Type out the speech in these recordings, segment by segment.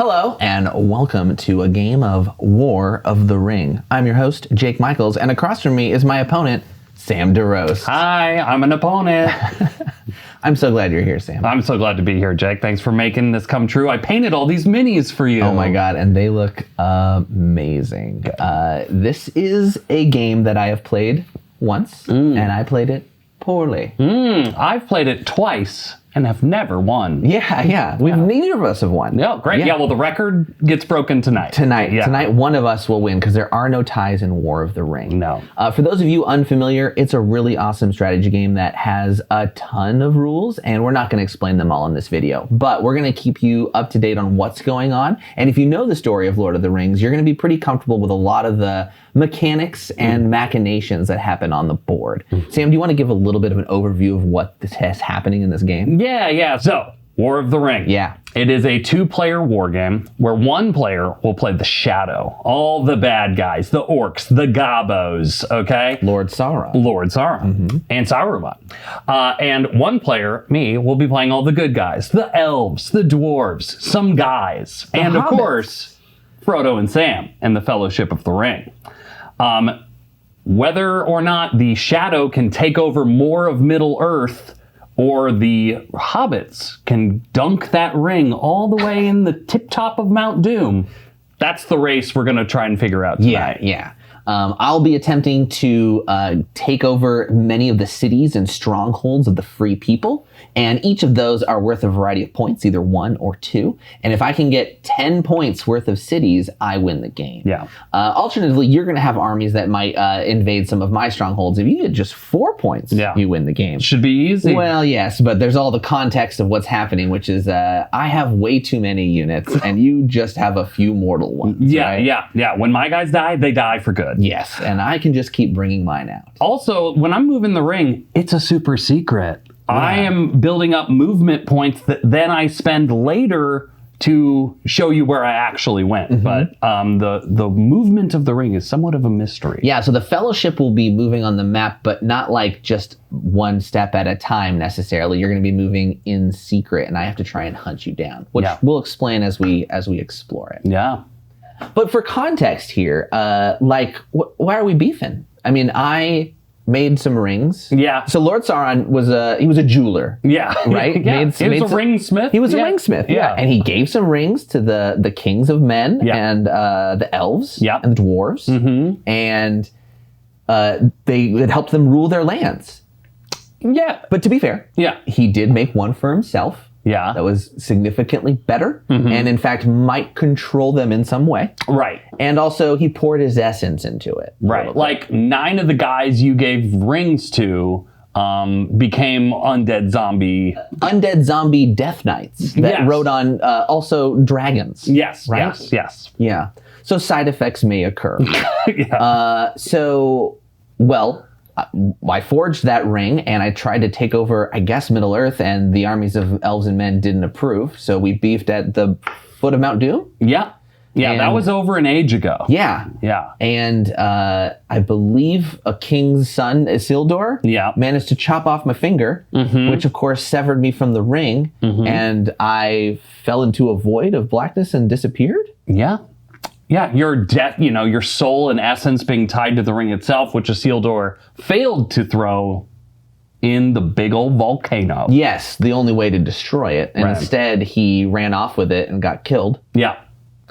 Hello, and welcome to a game of War of the Ring. I'm your host, Jake Michels, and across from me is my opponent, Sam DeRoest. Hi, I'm an opponent. I'm so glad you're here, Sam. I'm so glad to be here, Jake. Thanks for making this come true. I painted all these minis for you. Oh my god, and they look amazing. This is a game that I have played once, and I played it poorly. I've played it twice and have never won. Yeah. Neither of us have won. Yeah, great. Yeah, well, the record gets broken tonight. Tonight, one of us will win because there are no ties in War of the Ring. No. For those of you unfamiliar, it's a really awesome strategy game that has a ton of rules, and we're not going to explain them all in this video, but we're going to keep you up to date on what's going on. And if you know the story of Lord of the Rings, you're going to be pretty comfortable with a lot of the mechanics and machinations that happen on the board. Sam, do you want to give a little bit of an overview of what is happening in this game? Yeah. So, War of the Ring. Yeah. It is a two-player war game where one player will play the Shadow, all the bad guys, the orcs, the gobos, okay? Lord Sauron. And Saruman. And one player, me, will be playing all the good guys, the elves, the dwarves, some guys, and of course, Frodo and Sam and the Fellowship of the Ring. Whether or not the Shadow can take over more of Middle-earth or the hobbits can dunk that ring all the way in the tip-top of Mount Doom, that's the race we're going to try and figure out tonight. Yeah. I'll be attempting to take over many of the cities and strongholds of the free people, and each of those are worth a variety of points, either 1 or 2. And if I can get 10 points worth of cities, I win the game. Yeah. Alternatively, you're going to have armies that might invade some of my strongholds. If you get just 4 points, you win the game. Should be easy. Well, yes, but there's all the context of what's happening, which is I have way too many units, and you just have a few mortal ones. Yeah. When my guys die, they die for good. Yes, and I can just keep bringing mine out. Also, when I'm moving the ring, it's a super secret. Yeah. I am building up movement points that then I spend later to show you where I actually went. But the movement of the ring is somewhat of a mystery. Yeah, so the Fellowship will be moving on the map, but not like just one step at a time necessarily. You're going to be moving in secret, and I have to try and hunt you down, which we'll explain as we explore it. Yeah. But for context here, why are we beefing? I mean, I made some rings. Yeah. So Lord Sauron was a jeweler. Yeah. Right? He was a ringsmith. He was a ringsmith. Yeah. And he gave some rings to the kings of men and the elves and the dwarves. And it helped them rule their lands. Yeah. But to be fair, he did make one for himself. Yeah. That was significantly better and in fact might control them in some way. Right. And also he poured his essence into it. Right. Like 9 of the guys you gave rings to became undead zombie death knights that rode on also dragons. Yes. Right? Yes. Yeah. So side effects may occur. I forged that ring and I tried to take over, I guess, Middle-earth, and the armies of elves and men didn't approve. So we beefed at the foot of Mount Doom. Yeah, that was over an age ago. Yeah. And I believe a king's son, Isildur, managed to chop off my finger, which of course severed me from the ring, and I fell into a void of blackness and disappeared. Yeah, your death, your soul and essence being tied to the ring itself, which Isildur failed to throw in the big old volcano. Yes, the only way to destroy it. And instead, he ran off with it and got killed. Yeah,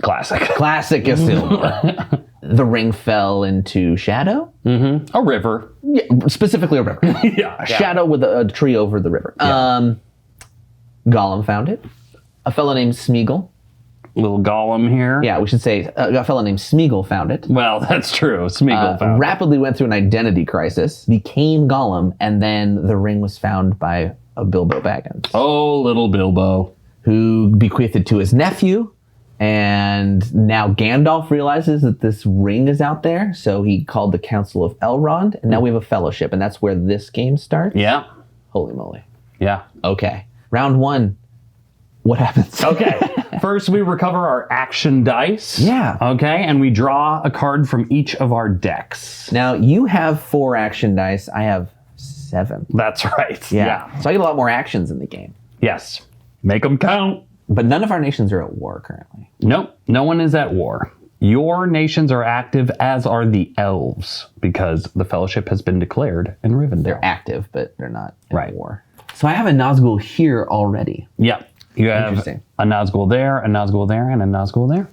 classic Isildur. The ring fell into Shadow. A river. Yeah, specifically a river. A shadow with a tree over the river. Gollum found it. A fellow named Smeagol. Little Gollum here. Yeah, we should say a fellow named Smeagol found it. Well, that's true. Smeagol found it. Rapidly went through an identity crisis, became Gollum, and then the ring was found by a Bilbo Baggins. Oh, little Bilbo. Who bequeathed it to his nephew, and now Gandalf realizes that this ring is out there, so he called the Council of Elrond, and now we have a fellowship, and that's where this game starts? Yeah. Holy moly. Yeah. Okay. Round 1. What happens? Okay. First, we recover our action dice. Yeah. Okay, and we draw a card from each of our decks. Now, you have 4 action dice. I have 7. That's right. Yeah. So I get a lot more actions in the game. Yes. Make them count. But none of our nations are at war currently. Nope, no one is at war. Your nations are active, as are the elves, because the Fellowship has been declared in Rivendell. They're active, but they're not Right. at war. So I have a Nazgul here already. Yeah, you have a Nazgul there, a Nazgul there, and a Nazgul there.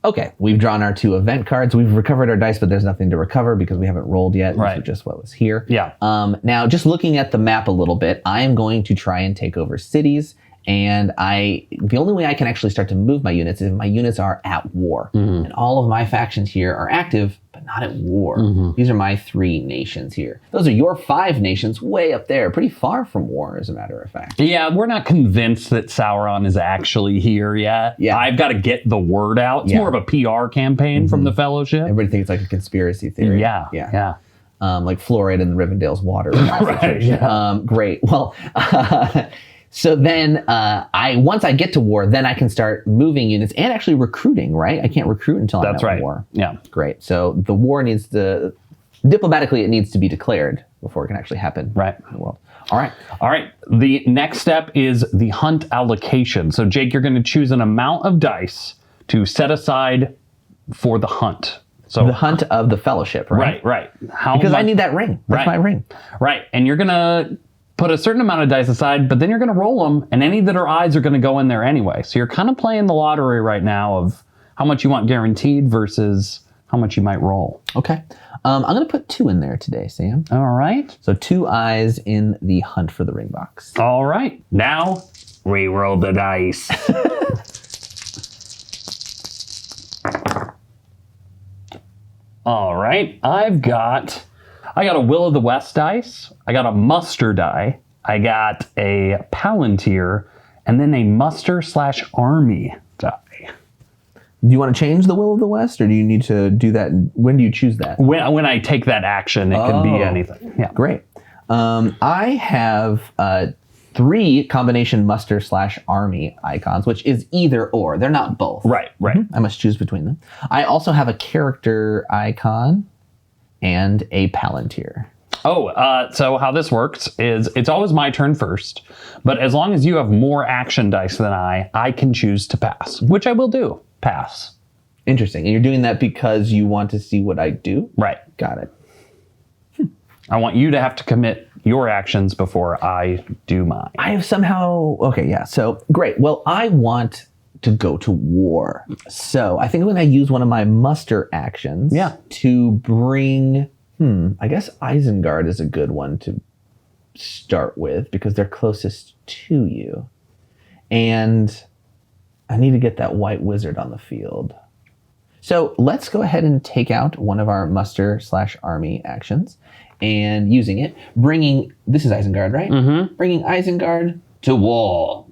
Okay, we've drawn our 2 event cards. We've recovered our dice, but there's nothing to recover because we haven't rolled yet. Right. This is just what was here. Yeah. Now, just looking at the map a little bit, I am going to try and take over cities. And the only way I can actually start to move my units is if my units are at war. And all of my factions here are active, but not at war. These are my 3 nations here. Those are your 5 nations way up there, pretty far from war, as a matter of fact. Yeah, we're not convinced that Sauron is actually here yet. Yeah. I've got to get the word out. It's more of a PR campaign from the Fellowship. Everybody thinks it's like a conspiracy theory. Yeah. Like fluoride in the Rivendell's water. Right, yeah. Great. Well, so then once I get to war, then I can start moving units and actually recruiting, right? I can't recruit until I'm at war. Yeah. Great. So the war diplomatically, it needs to be declared before it can actually happen Right. in the world. All right. The next step is the hunt allocation. So Jake, you're going to choose an amount of dice to set aside for the hunt. So The hunt of the Fellowship, right? Right. Because I need that ring. That's my ring. Right. And you're going to put a certain amount of dice aside, but then you're going to roll them, and any that are eyes are going to go in there anyway. So you're kind of playing the lottery right now of how much you want guaranteed versus how much you might roll. Okay. I'm going to put 2 in there today, Sam. All right. So 2 eyes in the hunt for the ring box. All right. Now, re-roll the dice. All right. I got a Will of the West dice. I got a muster die. I got a Palantir, and then a muster/army die. Do you want to change the Will of the West, or do you need to do that? When do you choose that? When I take that action, it can be anything. Yeah. Great. I have 3 combination muster/army icons, which is either or. They're not both. Right. I must choose between them. I also have a character icon and a Palantir. So how this works is it's always my turn first, but as long as you have more action dice than I can choose to pass, which I will do. Pass. Interesting. And you're doing that because you want to see what I do? Right. Got it. I want you to have to commit your actions before I do mine. I have somehow... Okay, yeah. So, great. Well, I want to go to war. So, I think I'm going to use one of my muster actions to bring... I guess Isengard is a good one to start with because they're closest to you. And I need to get that white wizard on the field. So let's go ahead and take out one of our muster/army actions and using it, bringing... This is Isengard, right? Mm-hmm. Bringing Isengard to war.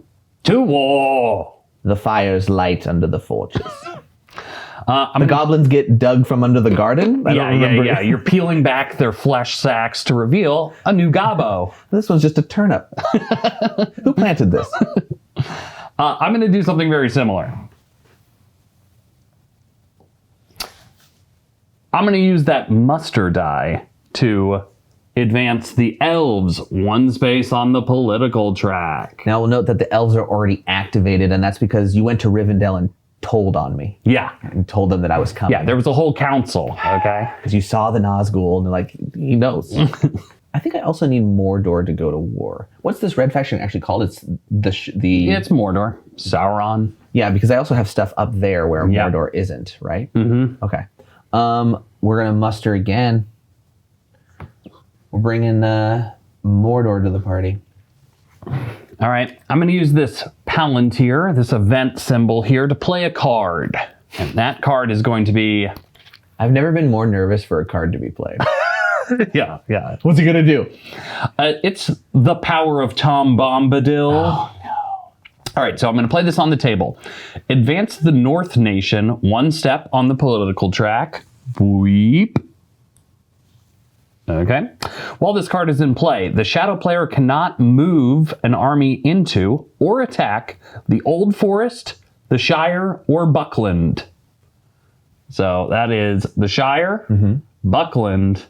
To war! The fires light under the fortress. The goblins get dug from under the garden? Yeah. You're peeling back their flesh sacks to reveal a new gobbo. This one's just a turnip. Who planted this? I'm going to do something very similar. I'm going to use that muster die to advance the elves 1 space on the political track. Now we'll note that the elves are already activated, and that's because you went to Rivendell and told on me. Yeah. And told them that I was coming. Yeah, there was a whole council, okay? Because you saw the Nazgul, and they're like, he knows. I think I also need Mordor to go to war. What's this red faction actually called? It's It's Mordor. Sauron. Yeah, because I also have stuff up there where Mordor isn't, right? Mm-hmm. Okay. We're going to muster again. We're bringing Mordor to the party. All right. I'm going to use this Palantir, this event symbol here, to play a card. And that card is going to be... I've never been more nervous for a card to be played. Yeah. What's he going to do? It's the power of Tom Bombadil. Oh, no. All right, so I'm going to play this on the table. Advance the North Nation 1 step on the political track. Weep. Okay. While this card is in play, the shadow player cannot move an army into or attack the Old Forest, the Shire, or Buckland. So that is the Shire, Buckland,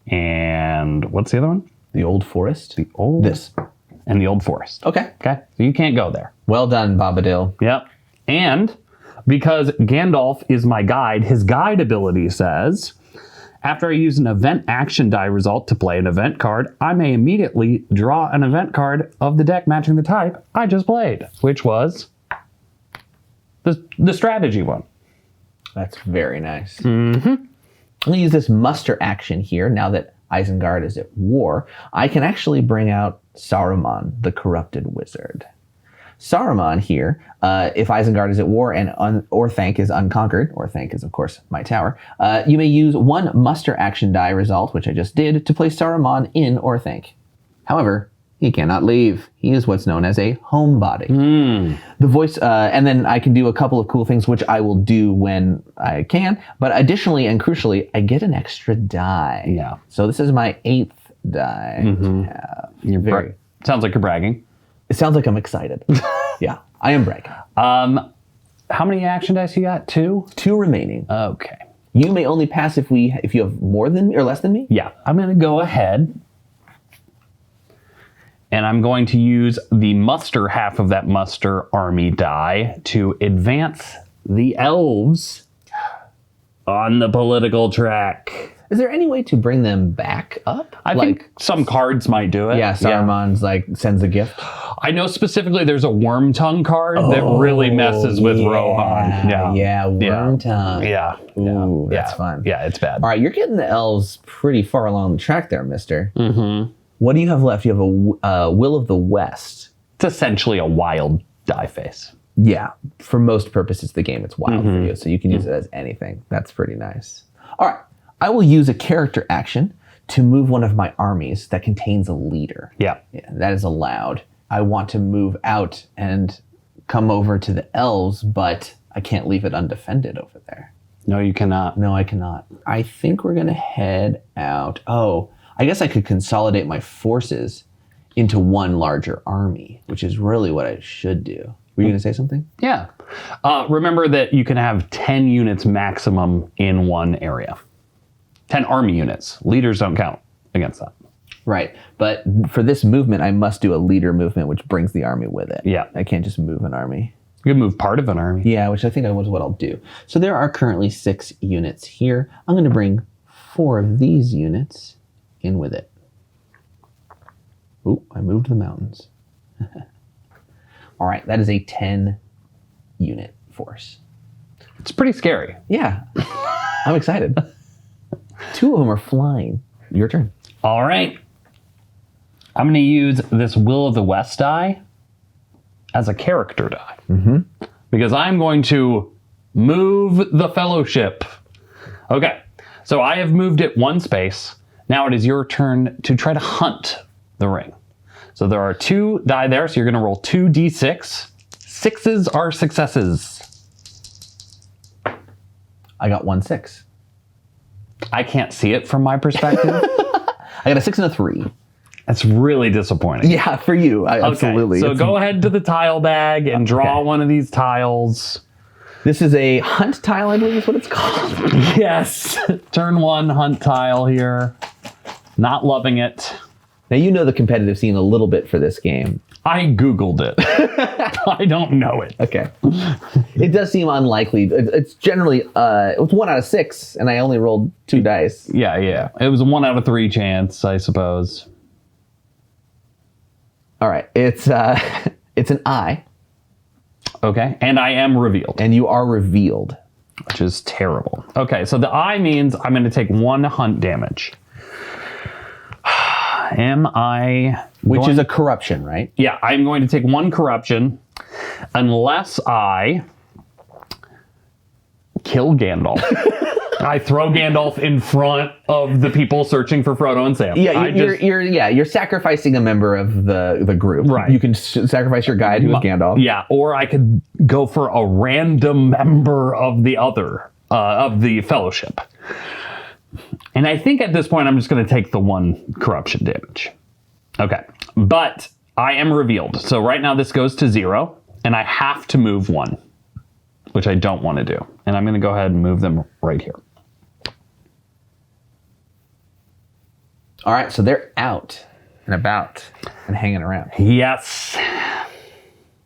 and what's the other one? The Old Forest? The Old... This. and the Old Forest. Okay. Okay? So you can't go there. Well done, Bobadil. Yep. And because Gandalf is my guide, his guide ability says, after I use an event action die result to play an event card, I may immediately draw an event card of the deck matching the type I just played, which was the strategy one. That's very nice. Mm-hmm. I'm going to use this muster action here. Now that Isengard is at war, I can actually bring out Saruman, the corrupted wizard. Saruman here, if Isengard is at war and Orthanc is unconquered, Orthanc is of course my tower, you may use one muster action die result, which I just did, to place Saruman in Orthanc. However, he cannot leave. He is what's known as a homebody. The voice, and then I can do a couple of cool things, which I will do when I can, but additionally and crucially, I get an extra die. Yeah. So this is my 8th die to have. Sounds like you're bragging. It sounds like I'm excited. Yeah, I am bragging. How many action dice you got? 2? 2 remaining. Okay. You may only pass if you have more than me or less than me. Yeah, I'm going to go ahead and I'm going to use the muster half of that muster army die to advance the elves on the political track. Is there any way to bring them back up? I think some cards might do it. Yeah, Saruman's sends a gift. I know specifically there's a worm tongue card that really messes with Rohan. Yeah, worm tongue. Yeah. Ooh, that's fun. Yeah, it's bad. All right, you're getting the elves pretty far along the track there, mister. Mm-hmm. What do you have left? You have a Will of the West. It's essentially a wild die face. Yeah, for most purposes of the game, it's wild for you, so you can use it as anything. That's pretty nice. All right. I will use a character action to move one of my armies that contains a leader. Yeah. That is allowed. I want to move out and come over to the elves, but I can't leave it undefended over there. No, you cannot. No, I cannot. I think we're going to head out. Oh, I guess I could consolidate my forces into one larger army, which is really what I should do. Were you going to say something? Yeah. Remember that you can have 10 units maximum in one area. 10 army units. Leaders don't count against that. Right. But for this movement, I must do a leader movement, which brings the army with it. Yeah. I can't just move an army. You can move part of an army. Yeah, which I think is what I'll do. So there are currently 6 units here. I'm going to bring 4 of these units in with it. Ooh, I moved the mountains. All right, that is a 10 unit force. It's pretty scary. Yeah. I'm excited. 2 of them are flying. Your turn. All right. I'm going to use this Will of the West die as a character die. Mm-hmm. Because I'm going to move the Fellowship. Okay. So I have moved it 1 space. Now it is your turn to try to hunt the ring. So there are 2 die there. So you're going to roll 2 d6. 6s are successes. I got 1 6. I can't see it from my perspective. I got a 6 and a 3. That's really disappointing. Yeah, for you. Absolutely. So go ahead to the tile bag and draw one of these tiles. This is a hunt tile, I believe is what it's called. Yes. Turn 1 hunt tile here. Not loving it. Now, you know the competitive scene a little bit for this game. I Googled it. I don't know it. Okay. It does seem unlikely. It's generally, it was 1 out of 6, and I only rolled 2 dice. Yeah. It was a 1 out of 3 chance, I suppose. All right. It's an eye. Okay. And I am revealed. And you are revealed. Which is terrible. Okay, so the eye means I'm going to take 1 hunt damage. Am I... Which is a corruption, right? Yeah, I'm going to take 1 corruption unless I kill Gandalf. I throw Gandalf in front of the people searching for Frodo and Sam. Yeah, you're sacrificing a member of the group. Right. You can sacrifice your guide, who is Gandalf. Yeah, or I could go for a random member of the other, of the Fellowship. And I think at this point, I'm just going to take the 1 corruption damage. Okay, but I am revealed. So right now this goes to 0, and I have to move 1, which I don't want to do. And I'm going to go ahead and move them right here. All right, so they're out. and about and hanging around. Yes.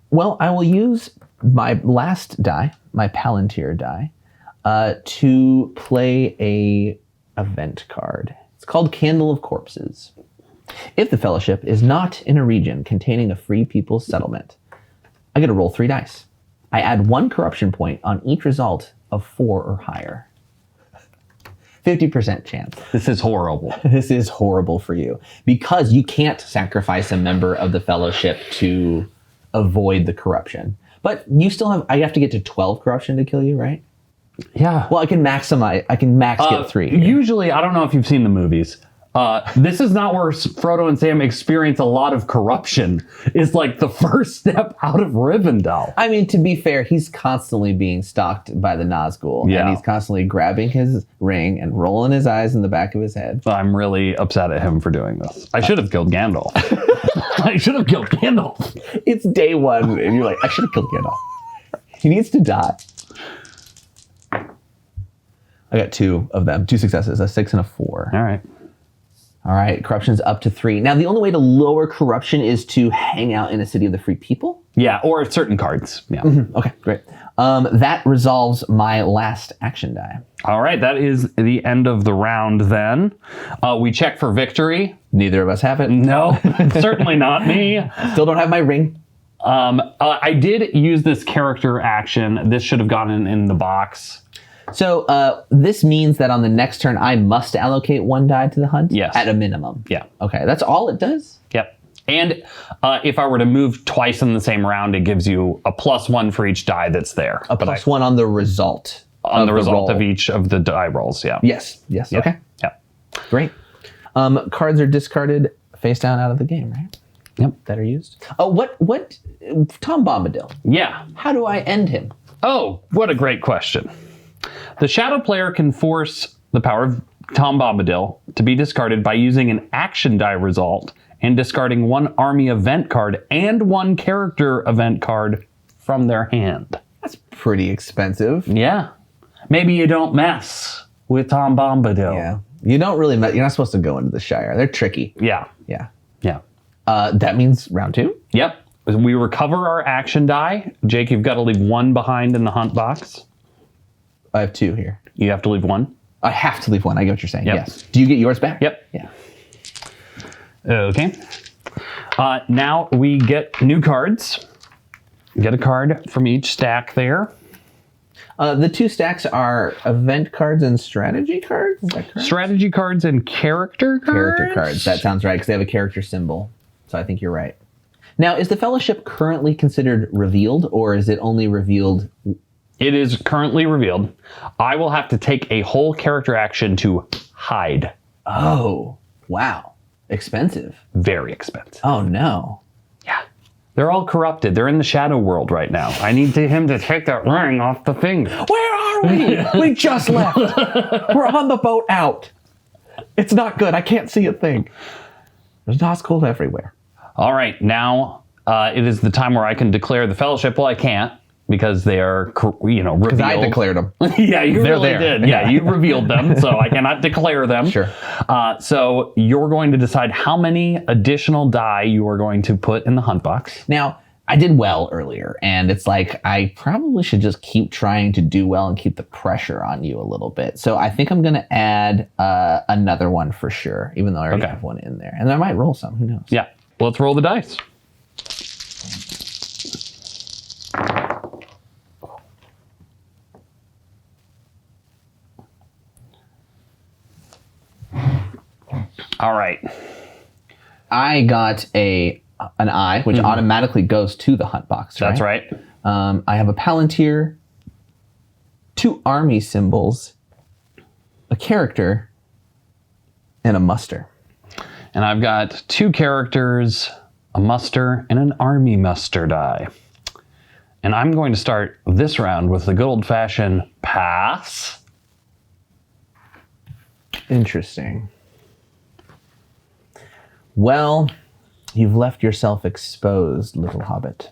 Well, I will use my last die, my Palantir die, to play a event card. It's called Candle of Corpses. If the Fellowship is not in a region containing a free people's settlement, I get to roll 3 dice. I add 1 corruption point on each result of 4 or higher. 50% chance. This is horrible. This is horrible for you because you can't sacrifice a member of the Fellowship to avoid the corruption. But you still have, I have to get to 12 corruption to kill you, right? Yeah. Well, I can max get 3. Here. Usually, I don't know if you've seen the movies. This is not where Frodo and Sam experience a lot of corruption. It's like the first step out of Rivendell. I mean, to be fair, he's constantly being stalked by the Nazgul. Yeah. And he's constantly grabbing his ring and rolling his eyes in the back of his head. I'm really upset at him for doing this. I should have killed Gandalf. I should have killed Gandalf. It's day 1, and you're like, I should have killed Gandalf. He needs to die. I got 2 of them, 2 successes, a 6 and a 4. All right. All right, corruption's up to 3. Now, the only way to lower corruption is to hang out in a city of the free people. Yeah, or certain cards. Yeah. Okay, great. That resolves my last action die. All right, that is the end of the round then. We check for victory. Neither of us have it. No, certainly not me. Still don't have my ring. I did use this character action. This should have gone in the box. So this means that on the next turn, I must allocate 1 die to the hunt? Yes. At a minimum? Yeah. Okay, that's all it does? Yep. And if I were to move twice in the same round, it gives you a +1 for each die that's there. A +1 on the result. On the result roll. of each of the die rolls, yeah. Yes, Yeah. okay. Yeah. Great. Cards are discarded face down out of the game, right? Yep. That are used. Oh, what Tom Bombadil, Yeah. how do I end him? Oh, what a great question. The shadow player can force the power of Tom Bombadil to be discarded by using an action die result and discarding 1 army event card and 1 character event card from their hand. That's pretty expensive. Yeah. Maybe you don't mess with Tom Bombadil. Yeah. You don't really, you're not supposed to go into the Shire. They're tricky. Yeah. Yeah. Yeah. That means round 2? Yep. We recover our action die. Jake, you've got to leave 1 behind in the hunt box. I have 2 here. You have to leave 1? I have to leave 1. I get what you're saying. Yep. Yes. Do you get yours back? Yep. Yeah. Okay. Now we get new cards. Get a card from each stack there. The 2 stacks are event cards and strategy cards? Is that correct? Strategy cards and character cards? Character cards. That sounds right, because they have a character symbol. So I think you're right. Now, is the Fellowship currently considered revealed, or is it only revealed? It is currently revealed. I will have to take a whole character action to hide. Oh, wow. Expensive. Very expensive. Oh, no. Yeah. They're all corrupted. They're in the shadow world right now. I need him to take that ring off the finger. Where are we? We just left. We're on the boat out. It's not good. I can't see a thing. There's Nazgul everywhere. All right. Now it is the time where I can declare the Fellowship. Well, I can't. Because they are, revealed. Because I declared them. Yeah, you They're really there. did. Yeah, you revealed them, so I cannot declare them. Sure. So you're going to decide how many additional die you are going to put in the hunt box. Now, I did well earlier, and it's like I probably should just keep trying to do well and keep the pressure on you a little bit. So I think I'm going to add another one for sure, even though I already have one in there. And I might roll some. Who knows? Yeah. Let's roll the dice. All right. I got an eye, which automatically goes to the hunt box, right? That's right. I have a Palantir, 2 army symbols, a character, and a muster. And I've got 2 characters, a muster, and an army muster die. And I'm going to start this round with the good old-fashioned pass. Interesting. Well, you've left yourself exposed, little hobbit,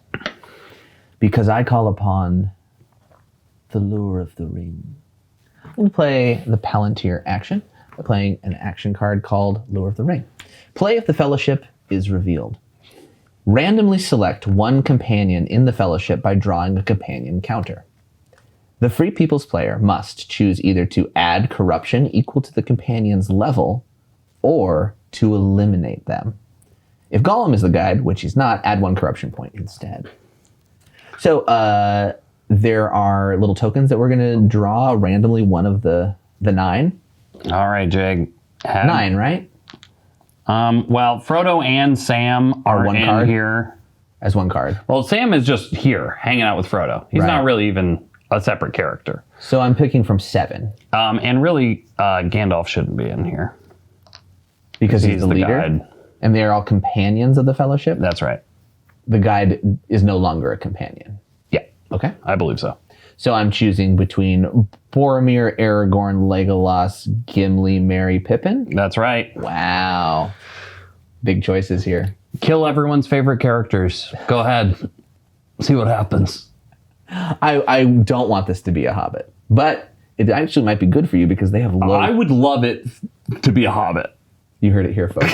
because I call upon the lure of the ring. I'm going to play the Palantir action by playing an action card called Lure of the Ring. Play if the Fellowship is revealed. Randomly select one companion in the Fellowship by drawing a companion counter. The Free People's player must choose either to add corruption equal to the companion's level or to eliminate them. If Gollum is the guide, which he's not, add 1 corruption point instead. So there are little tokens that we're going to draw randomly, one of the 9. All right, Jig. 9, right? Well, Frodo and Sam are one in card? here. As 1 card. Well, Sam is just here, hanging out with Frodo. He's Right. not really even a separate character. So I'm picking from 7. And really, Gandalf shouldn't be in here. Because he's the leader? guide. And they're all companions of the Fellowship? That's right. The guide is no longer a companion. Yeah, Okay. I believe so. So I'm choosing between Boromir, Aragorn, Legolas, Gimli, Merry, Pippin. That's right. Wow. Big choices here. Kill everyone's favorite characters. Go ahead. See what happens. I don't want this to be a Hobbit, but it actually might be good for you because they have low... I would love it to be a Hobbit. You heard it here, folks.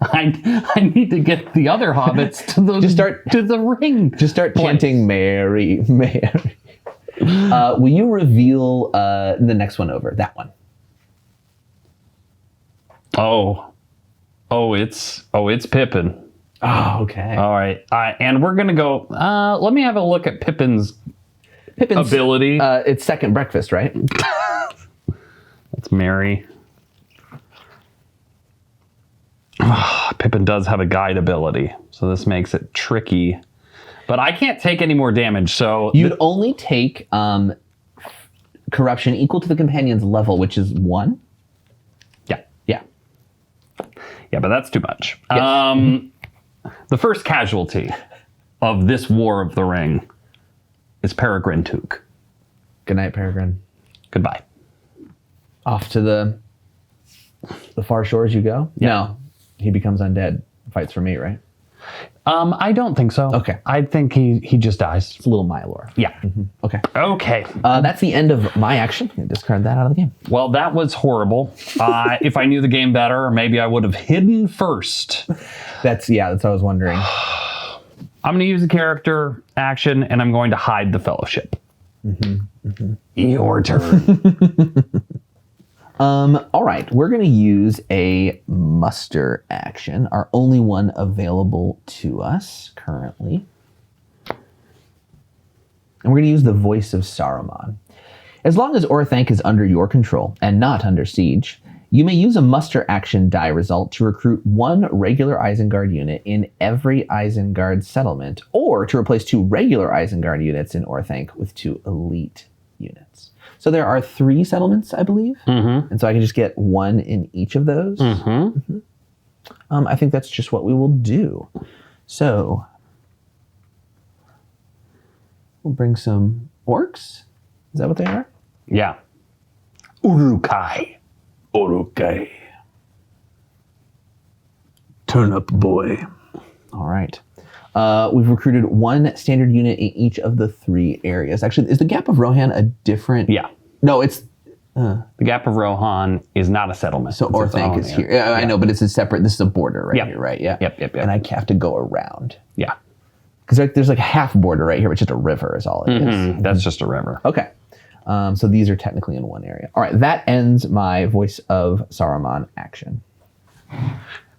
I need to get the other hobbits to the ring. Just start chanting Mary, Mary. Will you reveal the next one over? That one. It's Pippin. Oh, okay. All right. And we're going to go, let me have a look at Pippin's ability. It's second breakfast, right? That's Mary. Pippin does have a guide ability, so this makes it tricky. But I can't take any more damage, so... You'd only take corruption equal to the companion's level, which is 1. Yeah. Yeah. Yeah, but that's too much. Yes. The first casualty of this War of the Ring is Peregrine Took. Good night, Peregrine. Goodbye. Off to the far shores you go? Yeah. No. He becomes undead. Fights for me, right? I don't think so. Okay. I think he just dies. It's a little Mylor. Yeah. Okay. Okay. That's the end of my action. I'm gonna discard that out of the game. Well, that was horrible. If I knew the game better, maybe I would have hidden first. That's what I was wondering. I'm going to use a character action, and I'm going to hide the Fellowship. Your turn. All right, we're going to use a muster action, our only one available to us currently. And we're going to use the Voice of Saruman. As long as Orthanc is under your control and not under siege, you may use a muster action die result to recruit 1 regular Isengard unit in every Isengard settlement, or to replace 2 regular Isengard units in Orthanc with 2 elite units. So there are 3 settlements, I believe. And so I can just get 1 in each of those. I think that's just what we will do. So we'll bring some orcs. Is that what they are? Yeah. Urukai. Urukai. Turn up, boy. All right. We've recruited 1 standard unit in each of the 3 areas. Actually, is the Gap of Rohan a different... Yeah. No, it's... The Gap of Rohan is not a settlement. So Orthanc is here. Yeah, I know, but it's a separate... This is a border right here, right? Yeah. Yep. And I have to go around. Yeah. Because there's like a half border right here, which is a river is all it is. That's just a river. Okay. So these are technically in 1 area. All right, that ends my Voice of Saruman action.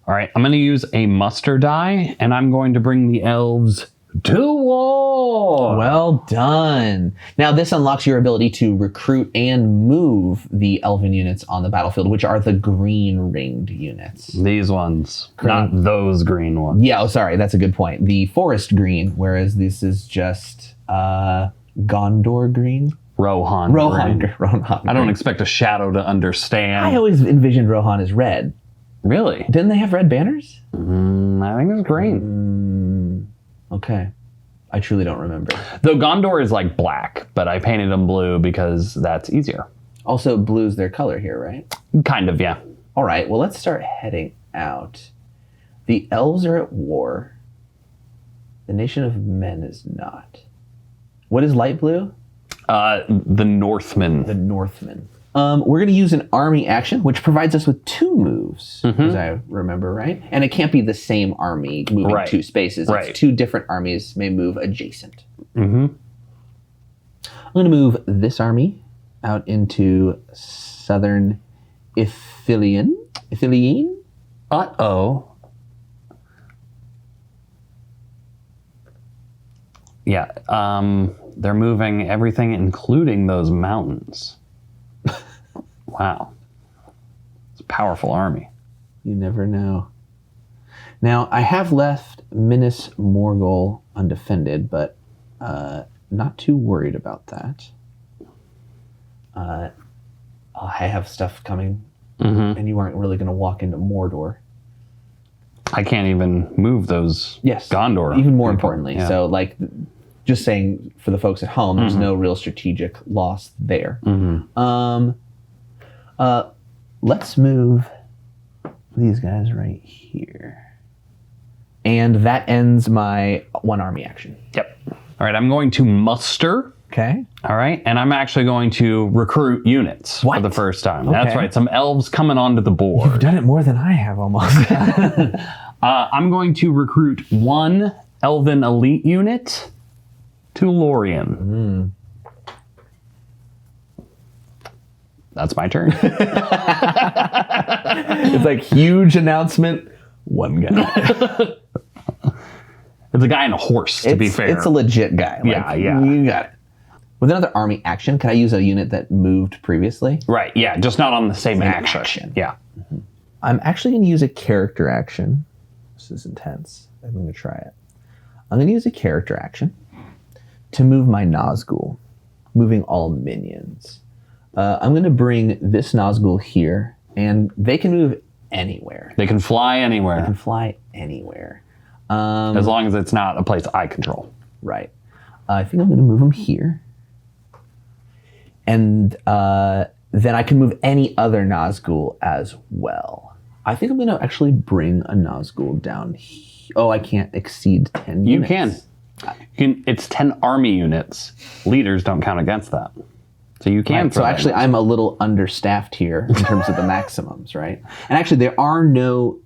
All right, I'm going to use a muster die, and I'm going to bring the elves to war. Well done. Now this unlocks your ability to recruit and move the elven units on the battlefield, which are the green ringed units. These ones, not those green ones. Yeah, sorry, that's a good point. The forest green, whereas this is just Gondor green. Rohan. I don't expect a shadow to understand. I always envisioned Rohan as red. Really? Didn't they have red banners? I think it's green. Okay. I truly don't remember. Though Gondor is like black, but I painted them blue because that's easier. Also, blue's their color here, right? Kind of, yeah. All right, well, let's start heading out. The elves are at war. The nation of men is not. What is light blue? The Northmen. The Northmen. We're going to use an army action, which provides us with 2 moves, as I remember, right? And it can't be the same army moving 2 spaces. Right. It's 2 different armies may move adjacent. I'm going to move this army out into southern Ithilien. Uh-oh. Yeah, they're moving everything, including those mountains. Wow. It's a powerful army. You never know. Now, I have left Minas Morgul undefended, but not too worried about that. I have stuff coming, and you aren't really going to walk into Mordor. I can't even move those Gondor. Even more importantly. Yeah. So, like, just saying for the folks at home, there's no real strategic loss there. Let's move these guys right here. And that ends my 1 army action. Yep. All right, I'm going to muster. Okay. All right, and I'm actually going to recruit units for the first time. Okay. That's right, some elves coming onto the board. You've done it more than I have almost. I'm going to recruit 1 Elven elite unit to Lorien. That's my turn. It's like huge announcement, 1 guy. It's a guy and a horse, to be fair. It's a legit guy. Like, yeah. You got it. With another army action, can I use a unit that moved previously? Right, yeah, just not on the same action. Yeah. I'm actually going to use a character action. This is intense. I'm going to try it. I'm going to use a character action to move my Nazgul, moving all minions. I'm going to bring this Nazgul here, and they can move anywhere. They can fly anywhere. They can fly anywhere. As long as it's not a place I control. Right. I think I'm going to move them here. And then I can move any other Nazgul as well. I think I'm going to actually bring a Nazgul down here. Oh, I can't exceed 10 units. You can. It's 10 army units. Leaders don't count against that. So you can. Right, so actually, I'm a little understaffed here in terms of the maximums, right? And actually, there are no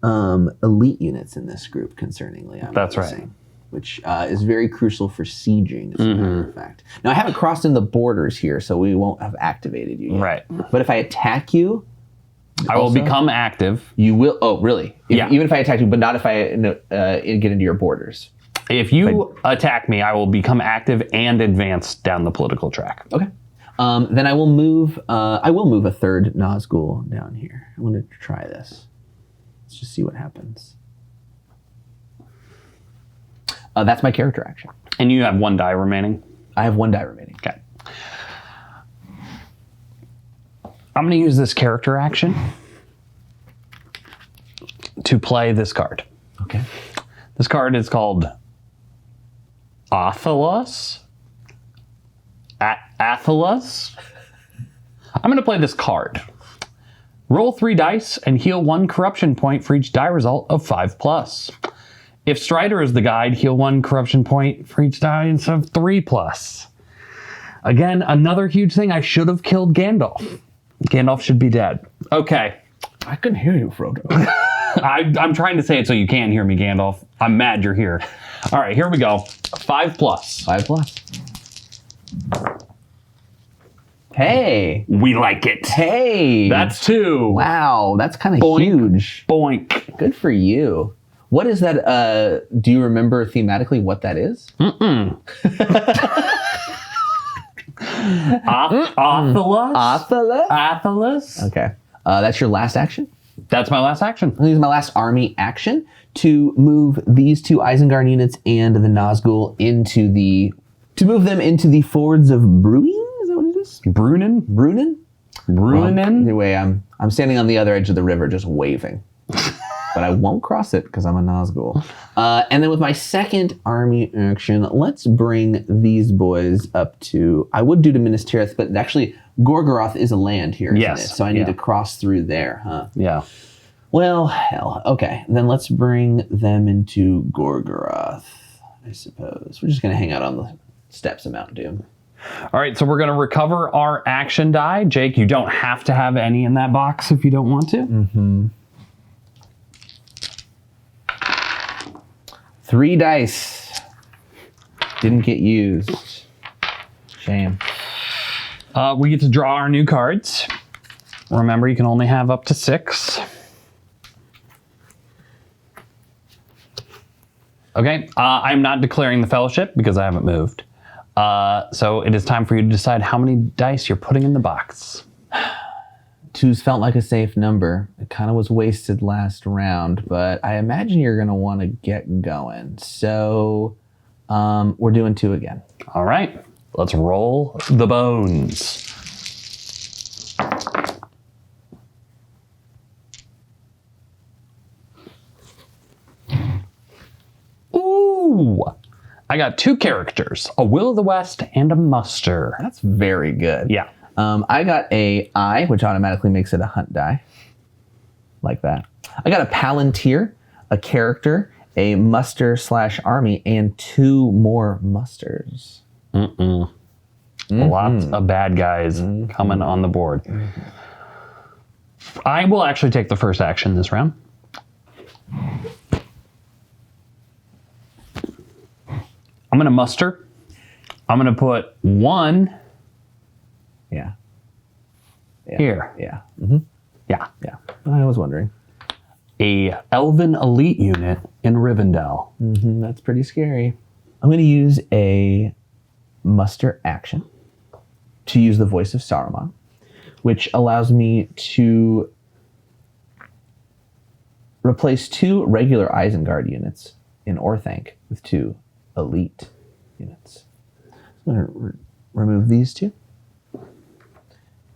elite units in this group, concerningly. That's right. Which is very crucial for sieging, as a matter of fact. Now, I haven't crossed in the borders here, so we won't have activated you yet. Right. But if I attack you... I will become active. You will... Oh, really? Yeah. Even if I attack you, but not if I get into your borders. If you attack me, I will become active and advance down the political track. Okay. Then I will move a 3rd Nazgul down here. I want to try this. Let's just see what happens. That's my character action. And you have 1 die remaining? I have 1 die remaining. Okay. I'm going to use this character action to play this card. Okay. This card is called Athelos. Athelos. I'm going to play this card. Roll 3 dice and heal 1 corruption point for each die result of 5+. If Strider is the guide, heal 1 corruption point for each dice of 3+. Again, another huge thing. I should have killed Gandalf. Gandalf should be dead. Okay. I couldn't hear you, Frodo. I'm trying to say it so you can hear me, Gandalf. I'm mad you're here. All right, here we go. 5+. 5+. Hey. We like it. Hey. That's 2. Wow, that's kind of Boink. huge. Boink. Good for you. What is that? Do you remember thematically what that is? Athelos? Okay. That's your last action? That's my last action. I'm going to use my last army action to move these 2 Isengard units and the Nazgul into the... To move them into the fords of Bruin? Is that what it is? Bruinen? Bruinen? Bruinen? Anyway, I'm standing on the other edge of the river just waving. But I won't cross it because I'm a Nazgul. And then with my second army action, let's bring these boys up to... I would do to Minas Tirith, but actually Gorgoroth is a land here, isn't it? So I need to cross through there, huh? Yeah. Well, hell. Okay, then let's bring them into Gorgoroth, I suppose. We're just going to hang out on the steps of Mount Doom. All right, so we're going to recover our action die. Jake, you don't have to have any in that box if you don't want to. Mm-hmm. 3 dice. Didn't get used. Shame. We get to draw our new cards. Remember, you can only have up to 6. Okay, I'm not declaring the fellowship because I haven't moved. So it is time for you to decide how many dice you're putting in the box. 2's felt like a safe number. It kind of was wasted last round, but I imagine you're going to want to get going. So we're doing 2 again. All right, let's roll the bones. Ooh, I got 2 characters, a Will of the West and a Muster. That's very good. Yeah. I got a eye, which automatically makes it a hunt die. Like that. I got a Palantir, a character, a muster/army, and 2 more musters. Lots of bad guys coming on the board. I will actually take the first action this round. I'm going to muster. I'm going to put 1 Yeah. here. Yeah. Yeah. Yeah. I was wondering. A Elven elite unit in Rivendell. That's pretty scary. I'm going to use a muster action to use the Voice of Saruman, which allows me to replace 2 regular Isengard units in Orthanc with 2 elite units. I'm going to remove these 2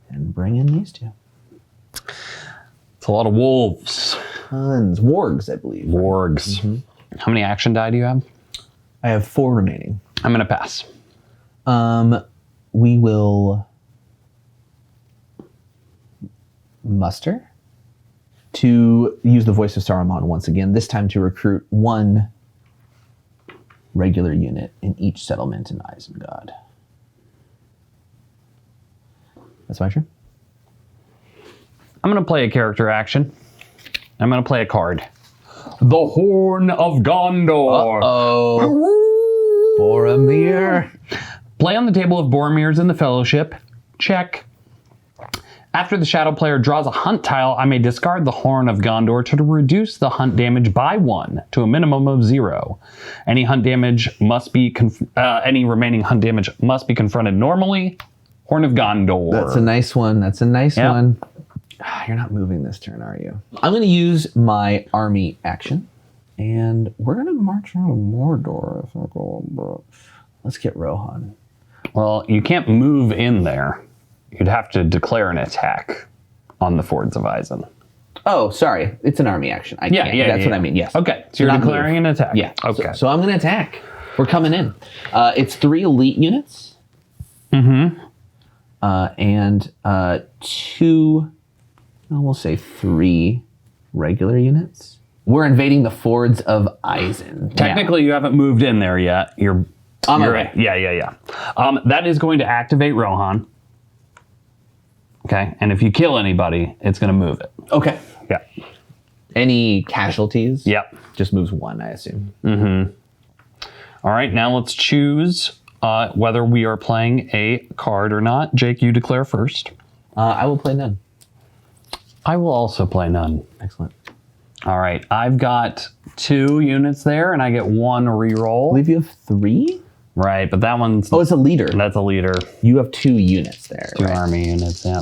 and bring in these 2. It's a lot of wolves. Tons. Wargs, I believe. Wargs. How many action die do you have? I have 4 remaining. I'm going to pass. We will muster to use the Voice of Saruman once again, this time to recruit 1 regular unit in each settlement in Isengard. That's my turn. I'm going to play a character action. I'm going to play a card. The Horn of Gondor. Uh-oh. Boromir. Play on the table of Boromir's in the Fellowship. Check. After the Shadow player draws a hunt tile, I may discard the Horn of Gondor to reduce the hunt damage by 1 to a minimum of 0. Any hunt damage must be any remaining hunt damage must be confronted normally. Horn of Gondor. That's a nice one. That's a nice one. You're not moving this turn, are you? I'm going to use my army action, and we're going to march out of Mordor. I think. Let's get Rohan. Well, you can't move in there. You'd have to declare an attack on the Fords of Isen. Oh, sorry. It's an army action. That's what I mean, yes. Okay, so you're declaring an attack. Yeah. Okay. So I'm going to attack. We're coming in. It's 3 elite units. And 2, we'll say 3 regular units. We're invading the Fords of Isen. Technically, you haven't moved in there yet. You're on my way. Yeah. That is going to activate Rohan. Okay, and if you kill anybody, it's going to move it. Okay. Yeah. Any casualties? Yep. Just moves 1, I assume. All right, now let's choose whether we are playing a card or not. Jake, you declare first. I will play none. I will also play none. Excellent. All right, I've got 2 units there, and I get 1 I reroll. believe you have 3? Right, but that one's... Oh, it's a leader. That's a leader. You have 2 units there. 2 army units, yeah.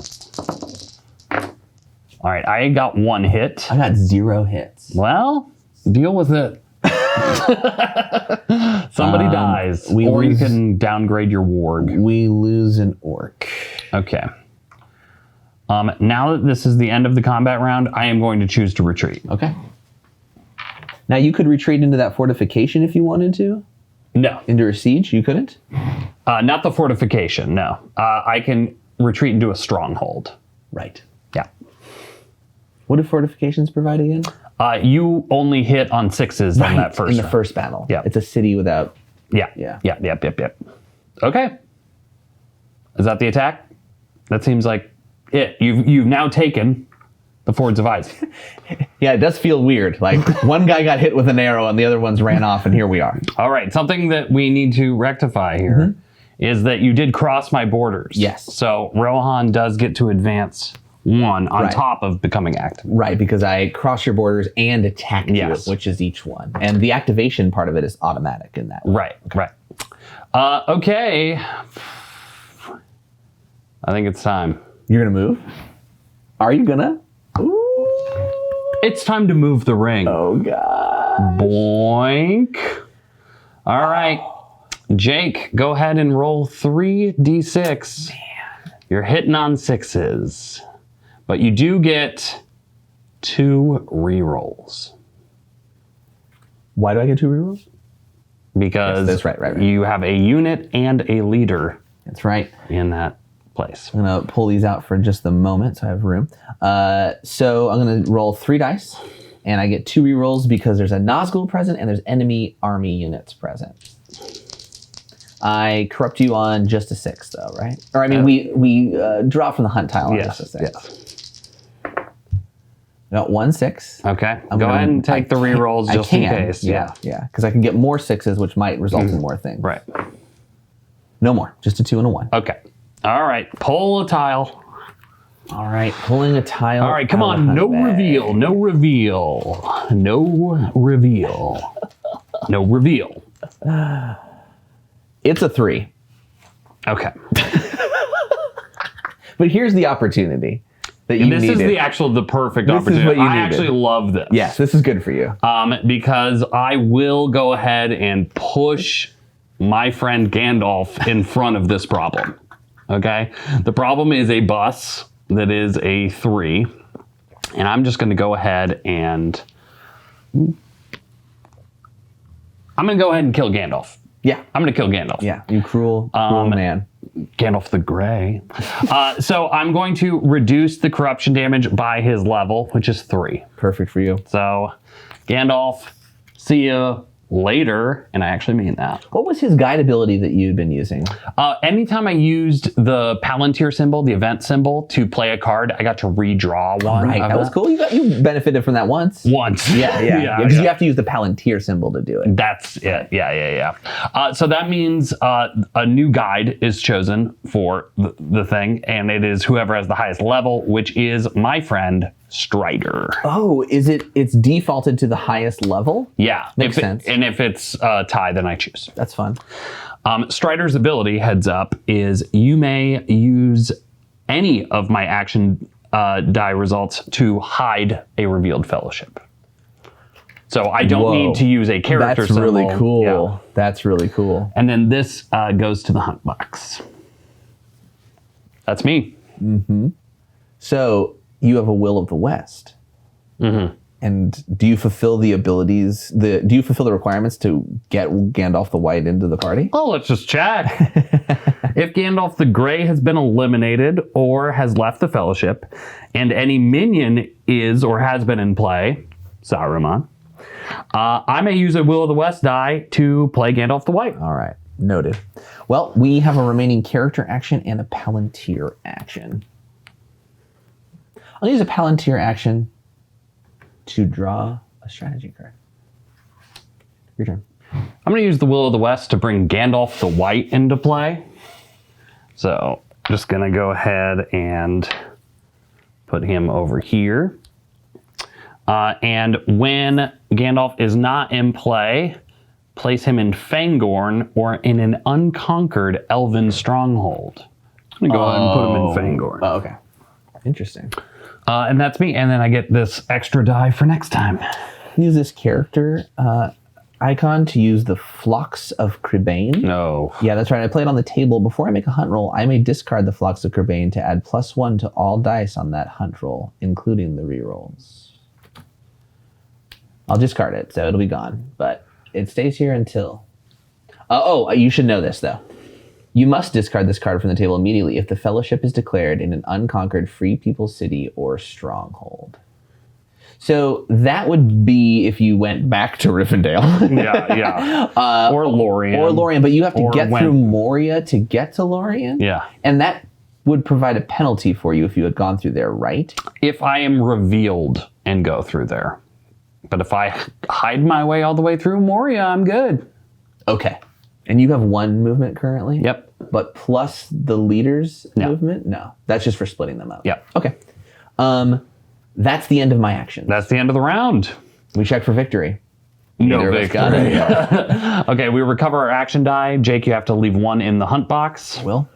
All right, I got 1 hit. I got 0 hits. Well, deal with it. Somebody dies, or you can downgrade your warg. We lose an orc. Okay. Now that this is the end of the combat round, I am going to choose to retreat. Okay. Now you could retreat into that fortification if you wanted to. No. Into a siege? You couldn't? Not the fortification, no. I can retreat into a stronghold. Right. Yeah. What do fortifications provide again? You only hit on 6s in that first in the first battle. Yeah. It's a city without... Yep. Okay. Is that the attack? That seems like it. You've now taken the Fords of Ice. Yeah, it does feel weird. Like one guy got hit with an arrow and the other ones ran off, and here we are. All right, something that we need to rectify here is that you did cross my borders. Yes. So Rohan does get to advance 1 on top of becoming active. Right, because I cross your borders and attack you, which is each one. And the activation part of it is automatic in that way. Right. Okay. I think it's time. You're going to move? Are you going to? Ooh. It's time to move the ring. Oh, God. Boink. All right. Jake, go ahead and roll 3d6. Man. You're hitting on 6s. But you do get 2 rerolls. Why do I get 2 rerolls? Because that's right. You have a unit and a leader. That's right. In that place. I'm going to pull these out for just a moment so I have room. So I'm going to roll 3 dice, and I get 2 rerolls because there's a Nazgul present and there's enemy army units present. I corrupt you on just a 6, though, right? Or I mean, we draw from the hunt tile on just a 6. Yes. I got 1 6. Okay. Go ahead and take the rerolls just in case. Yeah. Because I can get more 6s, which might result in more things. Right. No more. Just a 2 and a 1. Okay. All right. Pull a tile. All right. Pulling a tile. All right. Come on. No reveal. No reveal. No reveal. No reveal. It's a 3. Okay. But here's the opportunity that you needed. This is the perfect opportunity. Is what you I needed. actually love this. Yes, this is good for you. Because I will go ahead and push my friend Gandalf in front of this problem. Okay? The problem is a bus that is a 3. And I'm just going to go ahead and... I'm going to go ahead and kill Gandalf. Yeah. I'm going to kill Gandalf. Yeah, you cruel man. Gandalf the Grey. So I'm going to reduce the corruption damage by his level, which is 3. Perfect for you. So, Gandalf, see you later, and I actually mean that. What was his guide ability that you'd been using? Anytime I used the Palantir symbol, the event symbol, to play a card, I got to redraw one. Right, that was cool. You benefited from that once. Once. Yeah. Because you have to use the Palantir symbol to do it. That's it. Yeah. So that means a new guide is chosen for the thing, and it is whoever has the highest level, which is my friend Strider. Oh, it's defaulted to the highest level? Yeah. Makes sense. And if it's tie, then I choose. That's fun. Strider's ability, heads up, is you may use any of my action die results to hide a revealed fellowship. So I don't need to use a character symbol. That's really cool. Yeah. That's really cool. And then this goes to the hunt box. That's me. Mm-hmm. So you have a Will of the West. Mm-hmm. And do you fulfill the abilities? Do you fulfill the requirements to get Gandalf the White into the party? Oh, let's just check. If Gandalf the Grey has been eliminated or has left the Fellowship, and any minion is or has been in play, Saruman, I may use a Will of the West die to play Gandalf the White. All right, noted. Well, we have a remaining character action and a Palantir action. I'll use a Palantir action to draw a strategy card. Your turn. I'm going to use the Will of the West to bring Gandalf the White into play. So I'm just going to go ahead and put him over here. And when Gandalf is not in play, place him in Fangorn or in an unconquered Elven stronghold. I'm going to go ahead and put him in Fangorn. Oh, okay. Interesting. And that's me. And then I get this extra die for next time. Use this character icon to use the Flocks of Crebain. No. Yeah, that's right. I play it on the table. Before I make a hunt roll, I may discard the Flocks of Crebain to add +1 to all dice on that hunt roll, including the rerolls. I'll discard it, so it'll be gone. But it stays here until... you should know this, though. You must discard this card from the table immediately if the Fellowship is declared in an unconquered Free People City or Stronghold. So that would be if you went back to Rivendell. Yeah. Or Lorien. But you have to get through Moria to get to Lorien. Yeah. And that would provide a penalty for you if you had gone through there, right? If I am revealed and go through there. But if I hide my way all the way through Moria, I'm good. Okay. And you have 1 movement currently? Yep. But plus the leader's movement? No. That's just for splitting them up. Yep. Okay. That's the end of my action. That's the end of the round. We check for victory. No victory. Okay, we recover our action die. Jake, you have to leave 1 in the hunt box. Will.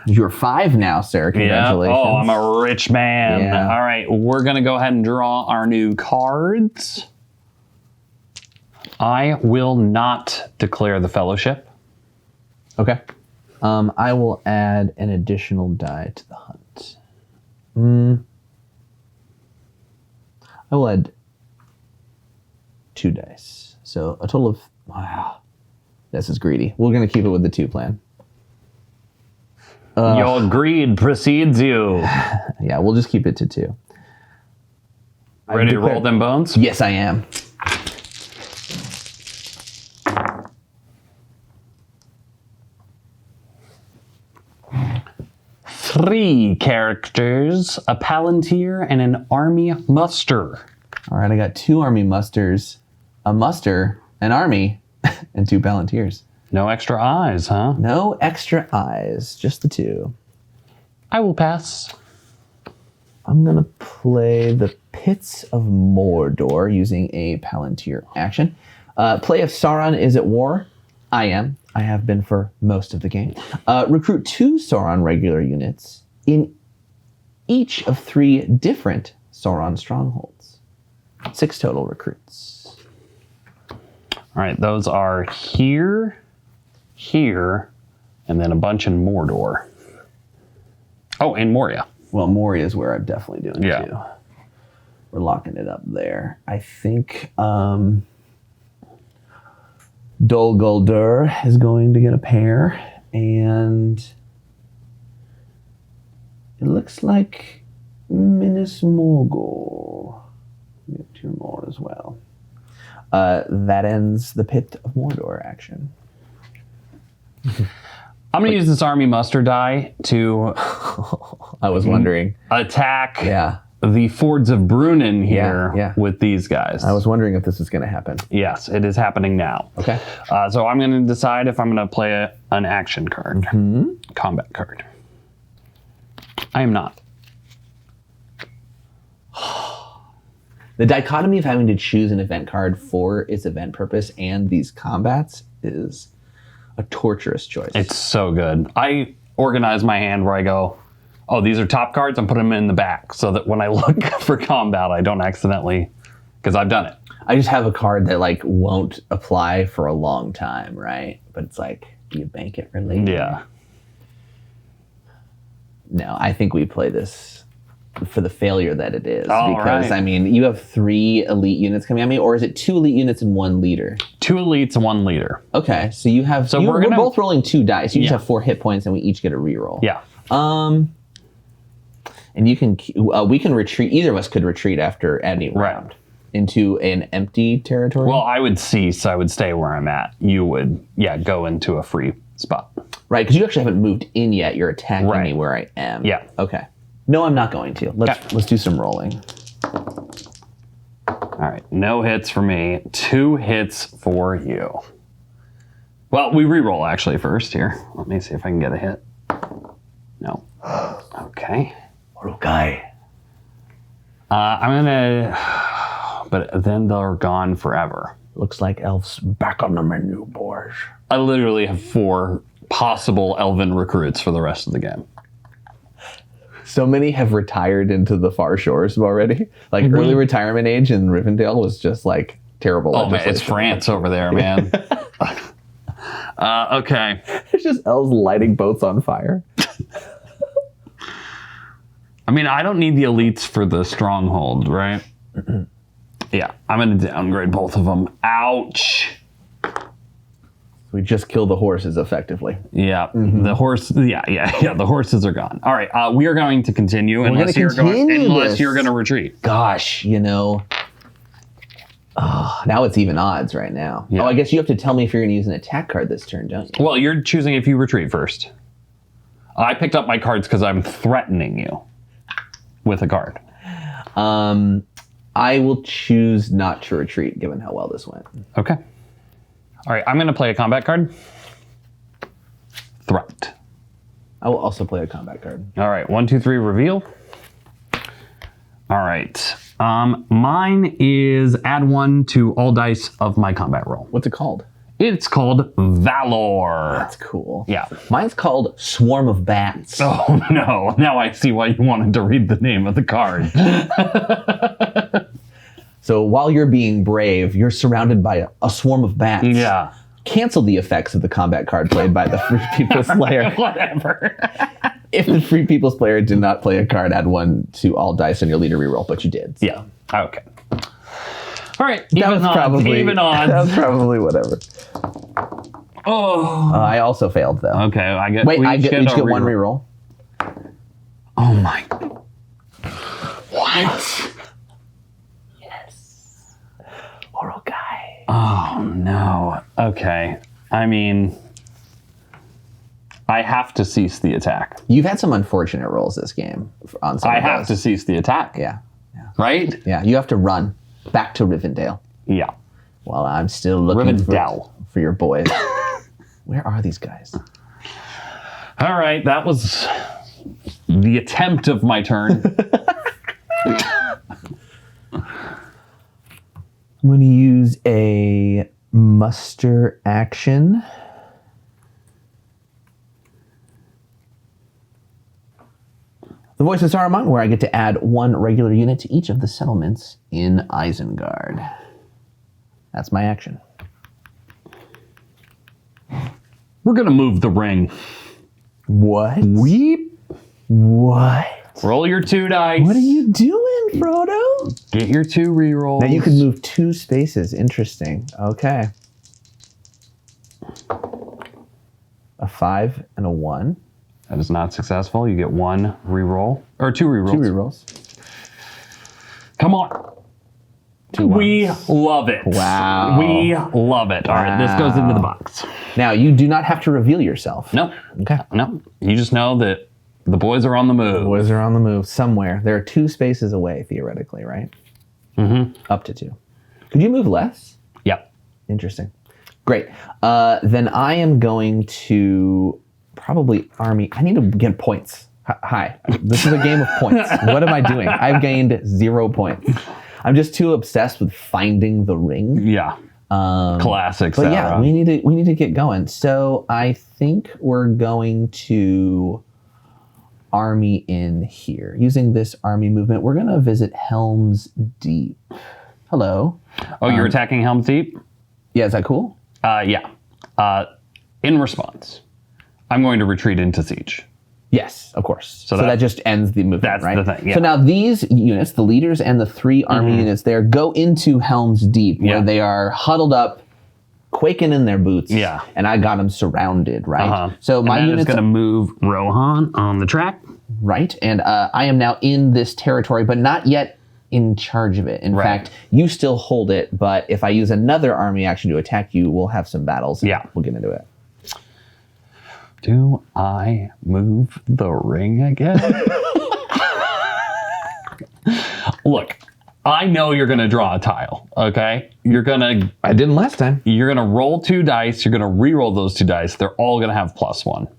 You're 5 now, sir. Congratulations. Yeah. Oh, I'm a rich man. Yeah. All right, we're going to go ahead and draw our new cards. I will not declare the fellowship. Okay. I will add an additional die to the hunt. I will add 2 dice. So a total of... Wow. This is greedy. We're going to keep it with the 2 plan. Your greed precedes you. Yeah, we'll just keep it to 2. Ready to roll them bones? Yes, I am. Three characters, a palantir, and an army muster. All right, I got 2 army musters, a muster, an army, and 2 palantirs. No extra eyes, huh? No extra eyes, just the 2. I will pass. I'm going to play the Pits of Mordor using a palantir action. Play if Sauron is at war. I am. I have been for most of the game. Recruit 2 Sauron regular units in each of 3 different Sauron strongholds. 6 total recruits. All right, those are here, here, and then a bunch in Mordor. Oh, and Moria. Well, Moria is where I'm definitely doing Yeah. too. We're locking it up there. I think Dol Guldur is going to get a pair, and it looks like Minas Morgul. Get 2 more as well. That ends the Pit of Mordor action. I'm going to use this army muster die to I was wondering. attack Yeah. the Fords of Brunnen here Yeah. with these guys. I was wondering if this was going to happen. Yes, it is happening now. Okay. So I'm going to decide if I'm going to play an action card, combat card. I am not. The dichotomy of having to choose an event card for its event purpose and these combats is a torturous choice. It's so good. I organize my hand where I go, oh, these are top cards. I'm putting them in the back so that when I look for combat, I don't accidentally, because I've done it. I just have a card that like won't apply for a long time, right? But it's like, do you bank it for later? Yeah. No, I think we play this for the failure that it is. All because, right. I mean, you have 3 elite units coming at me, or is it 2 elite units and 1 leader? 2 elites and 1 leader. Okay, so you have... So we're we're both rolling 2 dice. You each Yeah. have 4 hit points, and we each get a reroll. Yeah. And you can... we can retreat... Either of us could retreat after any round into an empty territory. Well, I would cease. I would stay where I'm at. You would, go into a free spot. Right, because you actually haven't moved in yet. You're attacking Right. me where I am. Yeah. Okay. No, I'm not going to. Let's do some rolling. All right, no hits for me. 2 hits for you. Well, we re-roll actually first here. Let me see if I can get a hit. No. Okay. Okay. I'm gonna, but then they're gone forever. Looks like elves back on the menu, boys. I literally have 4 possible elven recruits for the rest of the game. So many have retired into the far shores already. Like early retirement age in Rivendell was just like terrible. Oh man, it's France over there, man. Okay. It's just elves lighting boats on fire. I mean, I don't need the elites for the stronghold, right? Yeah, I'm going to downgrade both of them. Ouch. We just killed the horses effectively. Yeah, the horse. Yeah. The horses are gone. All right, we are going to continue unless you're going to retreat. Gosh, now it's even odds right now. Yeah. Oh, I guess you have to tell me if you're going to use an attack card this turn, don't you? Well, you're choosing if you retreat first. I picked up my cards because I'm threatening you with a card. I will choose not to retreat, given how well this went. Okay. All right, I'm going to play a combat card. Threat. I will also play a combat card. All right, 1, 2, 3, reveal. All right. Mine is add 1 to all dice of my combat roll. What's it called? It's called Valor. That's cool. Yeah. Mine's called Swarm of Bats. Oh, no. Now I see why you wanted to read the name of the card. So while you're being brave, you're surrounded by a swarm of bats. Yeah. Cancel the effects of the combat card played by the Free People's Player. Whatever. If the Free People's Player did not play a card, add 1 to all dice on your leader reroll, but you did. So. Yeah. Okay. All right. That was probably whatever. Oh. I also failed though. Okay. We each get 1 reroll. Oh my. What? Yes. Oral guy. Oh no. Okay. I mean, I have to cease the attack. You've had some unfortunate rolls this game on some I of have those. to cease the attack. Yeah. Right? Yeah, you have to run back to Rivendell. Yeah. While I'm still looking for your boys. Where are these guys? All right, that was the attempt of my turn. I'm going to use a muster action. The Voice of Saruman, where I get to add 1 regular unit to each of the settlements in Isengard. That's my action. We're going to move the ring. What? Weep. What? Roll your 2 dice. What are you doing, Frodo? Get your 2 rerolls. Now you can move 2 spaces. Interesting. Okay. A 5 and a 1. That is not successful. You get 1 reroll. Or 2 rerolls. 2 rerolls. Come on. 2 We love it. Wow. We love it. All right, this goes into the box. Now, you do not have to reveal yourself. No. Okay. No. You just know that the boys are on the move. Boys are on the move somewhere. There are 2 spaces away, theoretically, right? Mm-hmm. Up to 2. Could you move less? Yep. Interesting. Great. Then I am going to probably army. I need to get points. Hi. This is a game of points. What am I doing? I've gained 0 points. I'm just too obsessed with finding the ring. Yeah. Classic. But Sauron. yeah, we need to get going. So I think we're going to army in here. Using this army movement, we're going to visit Helm's Deep. Hello. Oh, you're attacking Helm's Deep? Yeah, is that cool? Yeah. In response, I'm going to retreat into siege. Yes, of course. So that that just ends the movement, that's right? the thing, yeah. So now these units, the leaders and the 3 army units there, go into Helm's Deep, where they are huddled up, quaking in their boots. Yeah. And I got them surrounded, right? So my unit unit's is going to move Rohan on the track. Right, and I am now in this territory, but not yet in charge of it. In fact, you still hold it, but if I use another army action to attack you, we'll have some battles. Yeah. We'll get into it. Do I move the ring again? Look, I know you're going to draw a tile, okay? I didn't last time. You're going to roll 2 dice. You're going to re-roll those 2 dice. They're all going to have +1.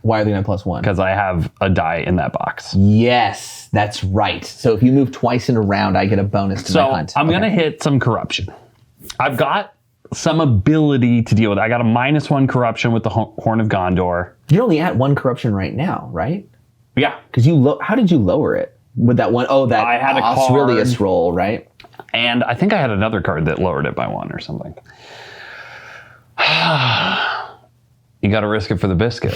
Why are they going to +1? Because I have a die in that box. Yes, that's right. So if you move twice in a round, I get a bonus to my hunt. So I'm going to hit some corruption. I've got some ability to deal with it. I got a -1 corruption with the Horn of Gondor. You're only at 1 corruption right now, right? Yeah. Because how did you lower it? With that one? Oh, that I had a Aurelius card. roll, right? And I think I had another card that lowered it by 1 or something. You got to risk it for the biscuit.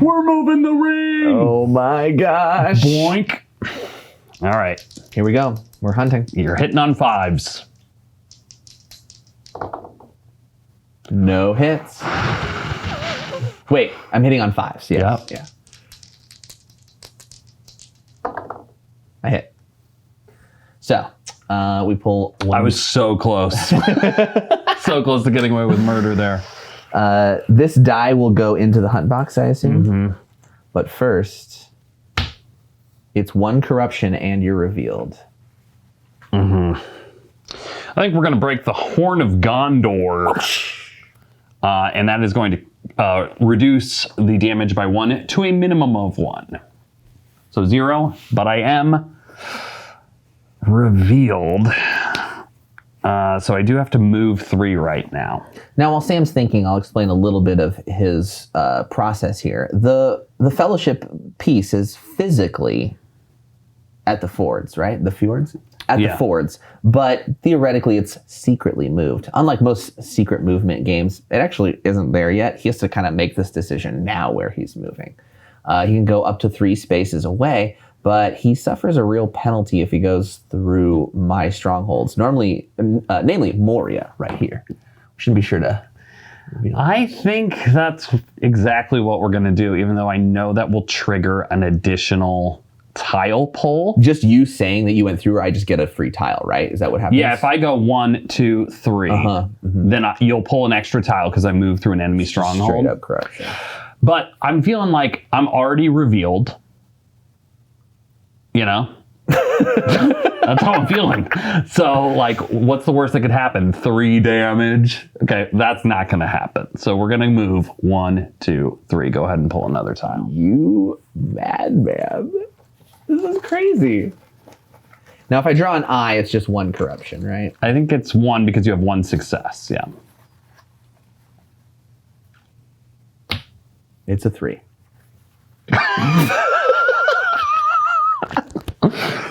We're moving the ring. Oh my gosh. Boink. All right. Here we go. We're hunting. You're hitting on 5s. No hits. Wait, I'm hitting on 5s. Yes. Yep. Yeah. I hit. So, we pull one. I was so close. So close to getting away with murder there. This die will go into the hunt box, I assume. But first, it's 1 corruption and you're revealed. I think we're going to break the Horn of Gondor. And that is going to reduce the damage by 1 to a minimum of 1. So 0, but I am revealed. So I do have to move 3 right now. Now, while Sam's thinking, I'll explain a little bit of his process here. The Fellowship piece is physically at the fords, right? The fjords? At the fords. But theoretically, it's secretly moved. Unlike most secret movement games, it actually isn't there yet. He has to kind of make this decision now where he's moving. He can go up to 3 spaces away, but he suffers a real penalty if he goes through my strongholds. Namely Moria right here. We should be sure to... I think that's exactly what we're going to do, even though I know that will trigger an additional tile pull. Just you saying that you went through, I just get a free tile, right? Is that what happens? Yeah, if I go 1, 2, 3, then you'll pull an extra tile because I moved through an enemy stronghold. Straight up corruption. But I'm feeling like I'm already revealed. You know? That's how I'm feeling. So, like, what's the worst that could happen? 3 damage? Okay, that's not going to happen. So we're going to move 1, 2, 3. Go ahead and pull another tile. You madman. This is crazy. Now, if I draw an eye, it's just 1 corruption, right? I think it's 1 because you have 1 success. Yeah. It's a 3.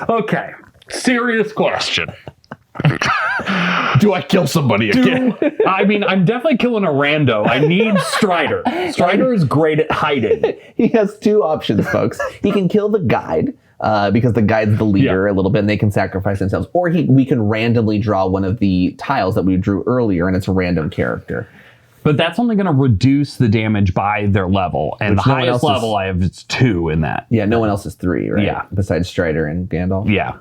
Okay. Serious question. Do I kill somebody again? I mean, I'm definitely killing a rando. I need Strider. Strider is great at hiding. He has 2 options, folks. He can kill the guide, because the guide's the leader a little bit, and they can sacrifice themselves. Or we can randomly draw one of the tiles that we drew earlier, and it's a random character. But that's only going to reduce the damage by their level. And Which the no one highest else level I have is 2 in that. Yeah, no one else is 3, right? Yeah. Besides Strider and Gandalf? Yeah.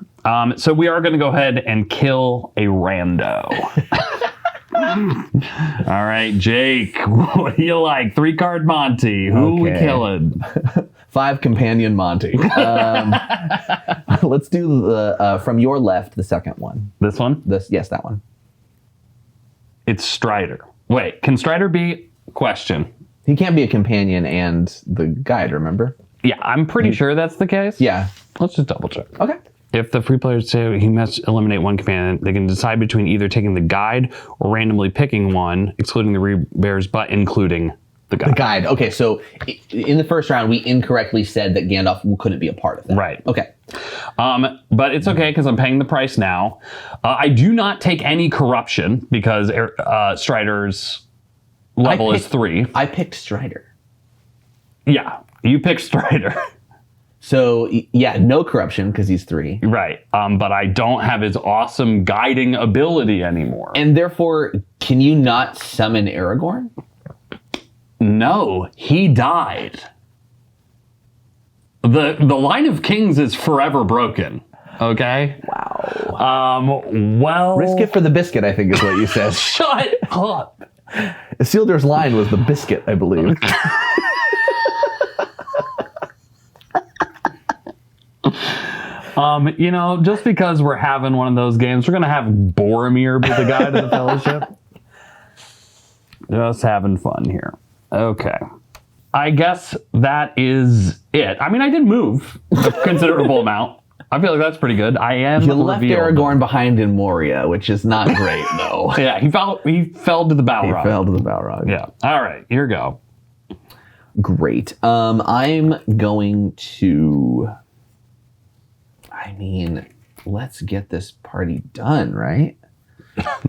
So we are going to go ahead and kill a rando. All right, Jake, what do you like? 3-card Monty. Who we killing? 5 companion Monty. Let's do the from your left, the second one. This one? Yes, that one. It's Strider. Wait, can Strider be... Question. He can't be a companion and the guide, remember? Yeah, I'm pretty sure that's the case. Yeah. Let's just double check. Okay. If the free players say he must eliminate 1 companion, they can decide between either taking the guide or randomly picking one, excluding the Ringbearers, but including the guide. The guide. Okay, so in the first round, we incorrectly said that Gandalf couldn't be a part of that. Right. Okay. But it's okay because I'm paying the price now. I do not take any corruption because Strider's level is 3. I picked Strider. Yeah, you pick Strider. So, yeah, no corruption because he's 3. Right. But I don't have his awesome guiding ability anymore. And therefore, can you not summon Aragorn? No, he died. The line of kings is forever broken. Okay? Wow. Well... Risk it for the biscuit, I think is what you said. Shut up. Isildur's line was the biscuit, I believe. You know, just because we're having one of those games, we're going to have Boromir be the guide of the Fellowship. Just having fun here. Okay. I guess that is it. I mean, I did move a considerable amount. I feel like that's pretty good. I am You left revealed. Aragorn behind in Moria, which is not great, though. Yeah, he fell to the Balrog. He fell to the Balrog. Yeah. All right, here we go. Great. I'm going to... I mean, let's get this party done, right?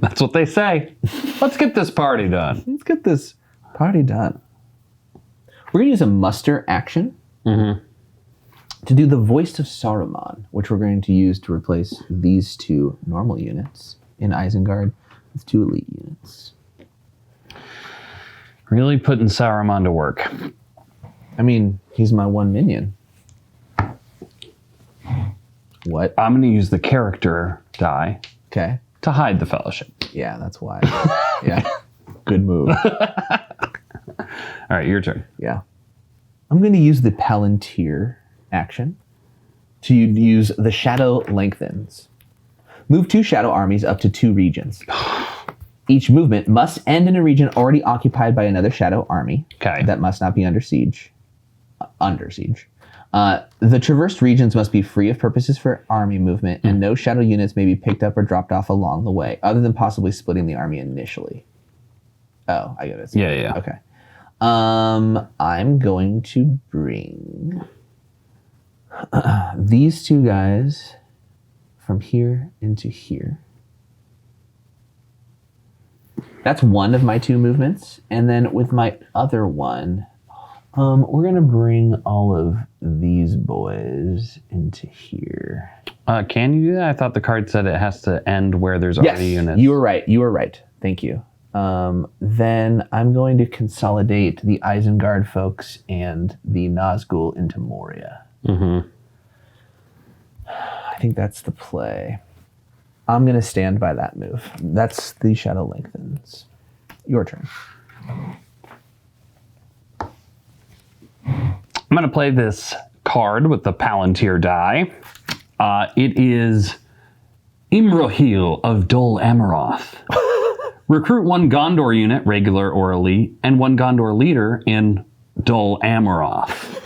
That's what they say. Let's get this party done. Let's get this party done. We're going to use a muster action to do the Voice of Saruman, which we're going to use to replace these 2 normal units in Isengard with 2 elite units. Really putting Saruman to work. I mean, he's my one minion. What? I'm going to use the character die Okay. to hide the Fellowship. Yeah, that's why. Yeah. Good move. All right, your turn. Yeah. I'm going to use the Palantir action to use the Shadow Lengthens. Move 2 shadow armies up to 2 regions. Each movement must end in a region already occupied by another shadow army. Okay. That must not be under siege. The traversed regions must be free of purposes for army movement, and no shadow units may be picked up or dropped off along the way, other than possibly splitting the army initially. Oh, I get it. Yeah. Okay. I'm going to bring these 2 guys from here into here. That's one of my 2 movements. And then with my other one, we're going to bring all of these boys into here. Can you do that? I thought the card said it has to end where there's already units. You were right. You were right. Thank you. Then I'm going to consolidate the Isengard folks and the Nazgul into Moria. Mm-hmm. I think that's the play. I'm going to stand by that move. That's the Shadow Lengthens. Your turn. I'm going to play this card with the Palantir die. It is Imrahil of Dol Amroth. Recruit 1 Gondor unit, regular or elite, and 1 Gondor leader in Dol Amroth.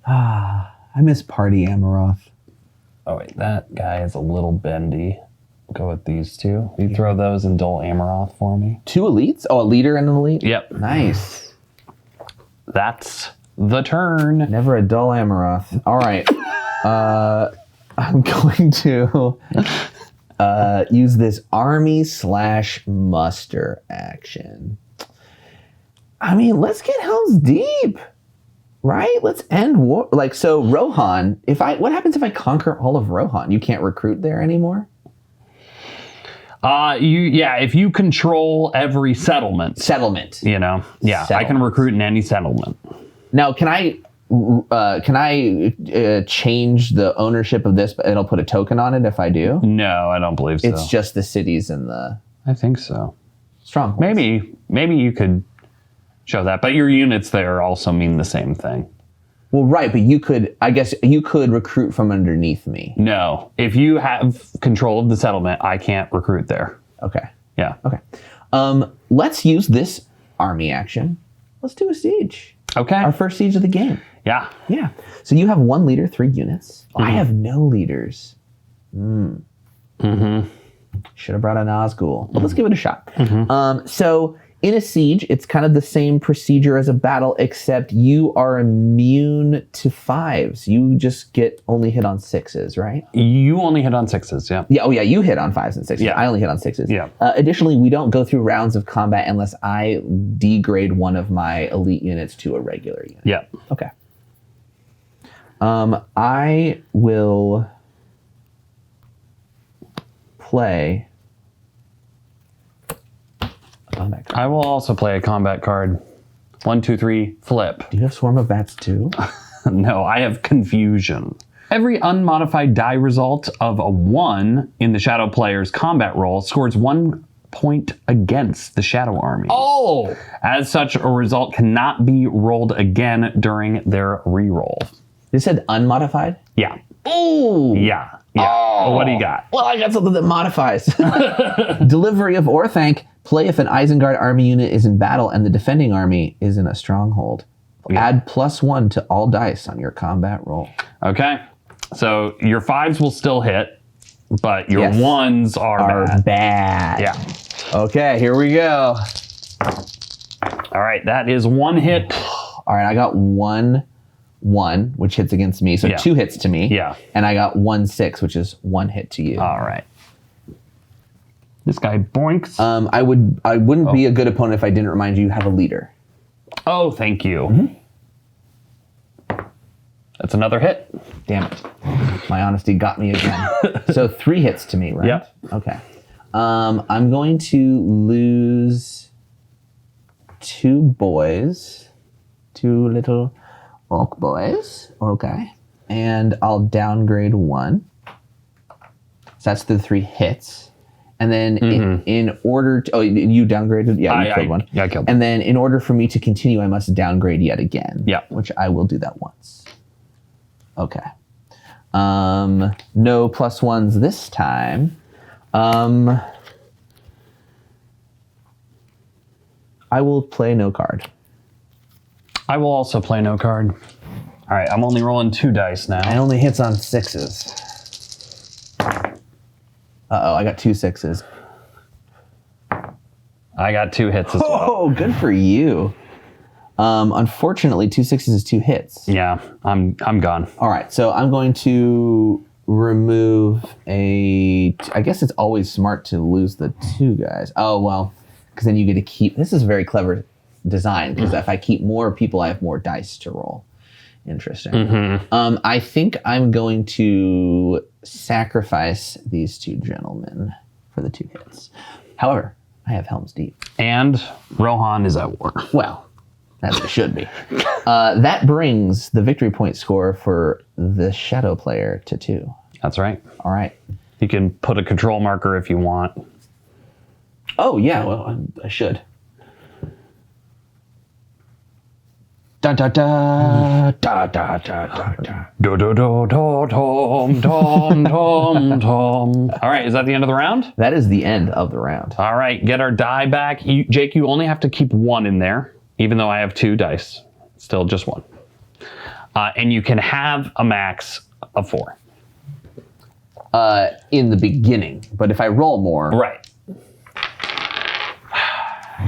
I miss Party Amaroth. Oh, wait, that guy is a little bendy. Go with these 2. You throw those in Dol Amroth for me. 2 elites? Oh, a leader and an elite? Yep. Nice. That's the turn. Never a dull Amaroth. All right. I'm going to use this army/muster action. I mean, let's get Helm's Deep, right? Let's end war. Like, so Rohan, what happens if I conquer all of Rohan? You can't recruit there anymore? If you control every settlement. Settlement. Yeah, I can recruit in any settlement. Now, can I change the ownership of this, but it'll put a token on it if I do? No, I don't believe so. It's just the cities and the... I think so. Strongholds. Maybe you could show that, but your units there also mean the same thing. Well, right, but I guess you could recruit from underneath me. No, if you have control of the settlement, I can't recruit there. Okay. Yeah. Okay. Let's use this army action. Let's do a siege. Okay. Our first siege of the game. Yeah. Yeah. So you have 1 leader, 3 units. Mm-hmm. I have no leaders. Mm-hmm. Should have brought a Nazgul, but let's give it a shot. Mm-hmm. So in a siege, it's kind of the same procedure as a battle, except you are immune to 5s. You just only hit on 6s, right? You only hit on 6s, yeah. Yeah. Oh, yeah. You hit on 5s and 6s. Yeah. I only hit on 6s. Yeah. Additionally, we don't go through rounds of combat unless I degrade one of my elite units to a regular unit. Yeah. Okay. I will play a combat card. I will also play a combat card. 1, 2, 3, flip. Do you have Swarm of Bats too? No, I have Confusion. Every unmodified die result of a 1 in the Shadow player's combat roll scores 1 point against the Shadow army. Oh! As such, a result cannot be rolled again during their reroll. You said unmodified? Yeah. Ooh! Yeah. Oh. Well, what do you got? Well, I got something that modifies. Delivery of Orthanc. Play if an Isengard army unit is in battle and the defending army is in a stronghold. Yeah. Add +1 to all dice on your combat roll. Okay. So your 5s will still hit, but your 1s are bad. Yeah. Okay, here we go. All right, that is 1 hit. All right, I got 1, which hits against me, so 2 hits to me. Yeah. And I got 1, 6, which is 1 hit to you. All right. This guy boinks. I wouldn't be a good opponent if I didn't remind you have a leader. Oh, thank you. Mm-hmm. That's another hit. Damn it. My honesty got me again. So 3 hits to me, right? Yep. Okay. I'm going to lose 2 boys, 2 little orc boys. Okay. And I'll downgrade 1. So that's the 3 hits. And then in order to... Oh, you downgraded? Yeah, you killed 1. Yeah, I killed 1. And then in order for me to continue, I must downgrade yet again. Yeah. Which I will do that once. Okay. No +1s this time. I will play no card. I will also play no card. All right, I'm only rolling 2 dice now. I only hits on 6s. Uh-oh, I got 2 6s. I got 2 hits as well. Oh, good for you. Unfortunately, 2 6s is 2 hits. Yeah, I'm gone. All right, so I'm going to remove a... I guess it's always smart to lose the 2 guys. Oh, well, because then you get to keep... This is a very clever design, because if I keep more people, I have more dice to roll. Interesting. I think I'm going to sacrifice these 2 gentlemen for the 2 hits. However, I have Helm's Deep. And Rohan is at war. Well, as it should be. That brings the victory point score for the shadow player to 2. That's right. All right. You can put a control marker if you want. Oh, yeah, well, I should. Da da da da da da da da. Do do do do tom tom tom tom. All right, is that the end of the round? That is the end of the round. All right, get our die back. Jake, you only have to keep 1 in there, even though I have 2 dice. Still just 1. And you can have a max of 4. In the beginning, but if I roll more, Right.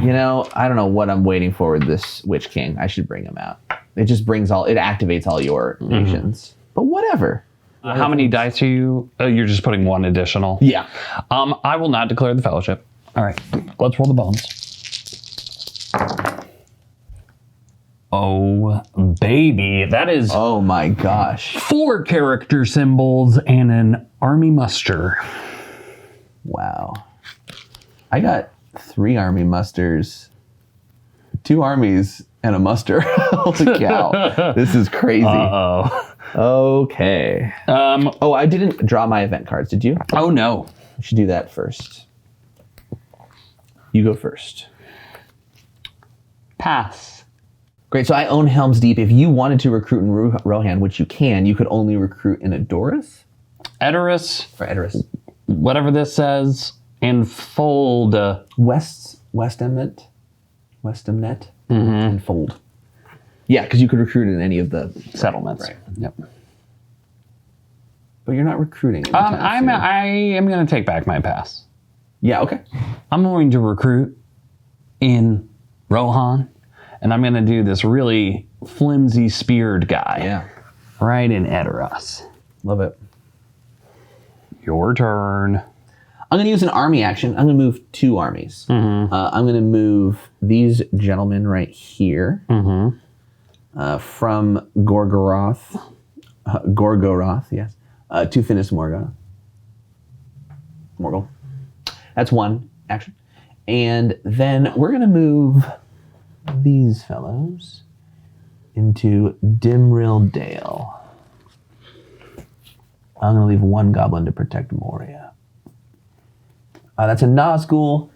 You know, I don't know what I'm waiting for with this Witch King. I should bring him out. It just brings it activates all your nations. But whatever. How many dice are you? You're just putting 1 additional. Yeah. I will not declare the fellowship. All right, let's roll the bones. Oh, baby. That is Oh my gosh. 4 character symbols and an army muster. Wow. I got 3 army musters, 2 armies, and a muster. Holy cow. This is crazy. Uh-oh. Okay. Oh, I didn't draw my event cards, did you? Oh, no. We should do that first. You go first. Pass. Great, so I own Helm's Deep. If you wanted to recruit in Rohan, which you can, you could only recruit in Adoris? Edoras, Or Edoris. whatever this says, and fold. Westemnet, and Fold. Yeah, because you could recruit in any of the Settlements. Right. Yep. But you're not recruiting. I am going to take back my pass. Yeah, okay. I'm going to recruit in Rohan, and I'm going to do this really flimsy speared guy. Yeah. Right in Edoras. Love it. Your turn. I'm going to use an army action. I'm going to move 2 armies. I'm going to move these gentlemen right here from Gorgoroth, yes, to Finis Morgul. That's 1 action. And then we're going to move these fellows into Dimrill Dale. I'm going to leave 1 goblin to protect Moria. That's a Nazgul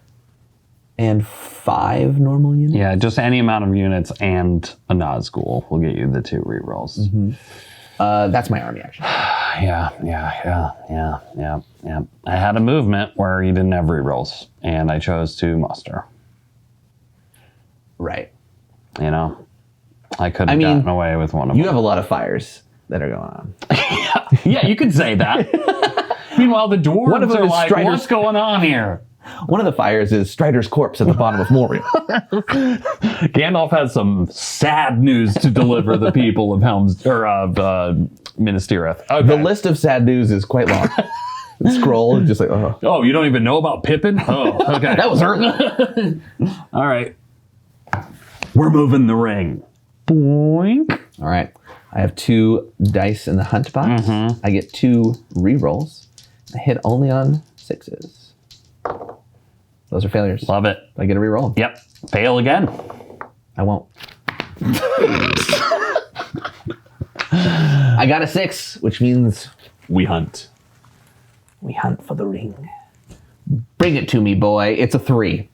and 5 normal units. Yeah, just any amount of units and a Nazgul will get you the 2 rerolls. That's my army action. Yeah. I had a movement where you didn't have rerolls, and I chose to muster. Right. You know, I could have gotten away with one of them. You have a lot of fires that are going on. Yeah, you could say that. Meanwhile, the dwarves One of them are is like, Strider's- what's going on here? One of the fires is Strider's corpse at the bottom of Moria. Gandalf has some sad news to deliver the people of Minas Tirith. Okay. The list of sad news is quite long. The scroll is just like, oh. Oh, you don't even know about Pippin? Oh, okay. That was hurting. All right. We're moving the ring. Boink. All right. I have 2 dice in the hunt box. I get 2 rerolls. I hit only on 6s. Those are failures. Love it. I get a reroll. Yep. Fail again. I won't. I got a 6, which means we hunt. We hunt for the ring. Bring it to me, boy. It's a 3.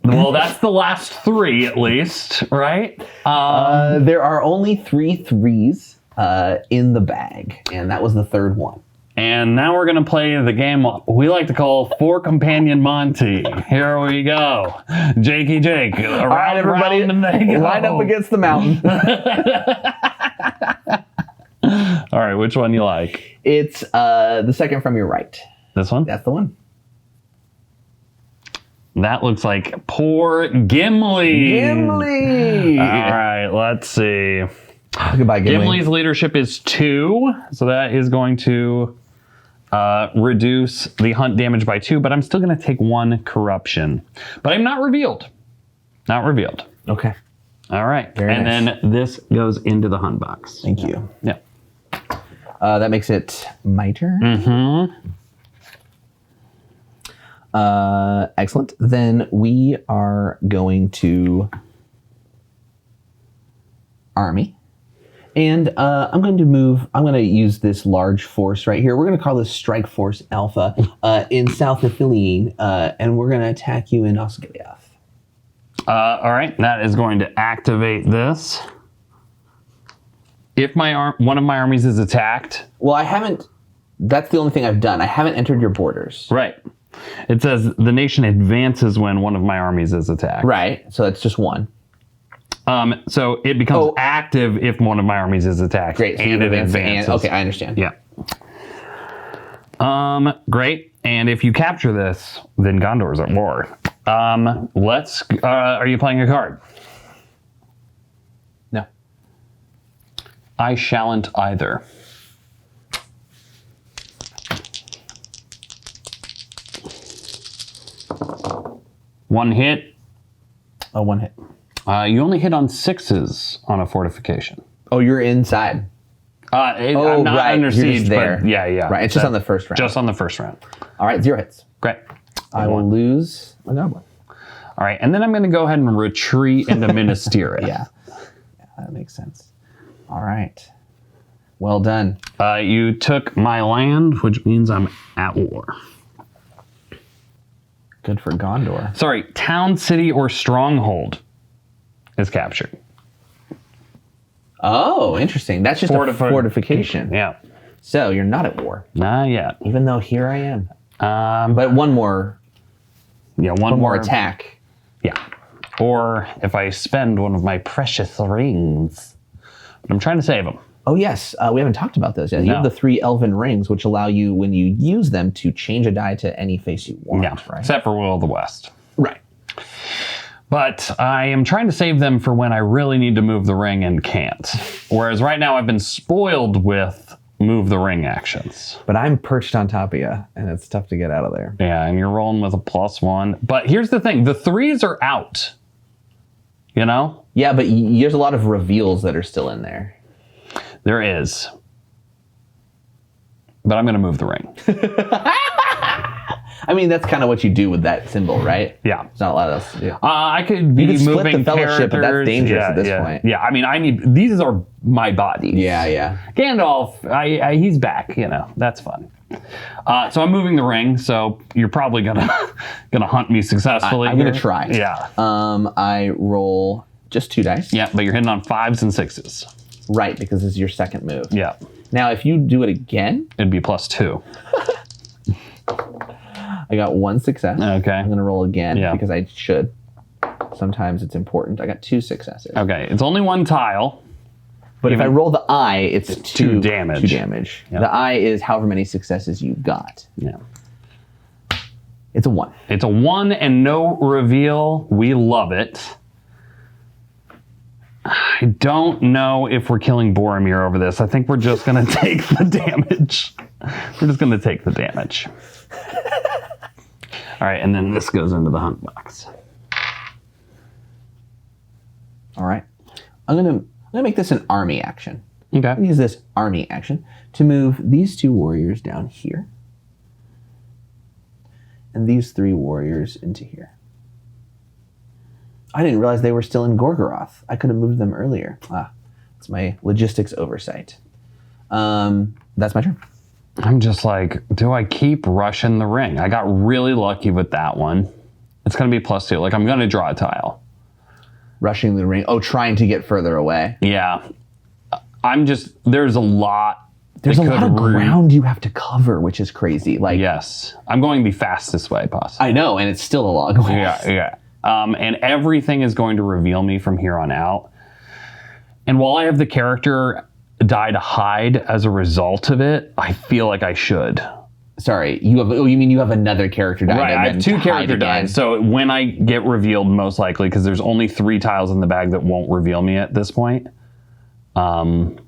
Well, that's the last 3 at least, right? There are only 3 3s in the bag, and that was the 3rd one. And now we're going to play the game we like to call 4 Companion Monty. Here we go. Jakey Jake. All right, everybody, line up against the mountain. All right, which one you like? It's the second from your right. This one? That's the one. That looks like poor Gimli. Gimli! All right, let's see. Goodbye, Gimli. Gimli's leadership is 2, so that is going to reduce the hunt damage by 2, but I'm still going to take 1 corruption. But I'm not revealed. Not revealed. Okay. All right. Very and nice. then this goes into the hunt box. Thank you. Yeah. That makes it my turn. Mm-hmm. Excellent. Then we are going to army. And I'm going to use this large force right here. We're going to call this Strike Force Alpha in South Ithilien, and we're going to attack you in Osgiliath. All right. That is going to activate this. If one of my armies is attacked. Well, I haven't. That's the only thing I've done. I haven't entered your borders. Right. It says the nation advances when one of my armies is attacked. Right. So that's just 1. So it becomes active if one of my armies is attacked. Great. So and it advances. Okay, I understand. Yeah. Great. And if you capture this, then Gondor's at war. Are you playing a card? No. I shalln't either. One hit. Oh, 1 hit. You only hit on 6s on a fortification. Oh, you're inside. I'm not right. under You're siege, just there. but yeah. Right. It's just on the first round. Just on the first round. All right. 0 hits. Great. I will lose a goblin. All right, and then I'm going to go ahead and retreat into Minas Tirith. Yeah, that makes sense. All right. Well done. You took my land, which means I'm at war. Good for Gondor. Sorry, town, city, or stronghold is captured. Oh, interesting. That's just a fortification. Yeah. So you're not at war. Not yet. Even though here I am. But one more. Yeah, one more attack. Yeah. Or if I spend one of my precious rings. But I'm trying to save them. Oh, yes. We haven't talked about those yet. You have the 3 elven rings, which allow you, when you use them, to change a die to any face you want. Yeah, right? Except for Will of the West. Right. But I am trying to save them for when I really need to move the ring and can't. Whereas right now I've been spoiled with move the ring actions. But I'm perched on top of you, and it's tough to get out of there. Yeah, and you're rolling with a +1. But here's the thing. The 3s are out. You know? Yeah, but there's a lot of reveals that are still in there. There is. But I'm going to move the ring. I mean, that's kind of what you do with that symbol, right? Yeah. There's not a lot else to do. I could be You could moving split the fellowship, but that's dangerous at this point. Yeah, I mean, these are my bodies. Yeah. Gandalf, he's back, that's fun. So I'm moving the ring, so you're probably gonna hunt me successfully. I'm gonna try. Yeah. I roll just 2 dice. Yeah, but you're hitting on 5s and 6s. Right, because this is your second move. Yeah. Now, if you do it again, it'd be +2. I got 1 success. Okay. I'm gonna roll again because I should. Sometimes it's important. I got 2 successes. Okay, it's only 1 tile. But if I roll the eye, it's 2 damage. 2 damage. Yep. The eye is however many successes you got. Yeah. It's a 1. It's a 1 and no reveal. We love it. I don't know if we're killing Boromir over this. I think we're just going to take the damage. We're just going to take the damage. All right, and then this goes into the hunt box. All right. I'm gonna make this an army action. Okay. I'm gonna use this army action to move these 2 warriors down here. And these 3 warriors into here. I didn't realize they were still in Gorgoroth. I could have moved them earlier. It's my logistics oversight. That's my turn. I'm just like, do I keep rushing the ring? I got really lucky with that one. It's going to be +2. Like, I'm going to draw a tile. Rushing the ring. Oh, trying to get further away. Yeah. There's a lot. There's a lot of ground you have to cover, which is crazy. Like, yes. I'm going the fastest way possible. I know, and it's still a long way. Yeah. And everything is going to reveal me from here on out. And while I have the character die to hide as a result of it, I feel like I should. Sorry, you mean you have another character die? Right, I have 2 character dies. So when I get revealed, most likely, because there's only 3 tiles in the bag that won't reveal me at this point, then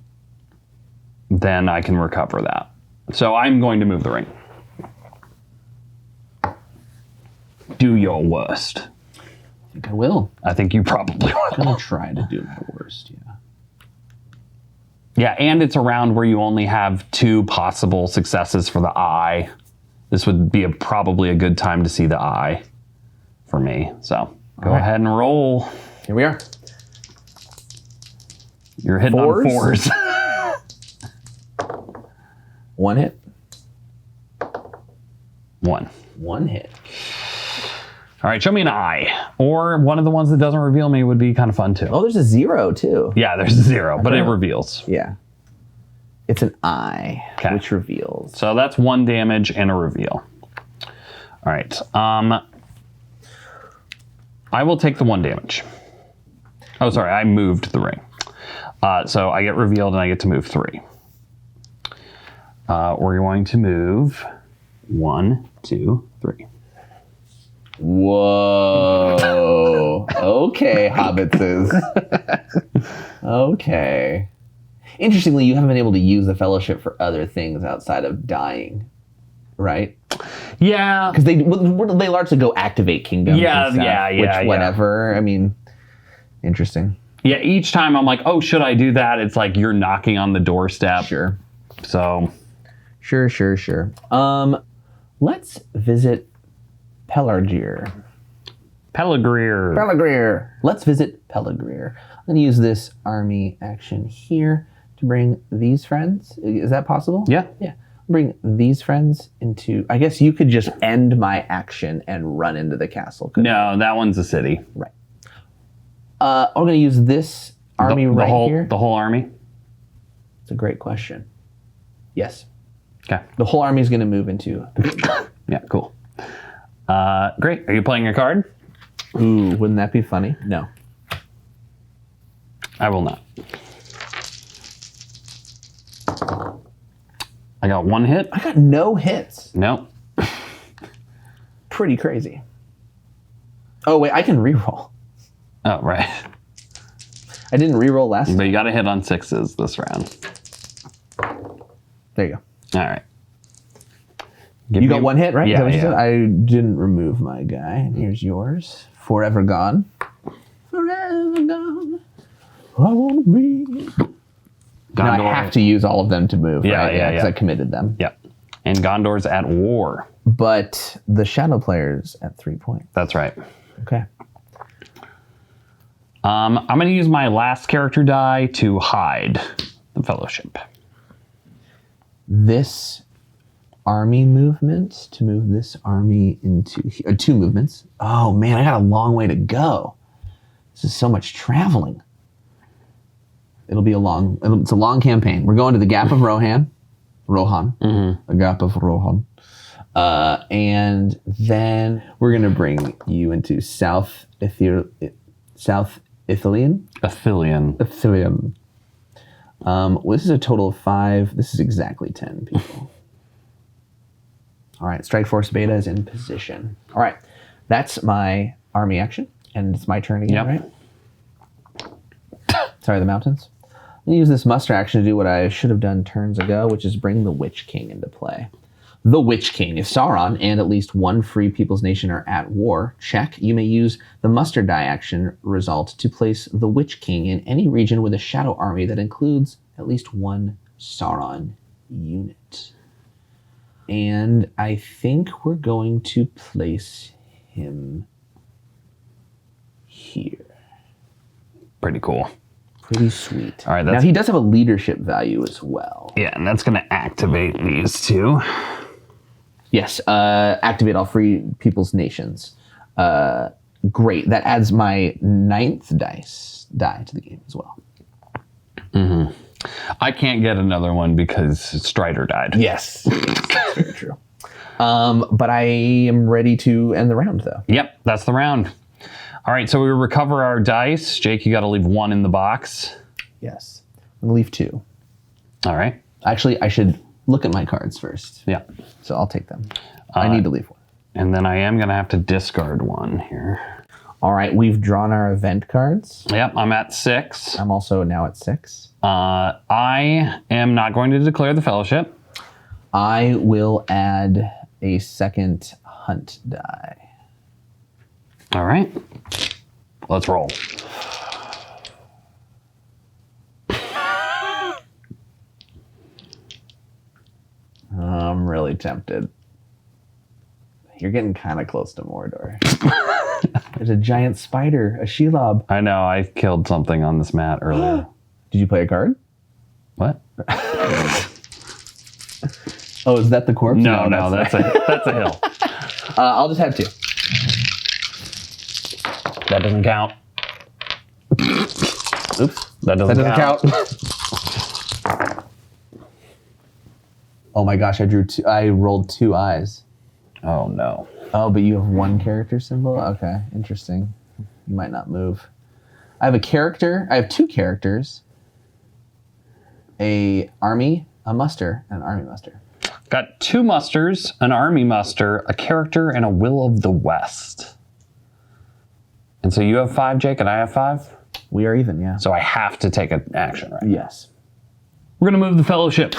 I can recover that. So I'm going to move the ring. Do your worst. I think I will. I think you probably will. I'm going to try to do my worst, yeah. Yeah, and it's around where you only have 2 possible successes for the eye. This would be probably a good time to see the eye for me. So go ahead and roll. Here we are. You're hitting on 4s. 1 hit. 1. 1 hit. All right, show me an eye. Or one of the ones that doesn't reveal me would be kind of fun too. Oh, there's a 0 too. Yeah, there's a 0, but it reveals. Yeah. It's an eye, which reveals. So that's 1 damage and a reveal. All right. I will take the 1 damage. Oh, sorry, I moved the ring. So I get revealed and I get to move 3. We're going to move 1, 2, 3. Whoa. Okay, hobbitses. Okay. Interestingly, you haven't been able to use the fellowship for other things outside of dying, right? Yeah. Because they largely go activate kingdoms. Whatever. I mean, interesting. Yeah, each time I'm like, oh, should I do that? It's like you're knocking on the doorstep. Sure. So. Sure. Let's visit Pelargir. Pelargir. Let's visit Pelargir. I'm going to use this army action here to bring these friends. Is that possible? Yeah. Bring these friends into... I guess you could just end my action and run into the castle. No, that one's a city. Right. I'm going to use this army here. The whole army? It's a great question. Yes. Okay. The whole army is going to move into... Yeah, cool. Great. Are you playing a card? Ooh, wouldn't that be funny? No. I will not. I got 1 hit. I got no hits. Nope. Pretty crazy. Oh, wait, I can reroll. Oh, right. I didn't reroll last time. But you got a hit on 6s this round. There you go. All right. You got 1 hit, right? Yeah, Is that what you said? I didn't remove my guy. Here's yours. Forever gone. Forever gone. I want to be. Now I have to use all of them to move, right? Yeah, because I committed them. Yep. And Gondor's at war. But the shadow player's at 3 points. That's right. Okay. I'm going to use my last character die to hide the fellowship. This army movement to move this army into 2 movements. Oh man, I got a long way to go. This is so much traveling. It's a long campaign. We're going to the Gap of Rohan. The Gap of Rohan. And then we're going to bring you into South Ithilien. Ithilien. Well, this is a total of 5. This is exactly 10 people. All right, Strike Force Beta is in position. All right, that's my army action, and it's my turn again, right? Sorry, the mountains. I'm going to use this muster action to do what I should have done turns ago, which is bring the Witch King into play. The Witch King. If Sauron and at least 1 free people's nation are at war, check, you may use the muster die action result to place the Witch King in any region with a shadow army that includes at least 1 Sauron unit. And I think we're going to place him here. Pretty cool. Pretty sweet. All right, now he does have a leadership value as well. Yeah, and that's going to activate these two. Yes, activate all free people's nations. Great. That adds my 9th die to the game as well. Mm-hmm. I can't get another one because Strider died. Yes, that's very true. But I am ready to end the round, though. Yep, that's the round. All right, so we recover our dice. Jake, you got to leave 1 in the box. Yes. I'm going to leave 2. All right. Actually, I should look at my cards first. Yeah. So I'll take them. I need to leave 1. And then I am going to have to discard 1 here. All right, we've drawn our event cards. Yep, I'm at 6. I'm also now at 6. I am not going to declare the fellowship. I will add a 2nd hunt die. All right. Let's roll. I'm really tempted. You're getting kind of close to Mordor. There's a giant spider, a Shelob. I know, I killed something on this mat earlier. Did you play a card? What? Oh, is that the corpse? No, that's a hill. I'll just have 2. That doesn't count. Oops. That doesn't count. Oh my gosh, I rolled 2 eyes. Oh no. Oh, but you have 1 character symbol? Okay, interesting. You might not move. I have a character. I have 2 characters. A army, a muster, and an army muster. Got 2 musters, an army muster, a character, and a Will of the West. And so you have 5, Jake, and I have 5? We are even, yeah. So I have to take an action, right? Yes. We're going to move the fellowship.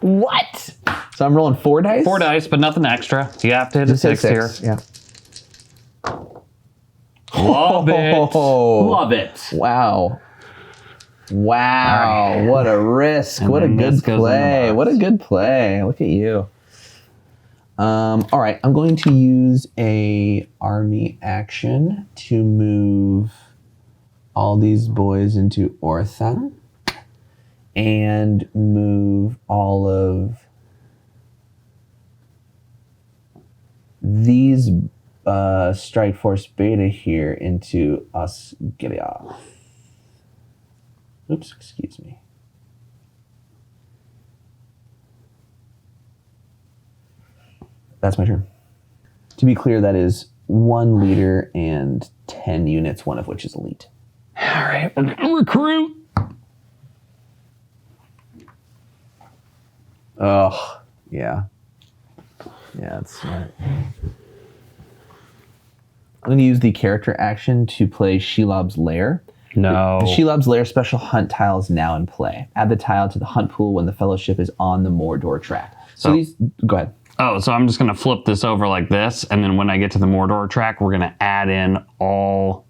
What? So I'm rolling 4 dice? 4 dice, but nothing extra. You have to hit Just a 6 here. Yeah. Love it. Love it. Wow. Wow. Right. What a risk. And what a good play. What What a good play. Look at you. All right. I'm going to use a army action to move all these boys into Ortha and move all of these Strike Force Beta here into Osgiliath. Oops, excuse me. That's my turn. To be clear, that is 1 leader and 10 units, one of which is elite. All right, we're gonna recruit. Oh, yeah. Yeah, that's smart. I'm going to use the character action to play Shelob's Lair. No. The Shelob's Lair special hunt tile is now in play. Add the tile to the hunt pool when the fellowship is on the Mordor track. So these, go ahead. Oh, so I'm just going to flip this over like this, and then when I get to the Mordor track, we're going to add in all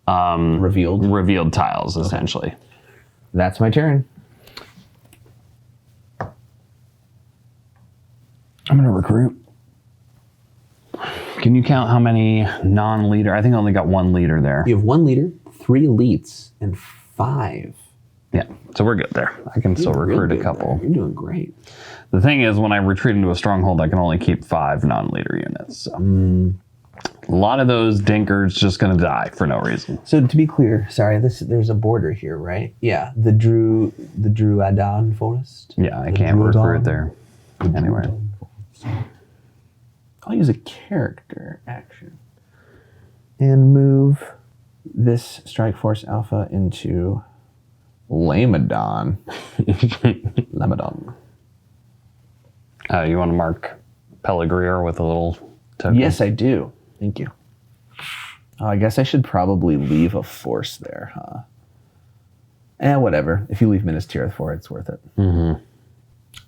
revealed tiles, essentially. Okay. That's my turn. I'm going to recruit. Can you count how many non-leader? I think I only got 1 leader there. You have 1 leader, 3 elites, and 5. Yeah, so we're good there. I can still recruit a couple. You're doing great. The thing is, when I retreat into a stronghold, I can only keep 5 non-leader units. So. A lot of those dinkers just going to die for no reason. So to be clear, sorry, there's a border here, right? Yeah, the Druadan Forest. Yeah, I can't recruit there anywhere. I'll use a character action and move this Strike Force Alpha into Lamadon. Lamadon. You want to mark Pellegrier with a little token? Yes, I do. Thank you. Oh, I guess I should probably leave a force there, huh? Whatever. If you leave Minas Tirith for it, it's worth it. Mm-hmm.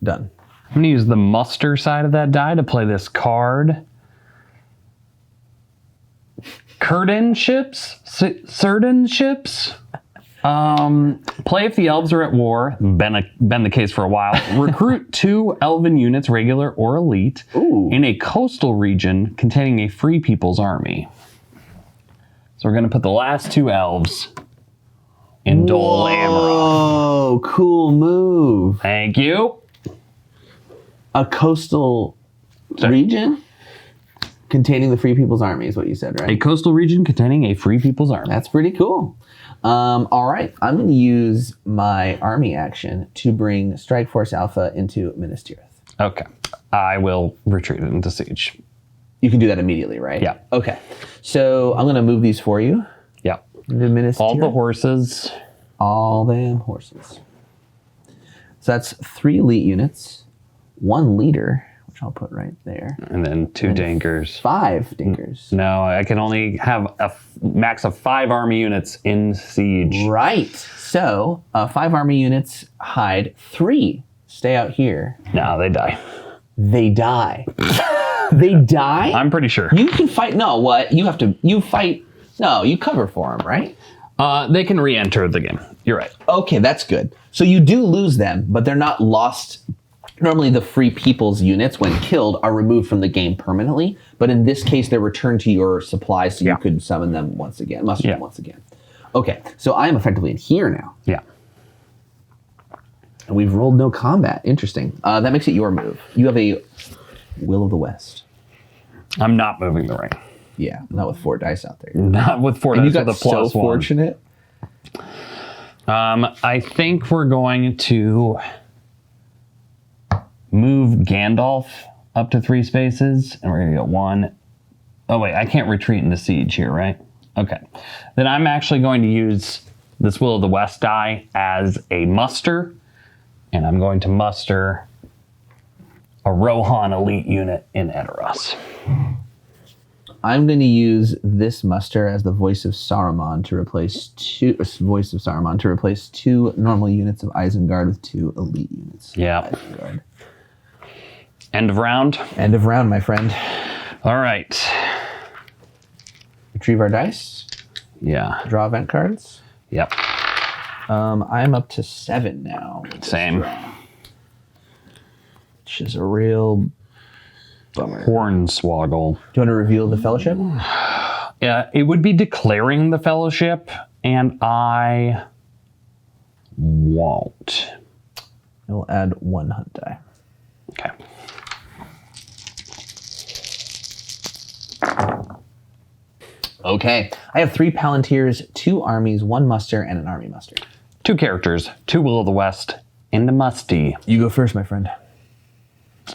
Done. I'm going to use the muster side of that die to play this card. Certain ships. Play if the elves are at war. Been the case for a while. Recruit 2 elven units, regular or elite, in a coastal region containing a free people's army. So we're going to put the last 2 elves in Dol Amroth. Oh, cool move. Thank you. A coastal region containing the Free People's Army is what you said, right? A coastal region containing a Free People's Army. That's pretty cool. All right, I'm going to use my army action to bring Strike Force Alpha into Minas Tirith. Okay. I will retreat it into siege. You can do that immediately, right? Yeah. Okay. So I'm going to move these for you. Yeah. Into Minas All Tirith. the horses. All them horses. So that's 3 elite units, 1 leader, which I'll put right there. And then 2 dinkers. 5 dinkers. No, I can only have a max of 5 army units in siege. Right. So 5 army units hide, 3 stay out here. No, they die. They die. They die? I'm pretty sure. You can fight. No, what? You fight. No, you cover for them, right? They can re-enter the game. You're right. Okay, that's good. So you do lose them, but they're not lost. Normally the Free People's units, when killed, are removed from the game permanently. But in this case, they're returned to your supplies so you could summon them once again, muster them once again. Okay, so I am effectively in here now. Yeah. And we've rolled no combat. Interesting. That makes it your move. You have a Will of the West. I'm not moving the ring. Yeah, not with 4 dice out there. Not with 4 And dice you got with a plus so 1. fortunate. I think we're going to move Gandalf up to 3 spaces, and we're going to get 1. Oh, wait, I can't retreat into siege here, right? Okay. Then I'm actually going to use this Will of the West die as a muster, and I'm going to muster a Rohan elite unit in Edoras. I'm going to use this muster as the voice of Saruman to replace 2 normal units of Isengard with 2 elite units. Yeah. Isengard. End of round. End of round, my friend. All right. Retrieve our dice. Yeah. Draw event cards. Yep. I'm up to 7 now. Same. Which is a real bummer. Hornswoggle. Do you want to reveal the fellowship? Yeah, it would be declaring the fellowship, and I won't. I'll add 1 hunt die. Okay. Okay. I have 3 Palantirs, 2 armies, 1 muster, and an army muster. 2 characters, 2 Will of the West, and a musty. You go first, my friend.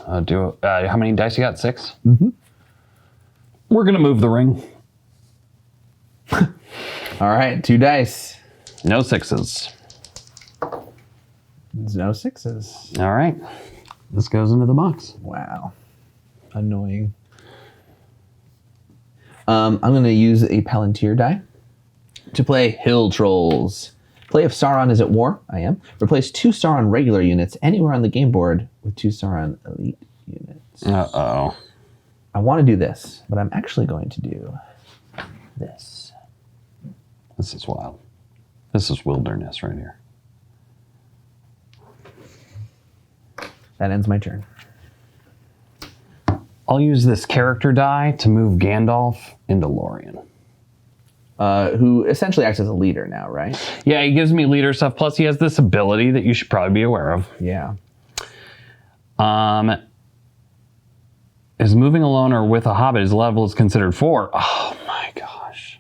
How many dice you got? 6? Mm-hmm. We're going to move the ring. All right, 2 dice. No 6s. There's no 6s. All right. This goes into the box. Wow. Annoying. I'm going to use a Palantir die to play Hill Trolls. Play if Sauron is at war. I am. Replace 2 Sauron regular units anywhere on the game board with 2 Sauron elite units. Uh-oh. I want to do this, but I'm actually going to do this. This is wild. This is wilderness right here. That ends my turn. I'll use this character die to move Gandalf into Lorien. Who essentially acts as a leader now, right? Yeah, he gives me leader stuff. Plus, he has this ability that you should probably be aware of. Yeah. Is moving alone or with a hobbit, his level is considered 4. Oh my gosh.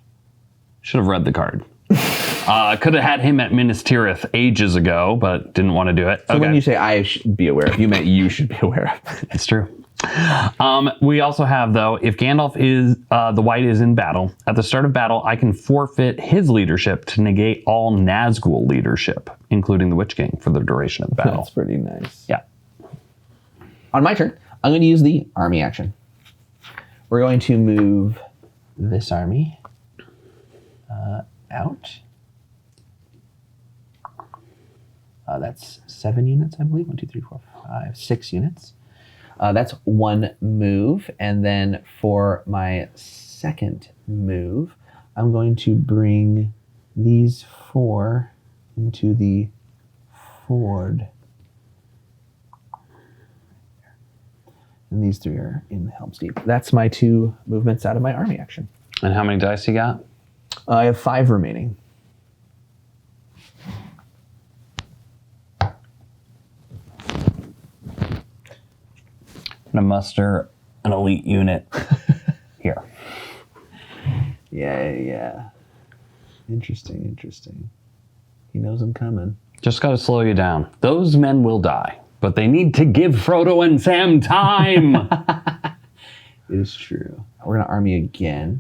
Should have read the card. Could have had him at Minas Tirith ages ago, but didn't want to do it. So when you say I should be aware of, you meant you should be aware of. It's true. We also have, though, if Gandalf is the white is in battle, at the start of battle, I can forfeit his leadership to negate all Nazgul leadership, including the Witch King, for the duration of the battle. That's pretty nice. Yeah. On my turn, I'm going to use the army action. We're going to move this army out. That's 7 units, I believe. 1, 2, 3, 4, 5, 6 units. That's 1 move. And then for my second move, I'm going to bring these 4 into the ford. And these 3 are in Helm's Deep. That's my 2 movements out of my army action. And how many dice you got? I have 5 remaining. I'm gonna muster an elite unit here. Yeah. Interesting. He knows I'm coming. Just gotta slow you down. Those men will die, but they need to give Frodo and Sam time. It is true. We're gonna army again.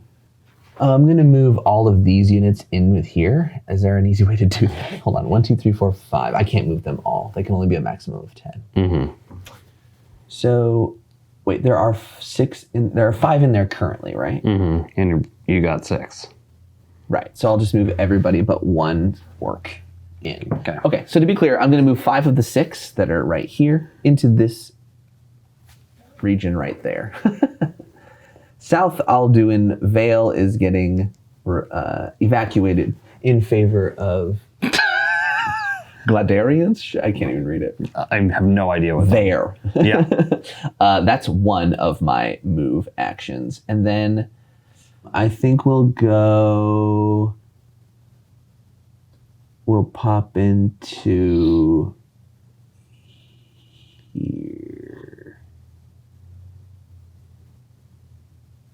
I'm gonna move all of these units in with here. Is there an easy way to do that? Hold on, 1, 2, 3, 4, 5. I can't move them all. They can only be a maximum of 10. Mm-hmm. So, wait, there are 5 in there currently, right? Mm-hmm. And you got 6. Right. So I'll just move everybody but 1 orc in. Okay. Okay. So to be clear, I'm going to move 5 of the 6 that are right here into this region right there. South Alduin Vale is getting evacuated in favor of Gladarians. I can't even read it. I have no idea what There. Yeah. That's one of my move actions. And then I think we'll pop into here.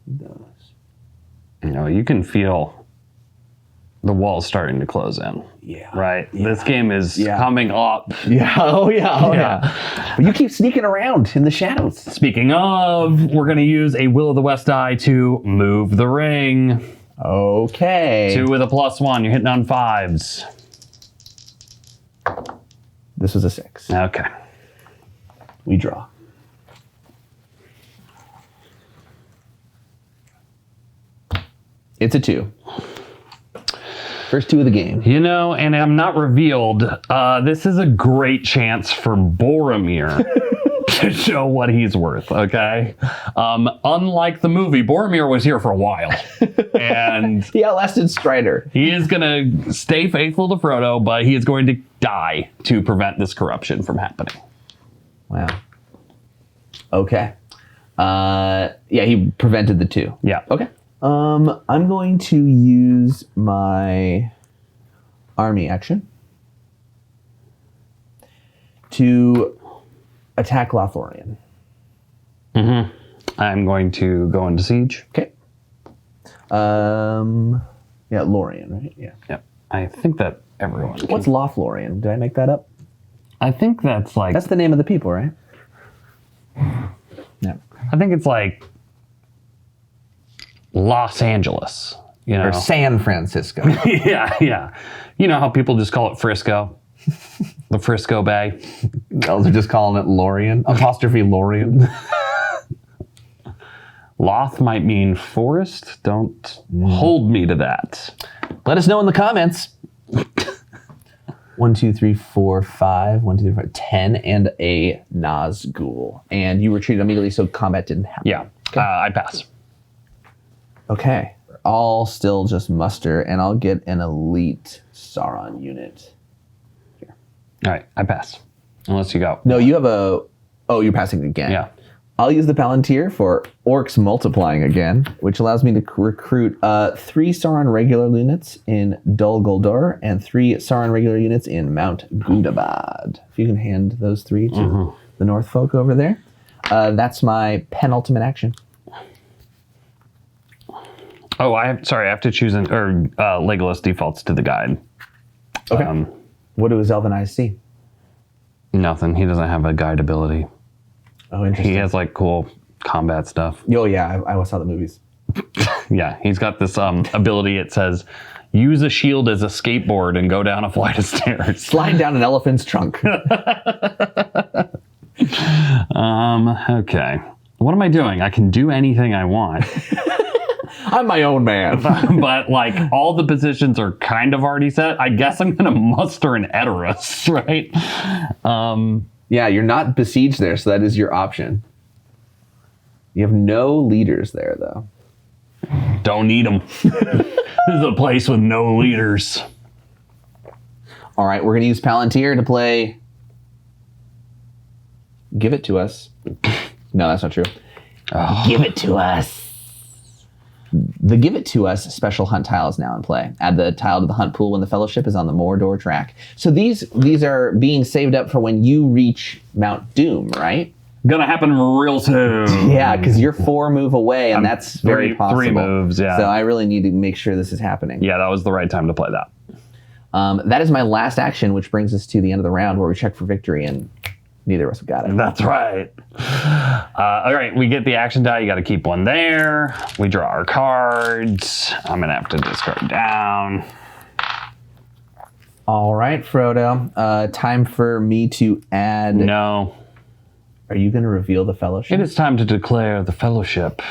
Those. You know, you can feel the walls starting to close in. Yeah. Right? Yeah. This game is coming up. Yeah. Oh, yeah. But you keep sneaking around in the shadows. Speaking of, we're going to use a Will of the West die to move the ring. Okay. 2 with a +1. You're hitting on 5s. This was a 6. Okay. We draw. It's a 2. First 2 of the game. You know, and I'm not revealed. This is a great chance for Boromir to show what he's worth, okay? Unlike the movie, Boromir was here for a while. And He outlasted Strider. he is going to stay faithful to Frodo, but he is going to die to prevent this corruption from happening. Wow. Okay. Yeah, he prevented the 2. Yeah. Okay. I'm going to use my army action to attack Lothlorien. Mm-hmm. I'm going to go into siege. Okay. Yeah, Lorien, right? Yeah. Yep. I think that everyone can. What's Lothlorien? Did I make that up? I think that's like... That's the name of the people, right? No. I think it's like Los Angeles, you know? Or San Francisco. yeah. You know how people just call it Frisco? The Frisco Bay. Those are just calling it Lorien. Apostrophe Lorien. Loth might mean forest. Don't hold me to that. Let us know in the comments. 1, 2, 3, 4, 5. 1, 2, 3, 4, 10, and a Nazgul. And you retreated immediately, so combat didn't happen. Yeah. Okay. I pass. Okay. I'll still just muster, and I'll get an elite Sauron unit. Here. All right. I pass. Unless you go. No, you have a... Oh, you're passing again. Yeah. I'll use the Palantir for Orcs Multiplying again, which allows me to recruit 3 Sauron regular units in Dol Guldur and 3 Sauron regular units in Mount Gundabad. If you can hand those 3 to the North folk over there. That's my penultimate action. Oh, I have to choose Legolas defaults to the guide. Okay. What do his elven eyes see? Nothing. He doesn't have a guide ability. Oh, interesting. He has like cool combat stuff. Oh, yeah. I saw the movies. Yeah, he's got this ability. It says, use a shield as a skateboard and go down a flight of stairs. Slide down an elephant's trunk. Okay. What am I doing? I can do anything I want. I'm my own man. But like all the positions are kind of already set. I guess I'm going to muster an Edoras, right? Yeah, you're not besieged there, so that is your option. You have no leaders there, though. Don't need them. This is a place with no leaders. All right, we're going to use Palantir to play... Give it to us. No, that's not true. Oh. Give it to us. The Give It To Us special hunt tile is now in play. Add the tile to the hunt pool when the Fellowship is on the Mordor track. So these are being saved up for when you reach Mount Doom, right? Gonna happen real soon. Yeah, because you're 4 move away, and that's very possible. 3 moves, yeah. So I really need to make sure this is happening. Yeah, that was the right time to play that. That is my last action, which brings us to the end of the round where we check for victory, and neither of us got it. That's right. All right, we get the action die. You got to keep one there. We draw our cards. I'm going to have to discard down. All right, Frodo. Time for me to add... No. Are you going to reveal the Fellowship? It is time to declare the Fellowship.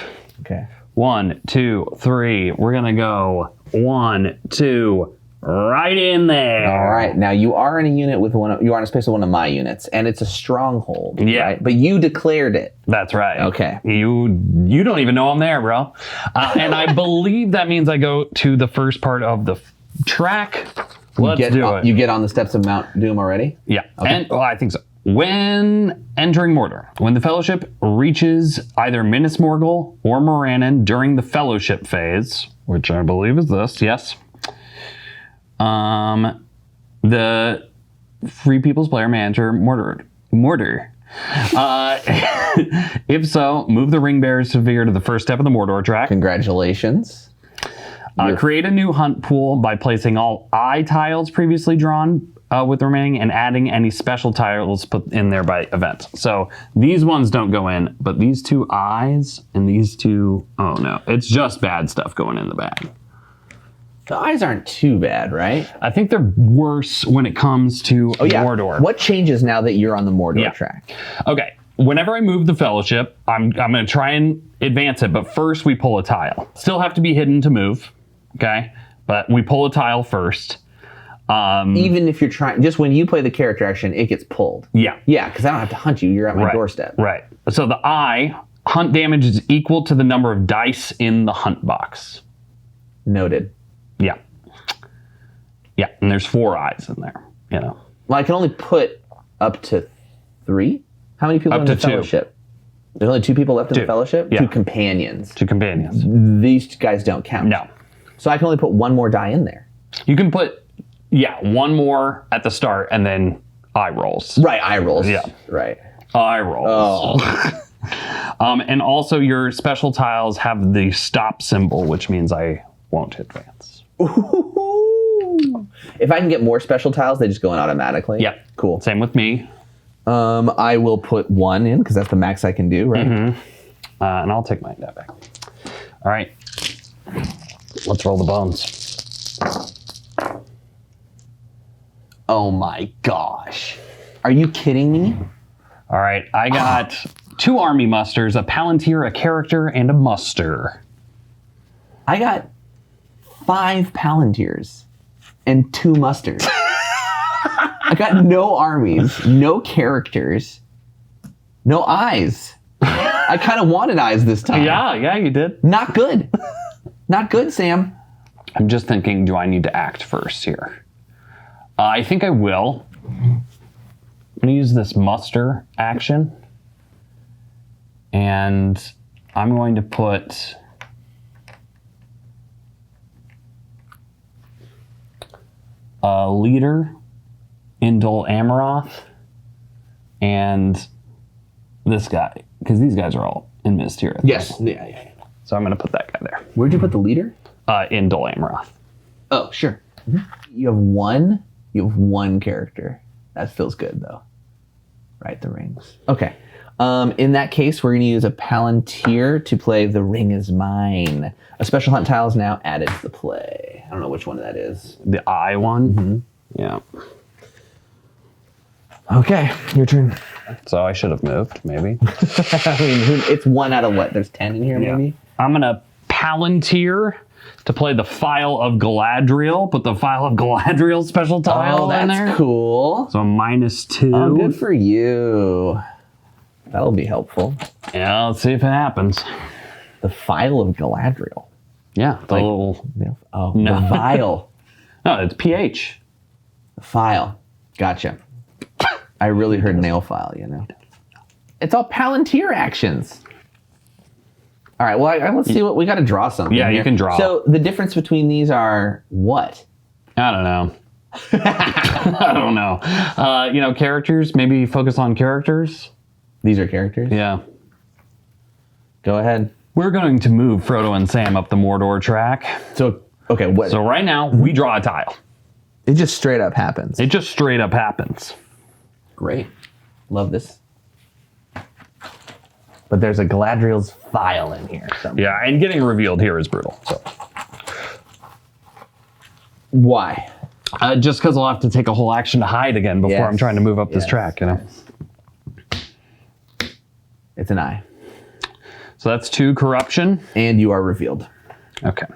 Okay. 1, 2, 3. We're going to go 1, 2, right in there. All right. Now you are in a unit with you are in a space with one of my units, and it's a stronghold. Yeah. Right? But you declared it. That's right. Okay. You don't even know I'm there, bro. And I believe that means I go to the first part of the track. Let's do it. You get on the steps of Mount Doom already? Yeah. Okay. And I think so. When entering Mordor, when the Fellowship reaches either Minas Morgul or Morannon during the Fellowship phase, which I believe is this, yes. The Free People's player may enter Mordor. If so, move the Ringbearer's figure to the first step of the Mordor track. Congratulations. Create a new hunt pool by placing all eye tiles previously drawn with the remaining and adding any special tiles put in there by event. So these ones don't go in, but these 2 eyes and these 2, oh no, it's just bad stuff going in the bag. The eyes aren't too bad, right? I think they're worse when it comes to Mordor. What changes now that you're on the Mordor track? Okay. Whenever I move the Fellowship, I'm going to try and advance it, but first we pull a tile. Still have to be hidden to move, okay? But we pull a tile first. Even if you're trying, just when you play the character action, it gets pulled. Yeah. Yeah, because I don't have to hunt you. You're at my doorstep. Right. So the eye, hunt damage is equal to the number of dice in the hunt box. Noted. Yeah. Yeah, and there's 4 eyes in there, you know. Well, I can only put up to 3? How many people Up in to the 2. Fellowship? There's only 2 people left in the 2. Fellowship? Yeah. 2 companions. 2 companions. These guys don't count. No. So I can only put 1 more die in there. You can put, 1 more at the start and then eye rolls. Right, eye rolls. Yeah. Right. Eye rolls. Oh. And also your special tiles have the stop symbol, which means I won't advance. Ooh. If I can get more special tiles, they just go in automatically. Yeah. Cool. Same with me. I will put 1 in because that's the max I can do, right? Mm-hmm. And I'll take my die back. All right. Let's roll the bones. Oh my gosh. Are you kidding me? All right. I got 2 army musters, a palantir, a character, and a muster. I got 5 palantirs and 2 musters. I got no armies, no characters, no eyes. I kind of wanted eyes this time. Yeah, you did. Not good. Not good, Sam. I'm just thinking, do I need to act first here? I think I will. I'm going to use this muster action. And I'm going to put a leader in Dol Amroth and this guy, because these guys are all in Minas Tirith. Yes. Yeah. So I'm going to put that guy there. Where'd you put the leader? In Dol Amroth. Oh, sure. Mm-hmm. You have one character. That feels good, though. Right, the rings. Okay. In that case, we're going to use a Palantir to play The Ring Is Mine. A special hunt tile is now added to the play. I don't know which one that is. The eye one? Mm-hmm. Yeah. Okay, your turn. So I should have moved, maybe. I mean, it's 1 out of what? There's 10 in here, maybe? I'm going to Palantir to play the File of Galadriel. Put the File of Galadriel special tile in there. That's cool. So -2. Oh, good for you. That'll be helpful. Yeah, let's see if it happens. The File of Galadriel. Yeah, the Like- little... Oh, No. the vial. No, it's PH. The file. Gotcha. I really heard nail file, you know. It's all Palantir actions. All right, well, let's see what we got to draw something. Yeah, here. you can draw. So the difference between these are what? I don't know. I don't know. Characters. Maybe focus on characters. These are characters? Yeah. Go ahead. We're going to move Frodo and Sam up the Mordor track. So, okay, what? So right now, we draw a tile. It just straight up happens. It just straight up happens. Great. Love this. But there's a Galadriel's file in here somewhere. Yeah, and getting revealed here is brutal. So. Why? Just because I'll have to take a whole action to hide again before I'm trying to move up this track, It's an eye. So that's 2 corruption. And you are revealed. Okay.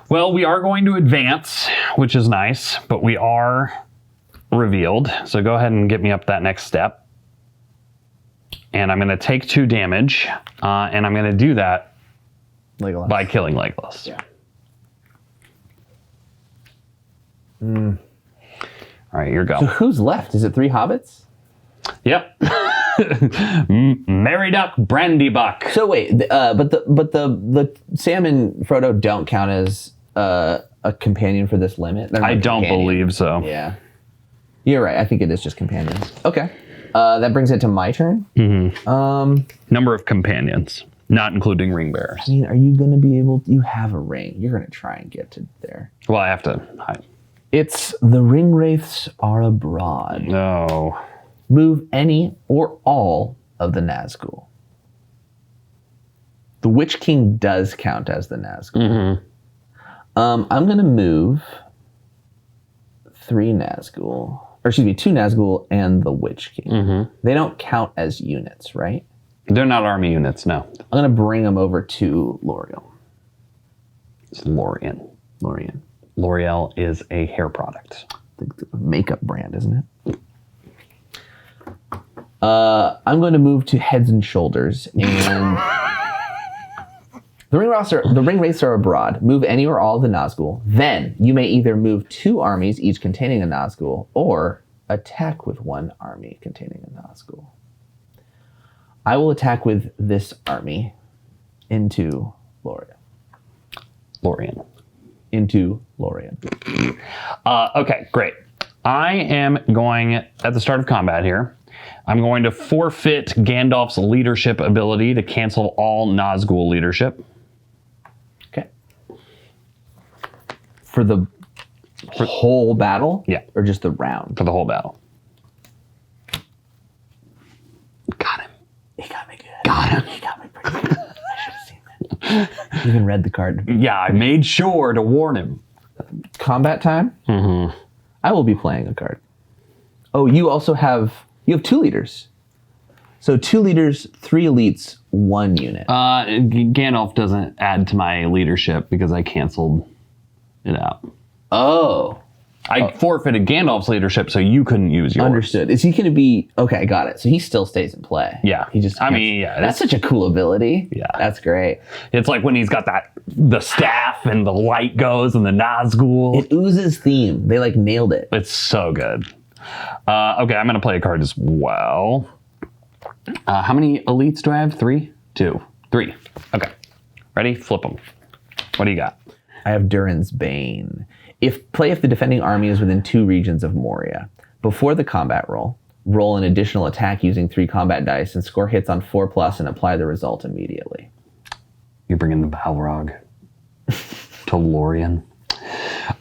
Well, we are going to advance, which is nice, but we are revealed. So go ahead and get me up that next step. And I'm going to take 2 damage, and I'm going to do that Legolas. by killing Legolas. Yeah. All right, you're go. So who's left? Is it 3 hobbits? Yep. Merry Duck, Brandy Buck. So wait, but the Sam and Frodo don't count as a companion for this limit. They're not I don't companion. believe so. Yeah, you're right. I think it is just companions. Okay, that brings it to my turn. Number of companions, not including Ringbearers. I mean, are you going to be able? You have a ring. You're going to try and get to there. Well, I have to hide. It's the ring wraiths are abroad. No. Move any or all of the Nazgul. The Witch King does count as the Nazgul. I'm going to move 3 Nazgul, or excuse me, 2 Nazgul and the Witch King. They don't count as units, right? They're not army units, no. I'm going to bring them over to L'Oreal. It's Lorien. L'Oreal is a hair product. The makeup brand, isn't it? I'm going to move to Heads and Shoulders, and the ring wraiths are abroad. Move any or all of the Nazgul. Then you may either move 2 armies, each containing a Nazgul, or attack with 1 army containing a Nazgul. I will attack with this army into Lorien. Into Lorien. Okay, great. I am going, at the start of combat here, I'm going to forfeit Gandalf's leadership ability to cancel all Nazgul leadership. Okay. For the whole battle? Yeah. Or just the round? For the whole battle. Got him. He got me good. Got him. He got me pretty good. I should have seen that. You even read the card. Yeah, I made sure to warn him. Combat time? I will be playing a card. Oh, you also have... You have 2 leaders. So 2 leaders, 3 elites, 1 unit. Gandalf doesn't add to my leadership because I canceled it out. Oh. I forfeited Gandalf's leadership so you couldn't use yours. Understood. Is he going to be... Okay, got it. So he still stays in play. Yeah. He just... That's such a cool ability. Yeah. That's great. It's like when he's got the staff and the light goes and the Nazgul. It oozes theme. They nailed it. It's so good. Okay, I'm going to play a card as well. How many elites do I have? 3? 2. 3. Okay. Ready? Flip them. What do you got? I have Durin's Bane. If the defending army is within 2 regions of Moria. Before the combat roll an additional attack using 3 combat dice and score hits on 4+ and apply the result immediately. You bring in the Balrog to Lorien.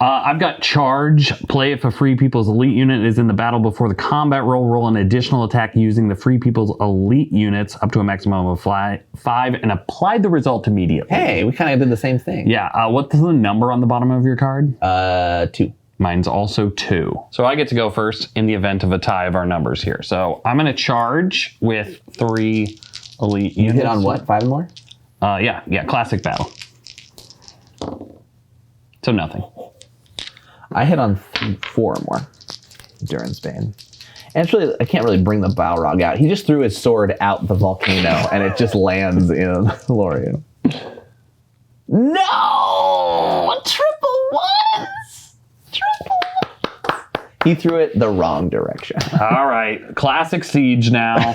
I've got Charge. Play if a Free People's elite unit is in the battle before the combat roll an additional attack using the Free People's elite units up to a maximum of 5 and apply the result immediately. Hey, we kind of did the same thing. Yeah. What's the number on the bottom of your card? 2. Mine's also 2. So I get to go first in the event of a tie of our numbers here. So I'm going to charge with 3 elite units. You hit on what? 5 and more? Yeah. Classic battle. So nothing. I hit on 4 or more during Spain. Actually, I can't really bring the Balrog out. He just threw his sword out the volcano, and it just lands in Lorien. No! Triple ones! He threw it the wrong direction. All right. Classic siege now.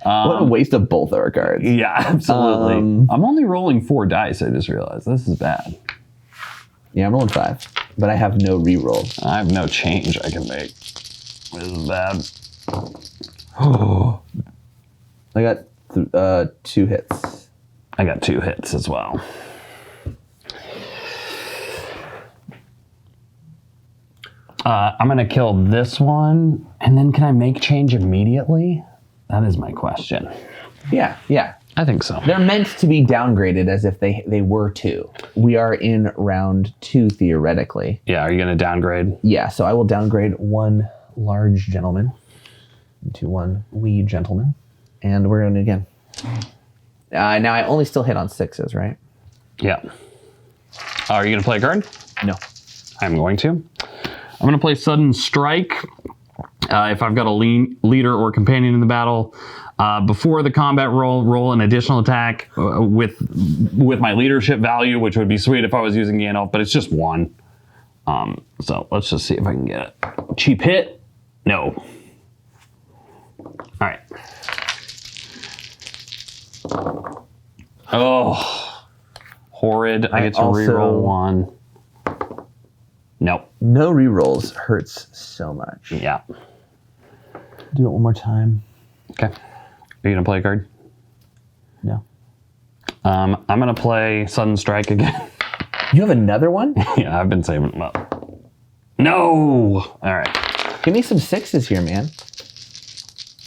What a waste of both our cards. Yeah, absolutely. I'm only rolling 4 dice, I just realized. This is bad. Yeah, I'm rolling 5, but I have no rerolls. I have no change I can make. This is bad. I got 2 hits. I got 2 hits as well. I'm going to kill this one, and then can I make change immediately? That is my question. Yeah. I think so. They're meant to be downgraded as if they were to. We are in round 2, theoretically. Yeah, are you going to downgrade? Yeah, so I will downgrade 1 large gentleman into 1 wee gentleman. And we're going to again. Now I only still hit on 6s, right? Yeah. Are you going to play a card? No. I'm going to. I'm going to play Sudden Strike. If I've got a leader or companion in the battle, before the combat roll an additional attack with my leadership value, which would be sweet if I was using Gandalf, but it's just 1. So let's just see if I can get it. Cheap hit? No. All right. Oh, horrid. I get to reroll 1. Nope. No rerolls hurts so much. Yeah. Do it one more time. Okay. Are you going to play a card? No. I'm going to play Sudden Strike again. You have another one? Yeah, I've been saving them up. No! All right. Give me some 6s here, man.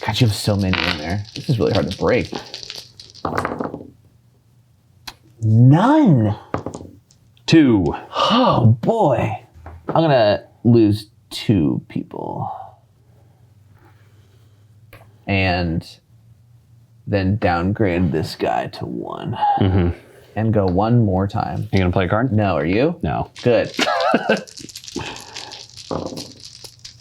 God, you have so many in there. This is really hard to break. None. 2. Oh, boy. I'm going to lose 2 people. And then downgrade this guy to 1. Mm-hmm. And go 1 more time. You going to play a card? No, are you? No. Good.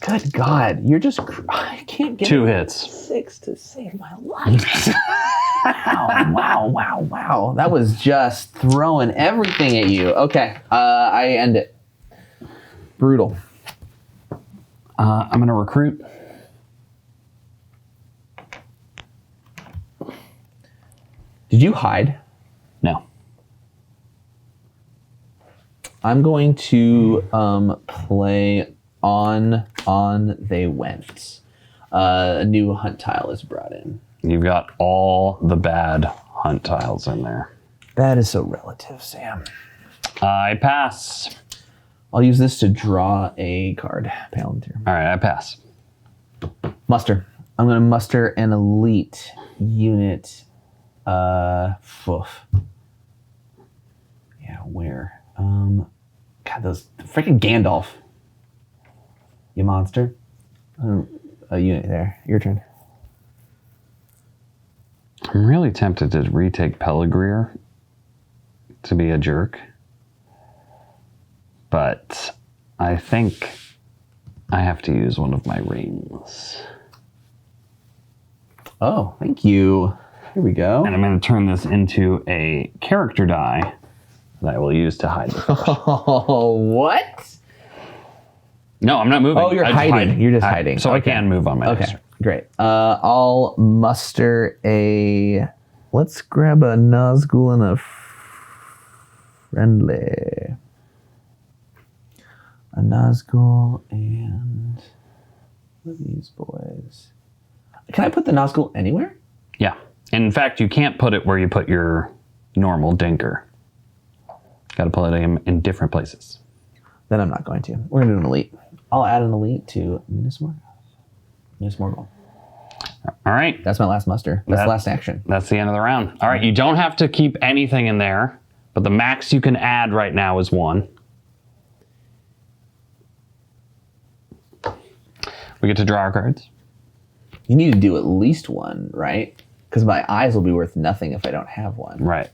Good God. You're just... I can't get 2 hits. 6 to save my life. Wow. That was just throwing everything at you. Okay, I end it. Brutal. I'm going to recruit. Did you hide? No. I'm going to play on they went. A new hunt tile is brought in. You've got all the bad hunt tiles in there. That is so relative, Sam. I pass. I'll use this to draw a card. Palantir. All right, I pass. Muster. I'm going to muster an elite unit. Foof. Yeah, where? God, those freaking Gandalf. You monster. A unit there. Your turn. I'm really tempted to retake Pellegrier to be a jerk. But I think I have to use one of my rings. Oh, thank you. Here we go. And I'm going to turn this into a character die that I will use to hide the fish. Oh, what? No, I'm not moving. Oh, you're hiding. You're just hiding. So Okay. I can move on my Okay, next turn. great. I'll muster a... Let's grab a Nazgul and a friendly. A Nazgul and... What are these boys? Can I put the Nazgul anywhere? Yeah. In fact, you can't put it where you put your normal dinker. Got to put it in different places. Then I'm not going to. We're going to do an elite. I'll add an elite to Minas Morgul. All right. That's my last muster. That's the last action. That's the end of the round. All right. You don't have to keep anything in there, but the max you can add right now is 1. We get to draw our cards. You need to do at least 1, right? Because my eyes will be worth nothing if I don't have 1. Right.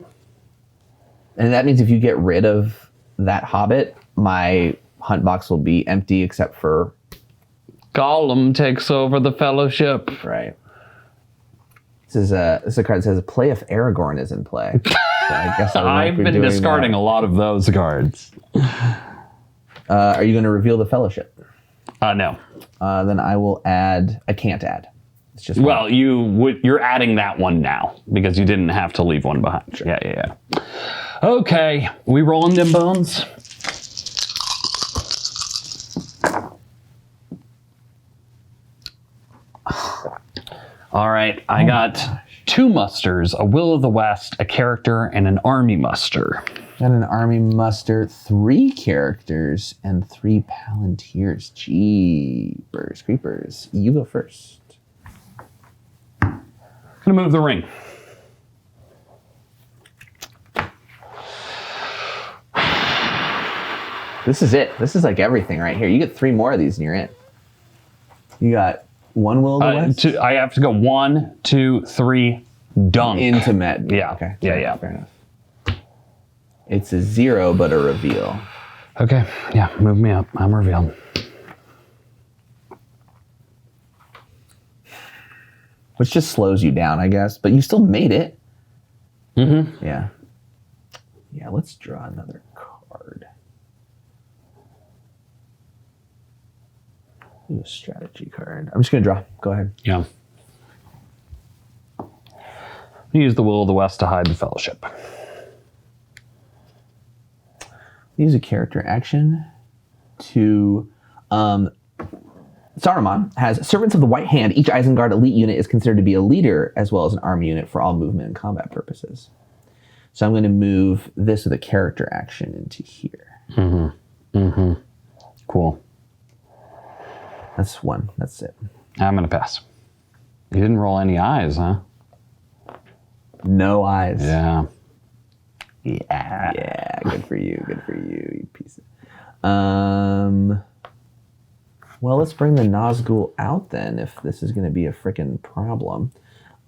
And that means if you get rid of that hobbit, my hunt box will be empty except for... Gollum takes over the fellowship. Right. This is a card that says play if Aragorn is in play. So I guess I've been discarding a lot of those cards. Are you going to reveal the fellowship? No. Then I will add... I can't add. It's just well, you're adding that one now because you didn't have to leave one behind. Sure. Yeah. Okay, we rolling them bones. All right, I got 2 musters, a Will of the West, a character, and an army muster. Got an army muster, 3 characters, and 3 palantirs. Jeepers creepers. You go first. Gonna move the ring. This is it. This is like everything right here. You get 3 more of these and you're in. You got 1 Will of the West? I have to go 1, 2, 3, dunk. Into med. Yeah. Okay. Yeah. Fair enough. It's a 0, but a reveal. Okay. Yeah, move me up. I'm revealed. Which just slows you down, I guess. But you still made it. Mm-hmm. Yeah. Yeah, let's draw another card. Ooh, a strategy card. I'm just going to draw. Go ahead. Yeah. Use the Will of the West to hide the Fellowship. Use a character action to... Saruman has Servants of the White Hand. Each Isengard elite unit is considered to be a leader as well as an army unit for all movement and combat purposes. So I'm going to move this with a character action into here. Cool. That's 1. That's it. I'm going to pass. You didn't roll any eyes, huh? No eyes. Yeah. Yeah, good for you. Good for you, you piece of... Well, let's bring the Nazgul out then, if this is going to be a freaking problem.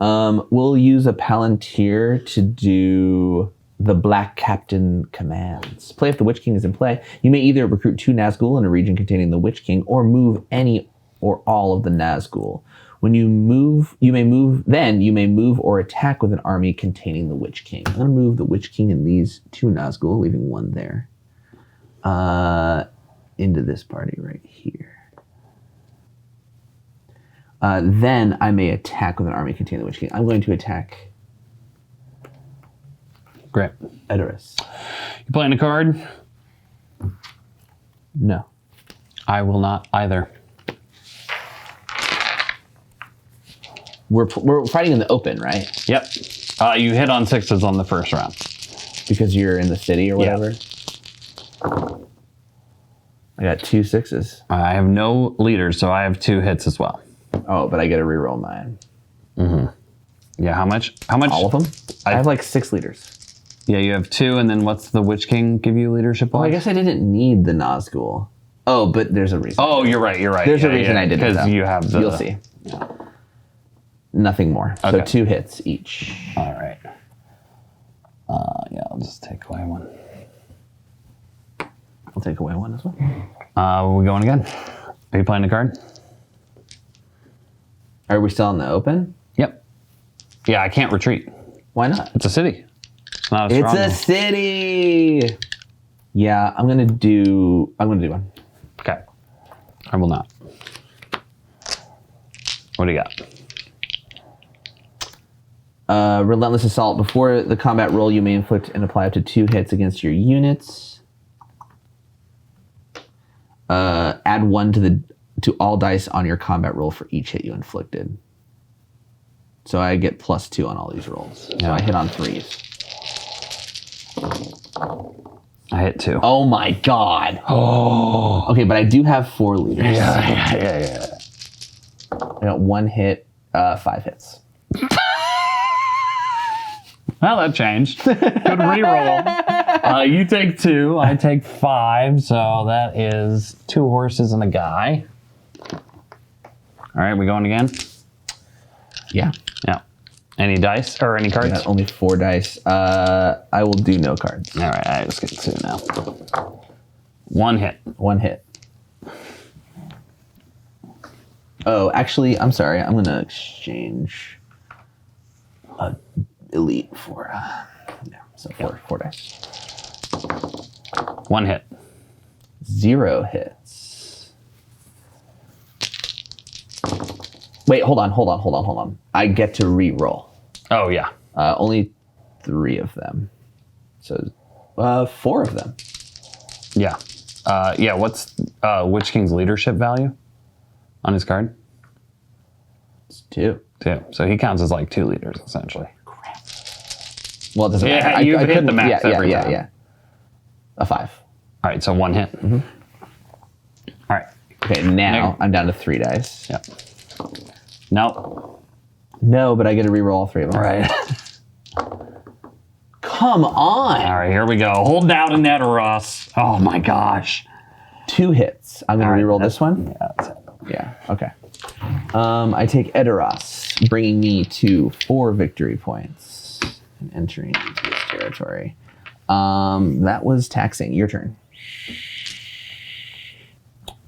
We'll use a Palantir to do the Black Captain commands. Play if the Witch King is in play. You may either recruit 2 Nazgul in a region containing the Witch King, or move any or all of the Nazgul. When you move, you may move or attack with an army containing the Witch King. I'm going to move the Witch King and these 2 Nazgul, leaving 1 there, into this party right here. Then I may attack with an army containing the Witch King. I'm going to attack... Great. Edoras. You playing a card? No. I will not either. We're fighting in the open, right? Yep. You hit on 6s on the first round. Because you're in the city or whatever? Yeah. I got 2 6s. I have no leaders, so I have 2 hits as well. Oh, but I get to reroll mine. Yeah, how much? All of them? I have like 6 leaders. Yeah, you have 2, and then what's the Witch King give you leadership on? Oh, I guess I didn't need the Nazgul. Oh, but there's a reason. Oh, you're right. There's a reason I didn't. Because you have the... You'll see. Nothing more. Okay. So 2 hits each. All right. Yeah, I'll just take away 1. I'll take away 1 as well. Are we going again? Are you playing a card? Are we still in the open? Yep. Yeah, I can't retreat. Why not? It's a city. It's not a It's stronghold. a city. Yeah, I'm gonna do 1. Okay. I will not. What do you got? Relentless Assault. Before the combat roll, you may inflict and apply up to 2 hits against your units. Add 1 to all dice on your combat roll for each hit you inflicted. So I get +2 on all these rolls. So Yeah. I hit on 3s. I hit 2. Oh my god. Oh. Okay, but I do have 4 leaders. Yeah. I got 1 hit, 5 hits. Well, that changed. Good reroll. You take 2, I take 5, so that is 2 horses and a guy. All right, we going again? Yeah. Yeah. Any dice or any I cards? got only 4 dice. I will do no cards. All right, I just get 2 now. 1 hit. 1 hit. Oh, actually, I'm sorry. I'm going to exchange elite for, so 4 dice. 1 hit. 0 hits. Wait, hold on. I get to re-roll. Oh, yeah. Only 3 of them. So 4 of them. Yeah. Yeah, what's Witch King's leadership value on his card? It's 2. 2. So he counts as like 2 leaders, essentially. Well, it doesn't matter. Yeah, you hit the max every time. Yeah. A 5. All right, so 1 hit. All right. Okay, now I'm down to 3 dice. Yeah. No, but I get to re-roll all 3 of them. All right. Come on. All right, here we go. Hold down in that Ross. Oh my gosh. 2 hits. I'm going to re-roll this one. Yeah, that's it. Yeah, okay. I take Edoras, bringing me to 4 victory points and entering into this territory. That was taxing. Your turn.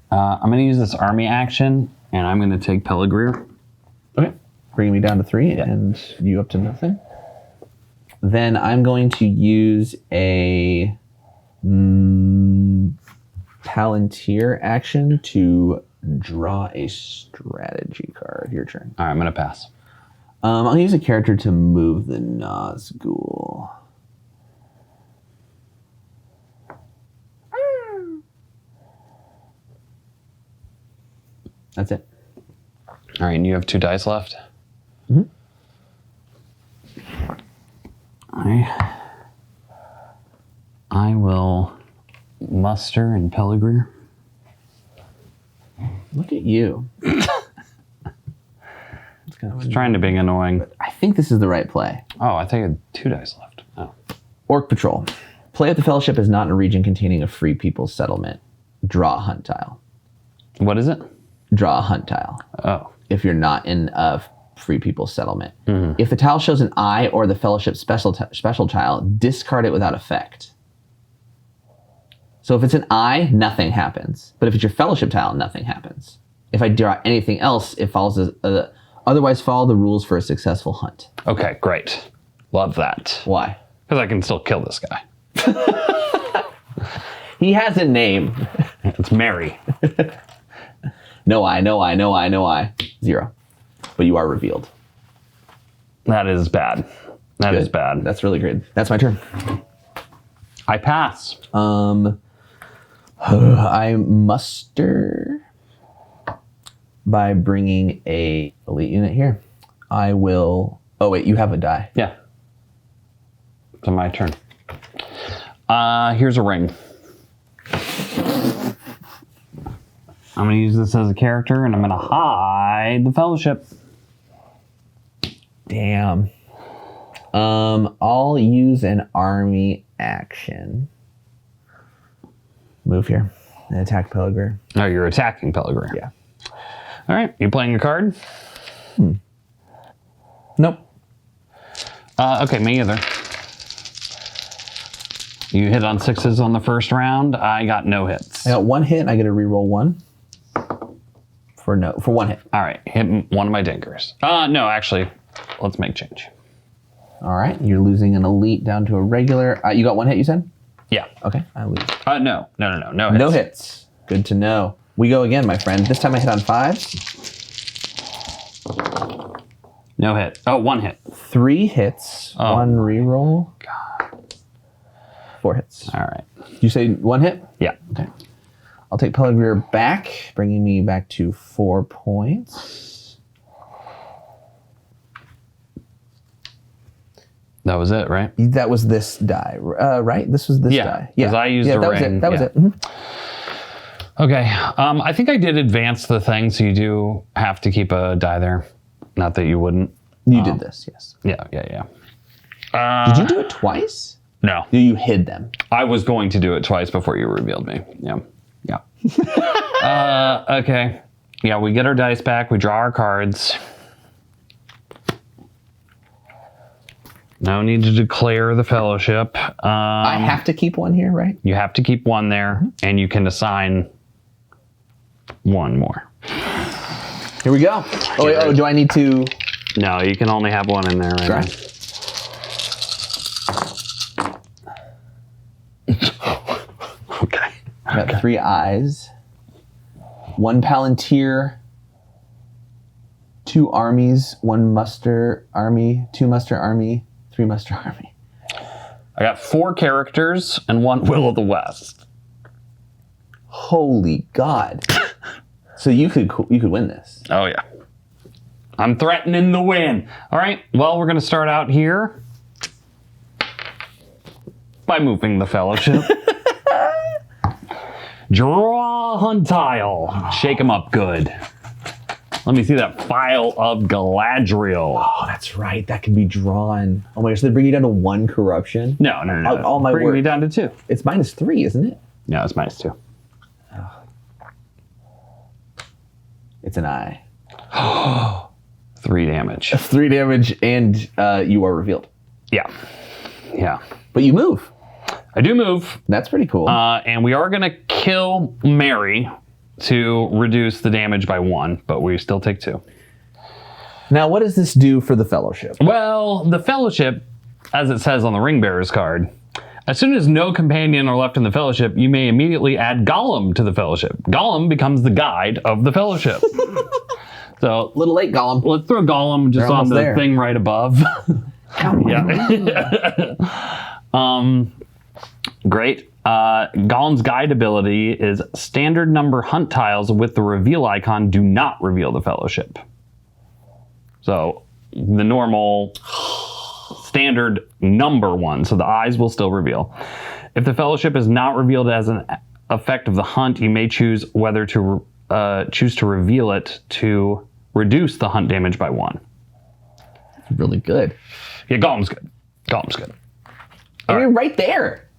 I'm going to use this army action, and I'm going to take Pellegreer. Okay. Bringing me down to 3 and you up to nothing. Then I'm going to use a Palantir action to draw a strategy card. Your turn. All right, I'm going to pass. I'll use a character to move the Nazgul. That's it. All right, and you have 2 dice left? Mm-hmm. I will muster and Pellegreer. Look at you. I was trying to be annoying. I think this is the right play. Oh, I think I had 2 dice left. Oh. Orc Patrol. Play if the Fellowship is not in a region containing a free people's settlement. Draw a hunt tile. What is it? Draw a hunt tile. Oh. If you're not in a free people's settlement. Mm-hmm. If the tile shows an eye or the Fellowship special tile, discard it without effect. So if it's an eye, nothing happens. But if it's your Fellowship tile, nothing happens. If I draw anything else, it follows otherwise follow the rules for a successful hunt. Okay, great. Love that. Why? Because I can still kill this guy. He has a name. It's Mary. No eye. 0. But you are revealed. That is bad. That is bad. That's really great. That's my turn. I pass. I muster by bringing a elite unit here. I will... Oh, wait, you have a die. Yeah. So my turn. Here's a ring. I'm going to use this as a character, and I'm going to hide the Fellowship. Damn. I'll use an army action. Move here and attack Pellegreer. Oh, you're attacking Pellegreer. Yeah. All right. You playing a card? Nope. Okay, me either. You hit on 6s on the first round. I got no hits. I got 1 hit and I get to reroll 1. For 1 hit. All right. Hit one of my dinkers. No, actually, let's make change. All right. You're losing an elite down to a regular. You got 1 hit, you said? Yeah. Okay. I lose. No. No hits. No hits. Good to know. We go again, my friend. This time I hit on 5s. No hit. Oh, 1 hit. 3 hits. 1 reroll. God. 4 hits. All right. You say 1 hit? Yeah. Okay. I'll take Pellegreer back, bringing me back to 4 points. That was it, right? That was this die, right? This was this die. Yeah, because I used the ring. That was it. Mm-hmm. Okay. I think I did advance the thing, so you do have to keep a die there. Not that you wouldn't. You did this, yes. Yeah. Did you do it twice? No. You hid them. I was going to do it twice before you revealed me. Yeah. Okay. Yeah, we get our dice back. We draw our cards. No need to declare the Fellowship. I have to keep 1 here, right? You have to keep 1 there, and you can assign 1 more. Here we go. Oh, wait, do I need to... No, you can only have 1 in there right now. Okay. I got 3 eyes. 1 Palantir 2 armies, 1 muster army, 2 muster army, 3 muster army. I got 4 characters and 1 Will of the West. Holy God. So you could win this. Oh, yeah. I'm threatening the win. All right, well, we're going to start out here by moving the Fellowship. Draw a hunt tile. Shake them up good. Let me see that file of Galadriel. Oh, that's right. That can be drawn. Oh my gosh, they bring you down to 1 corruption? No. All my Bring work. me down to 2. It's -3, isn't it? Yeah, it's -2. It's an eye. 3 damage. 3 damage, and you are revealed. Yeah. But you move. I do move. That's pretty cool. And we are going to kill Mary to reduce the damage by 1, but we still take 2. Now, what does this do for the Fellowship? Well, the Fellowship, as it says on the Ringbearer's card, as soon as no companion are left in the Fellowship, you may immediately add Gollum to the Fellowship. Gollum becomes the guide of the Fellowship. So, Little late, Gollum. let's throw Gollum just on the thing right above. Yeah. Great. Gollum's guide ability is standard number hunt tiles with the reveal icon do not reveal the Fellowship. So the normal standard number one, so the eyes will still reveal. If the Fellowship is not revealed as an effect of the hunt, you may choose whether to choose to reveal it to reduce the hunt damage by 1. Really good. Yeah, Gollum's good. Gollum's good. And you're right there.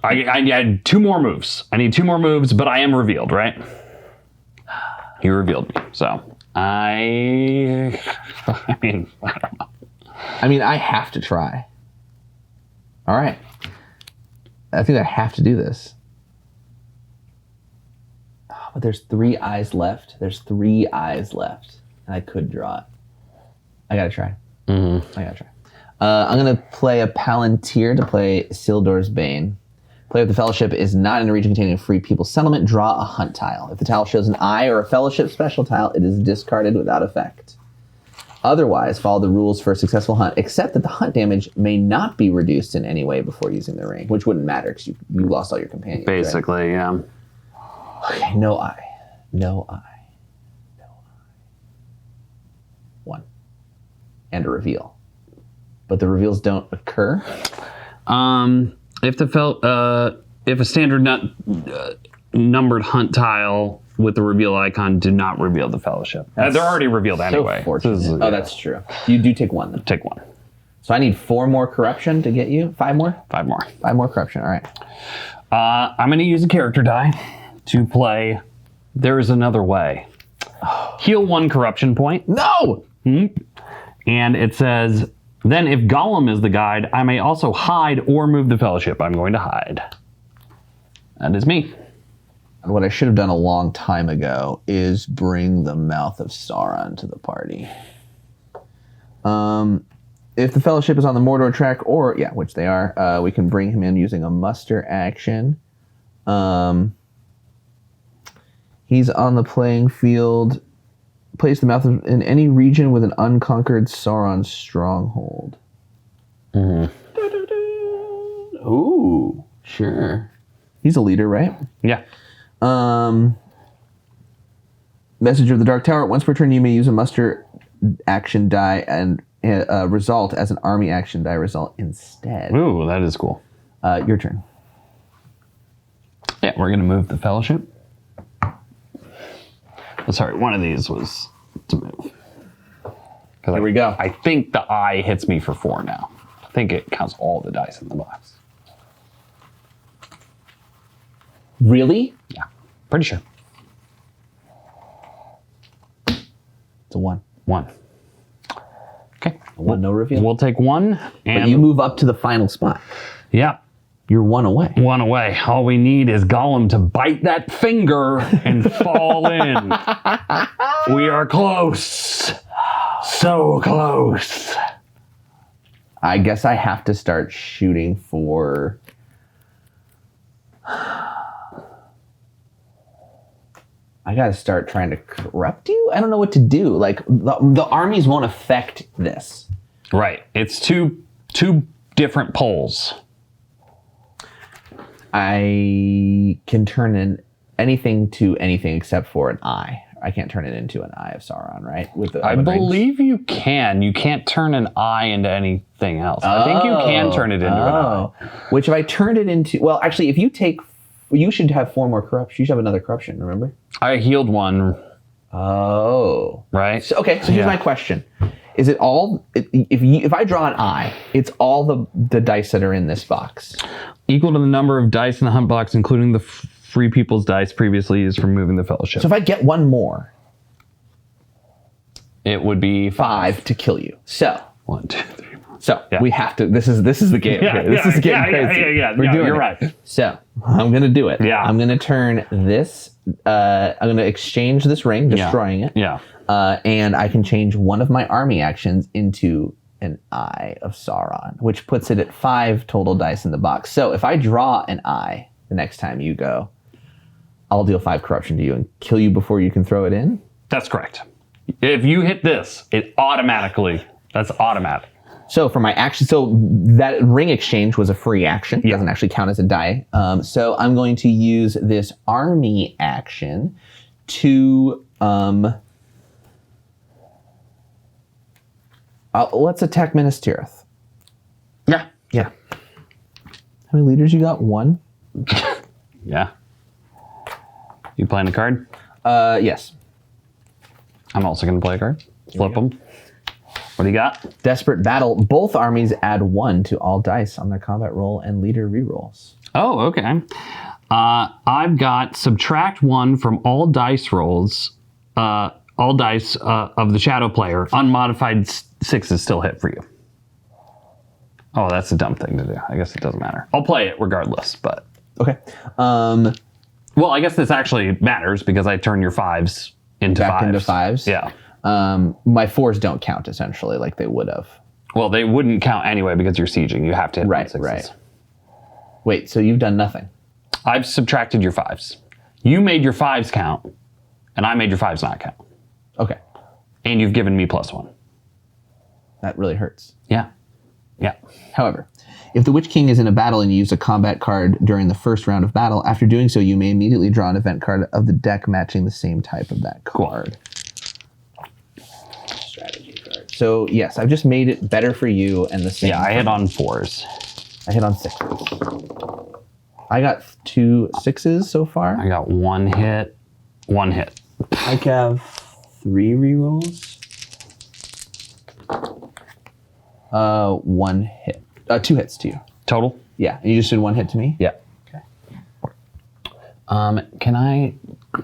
I had 2 more moves. I need 2 more moves, but I am revealed, right? He revealed me, so I mean, I don't know. I have to try. All right. I think I have to do this. Oh, but there's 3 eyes left. And I could draw it. I gotta try. I gotta try. I'm gonna play a Palantir to play Isildur's Bane. Player of the Fellowship is not in a region containing a free people settlement. Draw a hunt tile. If the tile shows an eye or a Fellowship special tile, it is discarded without effect. Otherwise, follow the rules for a successful hunt, except that the hunt damage may not be reduced in any way before using the ring, which wouldn't matter because you lost all your companions. Basically, right? Yeah. Okay, no eye. 1. And a reveal. But the reveals don't occur? If a standard numbered hunt tile with the reveal icon do not reveal the Fellowship. They're already revealed anyway. So fortunate. That's true. You do take 1 then. Take 1. So I need 4 more corruption to get you. 5 more? 5 more. 5 more corruption. All right. I'm going to use a character die to play There Is Another Way. Heal 1 corruption point. No! And it says, then if Gollum is the guide, I may also hide or move the Fellowship. I'm going to hide. That is me. And what I should have done a long time ago is bring the Mouth of Sauron to the party. If the Fellowship is on the Mordor track, or, which they are, we can bring him in using a muster action. He's on the playing field. Place the mouth in any region with an unconquered Sauron stronghold. Ooh, sure. He's a leader, right? Yeah. Messenger of the Dark Tower. Once per turn, you may use a muster action die and result as an army action die result instead. Ooh, that is cool. Your turn. Yeah, we're going to move the Fellowship. Oh, sorry, one of these was to move. Here we go. I think the eye hits me for 4 now. I think it counts all the dice in the box. Really? Yeah, pretty sure. It's a 1. 1. Okay. A 1, no reveal. We'll take 1. And But you move up to the final spot. Yeah. You're 1 away. 1 away. All we need is Gollum to bite that finger and fall in. We are close. So close. I guess I have to start shooting for... I I gotta start trying to corrupt you? I don't know what to do. Like, the armies won't affect this. Right. It's two different poles. I can turn in anything to anything except for an eye. I can't turn it into an Eye of Sauron, right? With the I believe you can. You can't turn an eye into anything else. I think you can turn it into an eye. Which if I turned it into... Well, actually, if you take... You should have 4 more corruption. You should have another corruption, remember? I healed one. Oh. Right? So here's my question. Is it all... If I draw an eye, it's all the dice that are in this box. Equal to the number of dice in the hunt box, including the free people's dice previously used for moving the fellowship. So if I get one more... It would be 5 to kill you. So... 1, 2, 3, 4. So we have to. This is the game. This is getting crazy. We're doing you're right. So I'm gonna do it. Yeah. I'm gonna turn this. I'm gonna exchange this ring, destroying it. Yeah. And I can change one of my army actions into an Eye of Sauron, which puts it at 5 total dice in the box. So if I draw an eye the next time you go, I'll deal 5 corruption to you and kill you before you can throw it in. That's correct. If you hit this, it automatically. That's automatic. So for my action, so that ring exchange was a free action. It doesn't actually count as a die. So I'm going to use this army action to let's attack Minas Tirith. Yeah. Yeah. How many leaders you got? 1. Yeah. You playing a card? Yes. I'm also going to play a card. Flip them. What do you got? Desperate Battle. Both armies add 1 to all dice on their combat roll and leader rerolls. Oh, okay. I've got subtract 1 from all dice rolls, all dice of the shadow player. Unmodified 6s still hit for you. Oh, that's a dumb thing to do. I guess it doesn't matter. I'll play it regardless, but... Okay. Well, I guess this actually matters because I turn your 5s into 5s. Back into 5s? Yeah. My 4s don't count, essentially, like they would have. Well, they wouldn't count anyway because you're sieging. You have to hit Right, 6s. right. Wait, so you've done nothing? I've subtracted your 5s. You made your 5s count, and I made your 5s not count. Okay. And you've given me +1. That really hurts. Yeah. Yeah. However, if the Witch King is in a battle and you use a combat card during the first round of battle, after doing so, you may immediately draw an event card of the deck matching the same type of that card. Cool. Strategy card. So, yes, I've just made it better for you and the same. Yeah, I hit on 4s. I hit on 6s. I got 2 6s so far. I got 1 hit. 1 hit. I have 3 rerolls. 1 hit. 2 hits to you. Total? Yeah, and you just did 1 hit to me? Yeah. Okay. I'm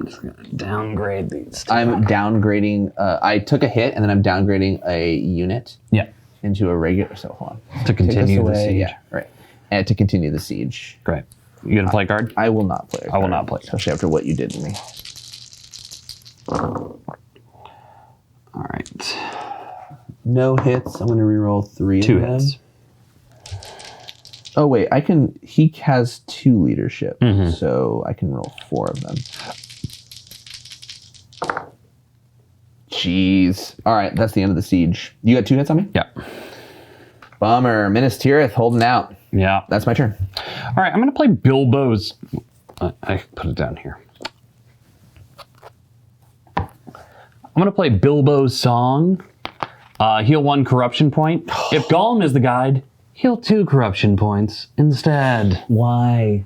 just gonna downgrade these. I'm downgrading. I took a hit, and then I'm downgrading a unit Yeah. into a regular. So hold on. To continue the siege. Yeah, right. And to continue the siege. Great. You gonna play a card? I will not play a card. I will not play. Especially after what you did to me. All right. No hits. I'm going to reroll 3 2 of them. hits. Oh, wait. He has 2 leadership, so I can roll 4 of them. Jeez. All right, that's the end of the siege. You got 2 hits on me? Yeah. Bummer. Minas Tirith holding out. Yeah. That's my turn. All right, I'm going to play Bilbo's... I put it down here. I'm going to play Bilbo's Song. Heal 1 corruption point. If Gollum is the guide, heal 2 corruption points instead. Why?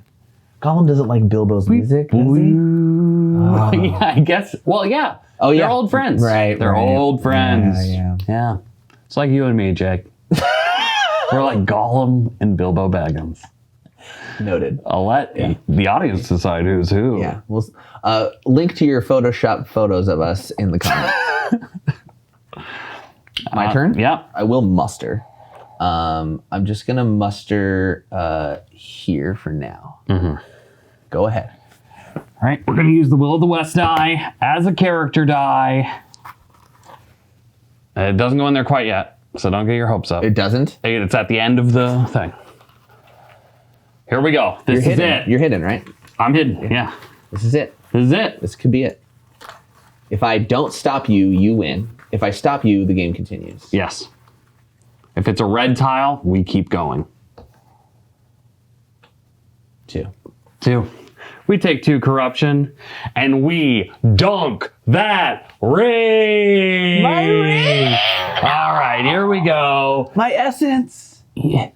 Gollum doesn't like Bilbo's music, does he? Oh. Yeah, I guess. Well, yeah. Oh, yeah. They're old friends. Right, They're right. old friends. Yeah. It's like you and me, Jake. We're like Gollum and Bilbo Baggins. Noted. I'll let the audience decide who's who. Yeah. We'll link to your Photoshop photos of us in the comments. My turn? Yeah. I will muster. I'm just going to muster here for now. Go ahead. All right, we're going to use the Will of the West die as a character die. It doesn't go in there quite yet, so don't get your hopes up. It doesn't? It's at the end of the thing. Here we go. This is it. You're hidden, right? I'm hidden, yeah. This is it. This is it. This could be it. If I don't stop you, you win. If I stop you, the game continues. Yes. If it's a red tile, we keep going. 2. 2. We take 2 corruption, and we dunk that ring! My ring! All right, here we go. My essence! Yeah.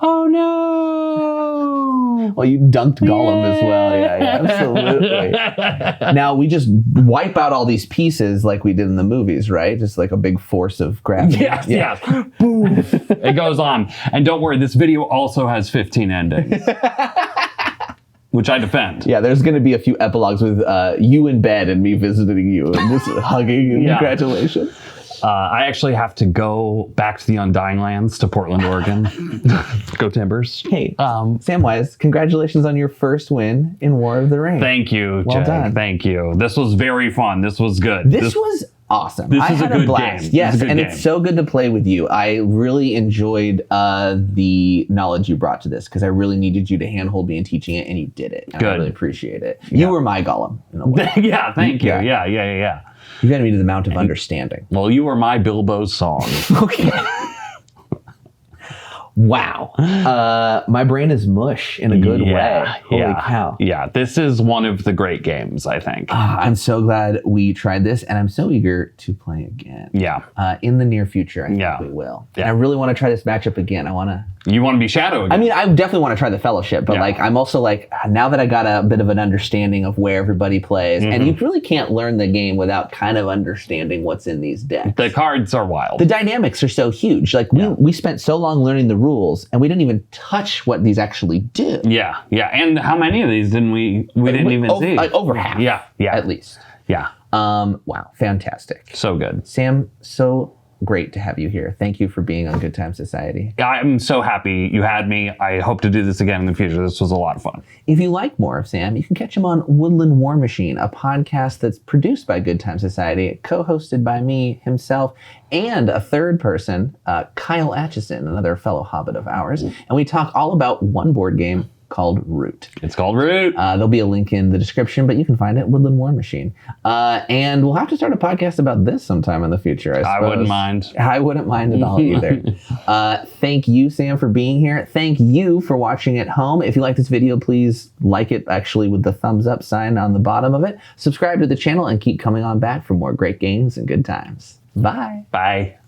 Oh no! Well, you dunked Gollum as well. Yeah, absolutely. Now we just wipe out all these pieces like we did in the movies, right? Just like a big force of gravity. Yes. Boom. It goes on. And don't worry, this video also has 15 endings. Which I defend. Yeah, there's going to be a few epilogues with you in bed and me visiting you and just hugging and congratulations. I actually have to go back to the Undying Lands to Portland, Oregon. Go Timbers. Hey, Samwise, congratulations on your first win in War of the Ring. Thank you, Well Jay. done. Thank you. This was very fun. This was good. This was awesome. This I is a had good blast. game. Yes, It's a good and game. it's so good to play with you. I really enjoyed the knowledge you brought to this because I really needed you to handhold me in teaching it, and you did it. And I Good. really appreciate it. You were my Gollum in a way. Yeah, thank you. Yeah. Yeah. You got me to the Mount of Understanding. Well, you were my Bilbo's song. Okay. Wow. My brain is mush in a good way. Holy cow. Yeah, this is one of the great games, I think. I'm so glad we tried this, and I'm so eager to play again. Yeah. In the near future, I think we will. Yeah. And I really want to try this matchup again. I want to... You want to be Shadow again? I mean, I definitely want to try the Fellowship, but like, I'm also like, now that I got a bit of an understanding of where everybody plays, and you really can't learn the game without kind of understanding what's in these decks. The cards are wild. The dynamics are so huge. Like we spent so long learning the rules, and we didn't even touch what these actually do. Yeah. And how many of these didn't we didn't even see? Like over half. Yeah. At least. Yeah. Wow, fantastic. So good. Sam, so great to have you here. Thank you for being on Good Time Society. I'm so happy you had me. I hope to do this again in the future. This was a lot of fun. If you like more of Sam, you can catch him on Woodland War Machine, a podcast that's produced by Good Time Society, co-hosted by me, himself, and a third person, Kyle Atchison, another fellow Hobbit of ours. And we talk all about one board game called Root. It's called Root. There'll be a link in the description, but you can find it at Woodland War Machine. And we'll have to start a podcast about this sometime in the future, I suppose. I wouldn't mind. I wouldn't mind at all either. Thank you, Sam, for being here. Thank you for watching at home. If you like this video, please like it actually with the thumbs up sign on the bottom of it. Subscribe to the channel and keep coming on back for more great games and good times. Bye. Bye.